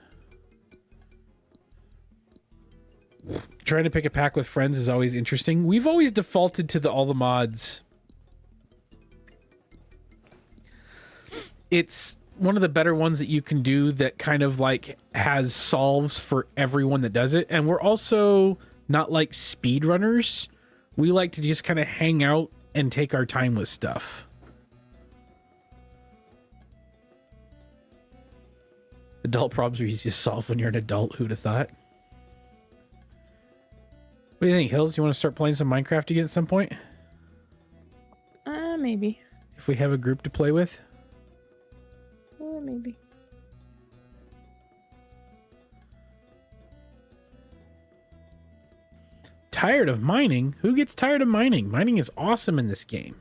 Trying to pick a pack with friends is always interesting. We've always defaulted to all the mods. It's one of the better ones that you can do that kind of like has solves for everyone that does it. And we're also not like speedrunners. We like to just kind of hang out and take our time with stuff. Adult problems are easy to solve when you're an adult. Who'd have thought? What do you think, Hills? You want to start playing some Minecraft again at some point? Maybe. If we have a group to play with? Maybe. Tired of mining? Who gets tired of mining? Mining is awesome in this game.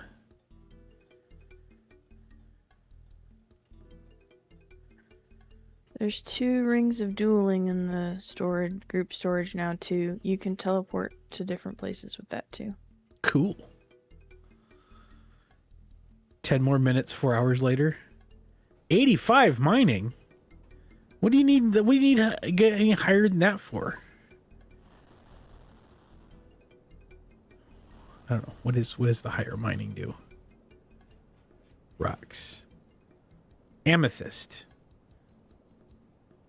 There's 2 rings of dueling in the storage group storage now too. You can teleport to different places with that too. Cool. 10 more minutes, 4 hours later. 85 mining? What do you need? What do you need to get any higher than that for? I don't know. What is the higher mining do? Rocks. Amethyst.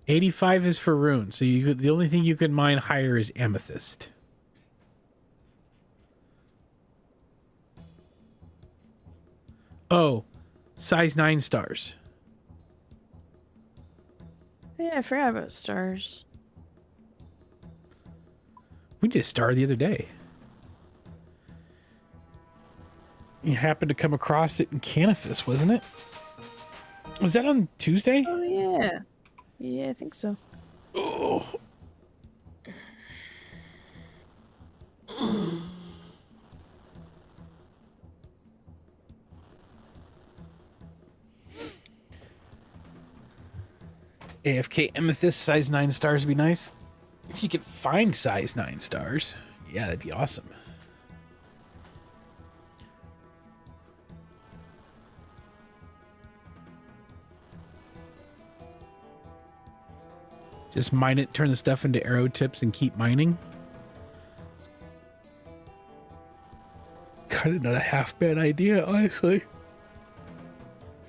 85 is for rune, so the only thing you can mine higher is amethyst. Oh, size 9 stars. Yeah, I forgot about stars. We did a star the other day. You happened to come across it in Canifis, wasn't it? Was that on Tuesday? Oh yeah. Yeah, I think so. Oh. AFK amethyst size 9 stars would be nice. If you could find size 9 stars, yeah, that'd be awesome. Just mine it, turn the stuff into arrow tips, and keep mining. Kind of not a half bad idea, honestly.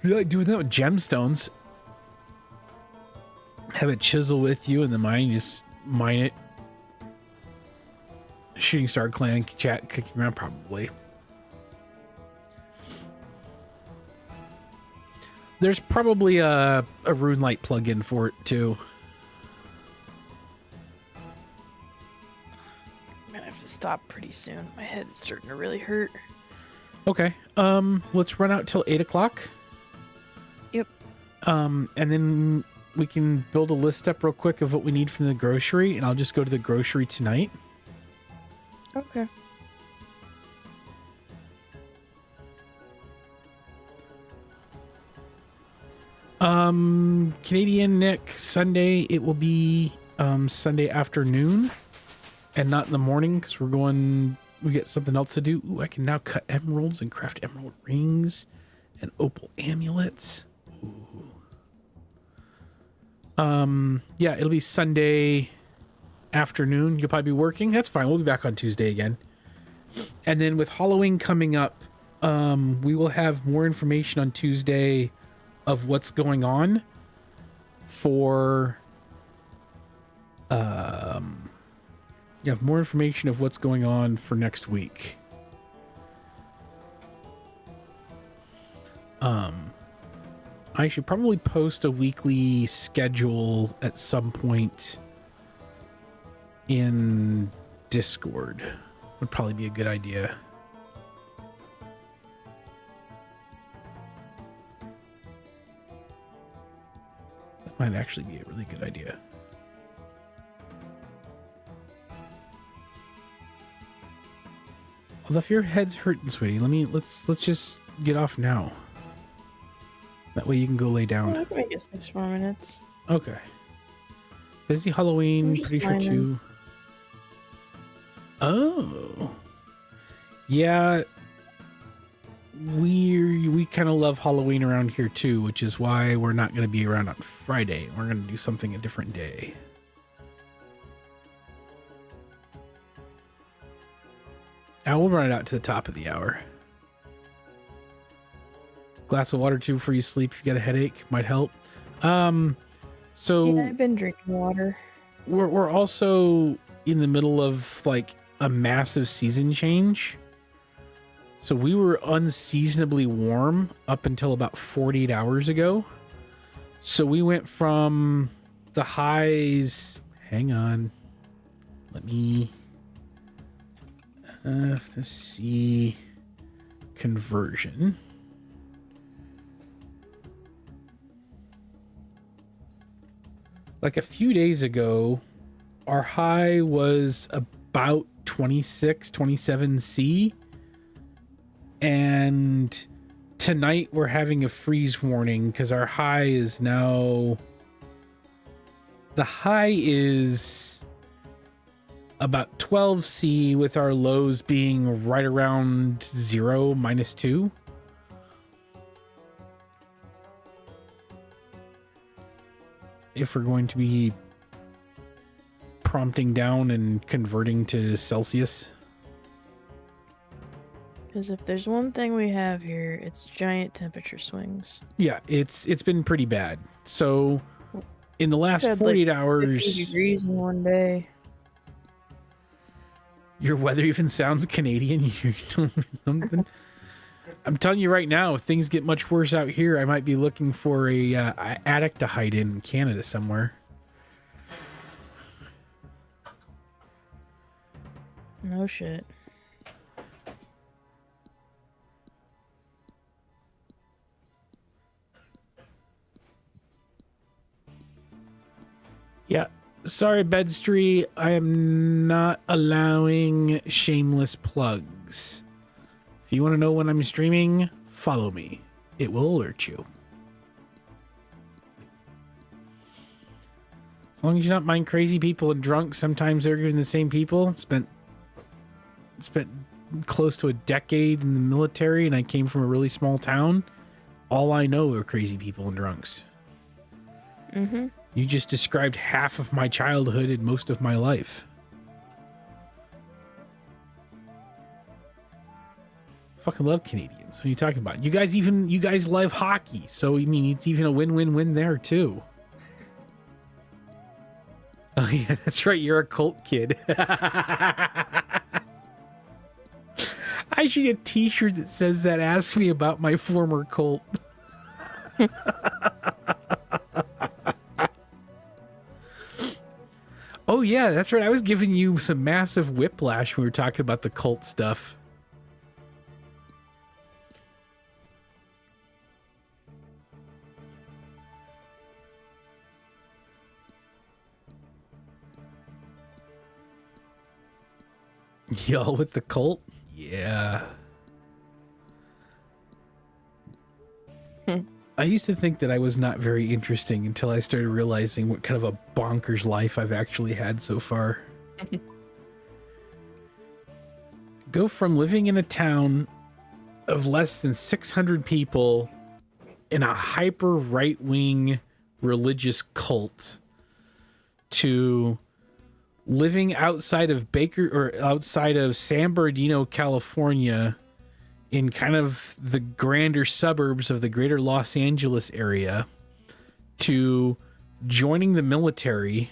You like doing that with gemstones. Have it chisel with you in the mine, you just mine it. Shooting Star Clan chat kicking around, probably. There's probably a Rune Light plugin for it too. I'm gonna have to stop pretty soon. My head is starting to really hurt. Okay. Let's run out till 8 o'clock. Yep. And then we can build a list up real quick of what we need from the grocery, and I'll just go to the grocery tonight. Okay. Canadian Nick, Sunday, it will be Sunday afternoon and not in the morning because we get something else to do. Ooh, I can now cut emeralds and craft emerald rings and opal amulets. Ooh. Yeah, it'll be Sunday afternoon. You'll probably be working. That's fine. We'll be back on Tuesday again. And then with Halloween coming up, we will have more information on Tuesday of what's going on for you have more information of what's going on for next week. I should probably post a weekly schedule at some point in Discord. Would probably be a good idea. might actually be a really good idea. Well, if your head's hurting, sweetie, let's just get off now. That way you can go lay down. I can make it 6 more minutes. Okay. Busy Halloween, pretty sure too. Oh. Yeah. We kind of love Halloween around here too, which is why we're not going to be around on Friday. We're going to do something a different day. Now we'll run it out to the top of the hour. Glass of water too before you sleep if you got a headache might help. So yeah, I've been drinking water. We're also in the middle of like a massive season change. So we were unseasonably warm up until about 48 hours ago. So we went from the highs. Hang on. Let me let's see. Conversion. Like a few days ago, our high was about 26, 27 C. And tonight we're having a freeze warning because our high is now... The high is about 12 C with our lows being right around 0, -2. If we're going to be prompting down and converting to Celsius. Because if there's one thing we have here, it's giant temperature swings. Yeah, it's been pretty bad. So in the last 48 hours... 50 degrees in one day. Your weather even sounds Canadian. You told me something. I'm telling you right now, if things get much worse out here, I might be looking for a attic to hide in Canada somewhere. No shit. Yeah. Sorry, Bedstree. I am not allowing shameless plugs. If you want to know when I'm streaming, follow me. It will alert you. As long as you're not mind crazy people and drunk, sometimes they're even the same people. Spent close to a decade in the military, and I came from a really small town. All I know are crazy people and drunks. Mm-hmm. You just described half of my childhood and most of my life. Fucking love Canadians. What are you talking about? You guys love hockey, so I mean it's even a win-win-win there too. Oh yeah, that's right. You're a cult kid. I should get a t-shirt that says that. Ask me about my former cult. Oh yeah, that's right. I was giving you some massive whiplash when we were talking about the cult stuff. Y'all with the cult? Yeah. I used to think that I was not very interesting until I started realizing what kind of a bonkers life I've actually had so far. Go from living in a town of less than 600 people in a hyper right-wing religious cult to living outside of outside of San Bernardino, California, in kind of the grander suburbs of the greater Los Angeles area, to joining the military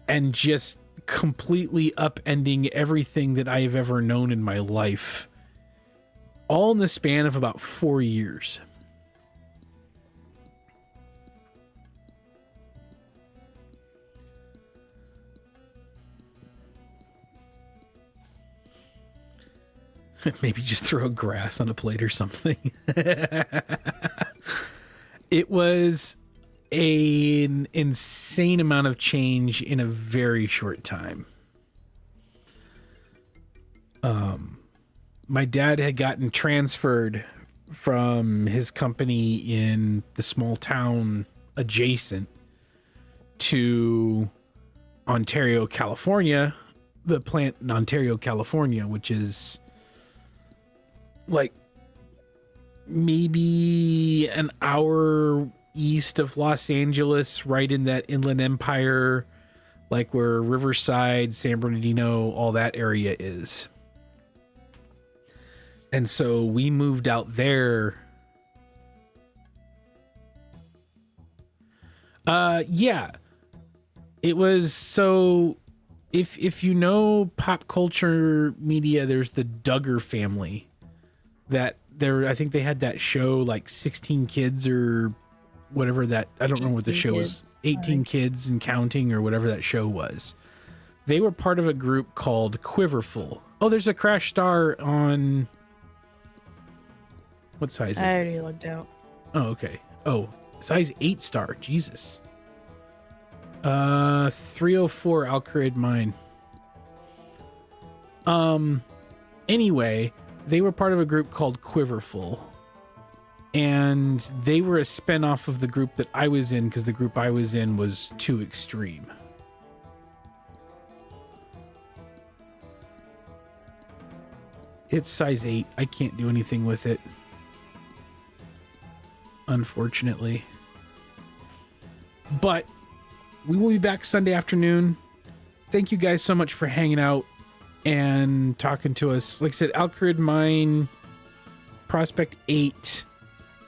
and just completely upending everything that I have ever known in my life, all in the span of about 4 years. Maybe just throw grass on a plate or something. It was an insane amount of change in a very short time. My dad had gotten transferred from his company in the small town adjacent to Ontario, California, the plant in Ontario, California, which is like maybe an hour east of Los Angeles, right in that Inland Empire, like where Riverside, San Bernardino, all that area is. And so we moved out there. Yeah. It was so if you know pop culture media, there's the Duggar family that I think they had that show like 16 Kids or whatever that, I don't know what the show was, 18 Kids and Counting or whatever that show was. They were part of a group called Quiverful. Oh, there's a crash star on, what size is it? I already looked out. Oh, okay. Oh, size 8 star. Jesus. 304 Alcarid mine. Anyway, they were part of a group called Quiverful. And they were a spinoff of the group that I was in because the group I was in was too extreme. It's size 8. I can't do anything with it, unfortunately. But we will be back Sunday afternoon. Thank you guys so much for hanging out and talking to us. Like I said, Alcarid Mine, Prospect 8,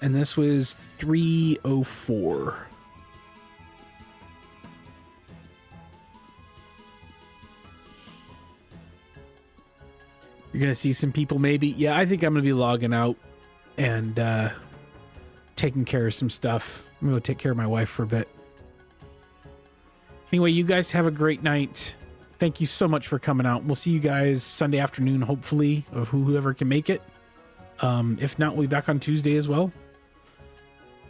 and this was 304. You're going to see some people maybe. Yeah, I think I'm going to be logging out and taking care of some stuff. I'm going to take care of my wife for a bit. Anyway, you guys have a great night. Thank you so much for coming out. We'll see you guys Sunday afternoon, hopefully, of whoever can make it. If not, we'll be back on Tuesday as well.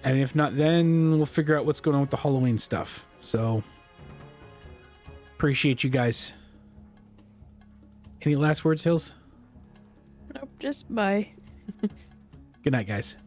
And if not, then we'll figure out what's going on with the Halloween stuff. So, appreciate you guys. Any last words, Hills? Nope, just bye. Good night, guys.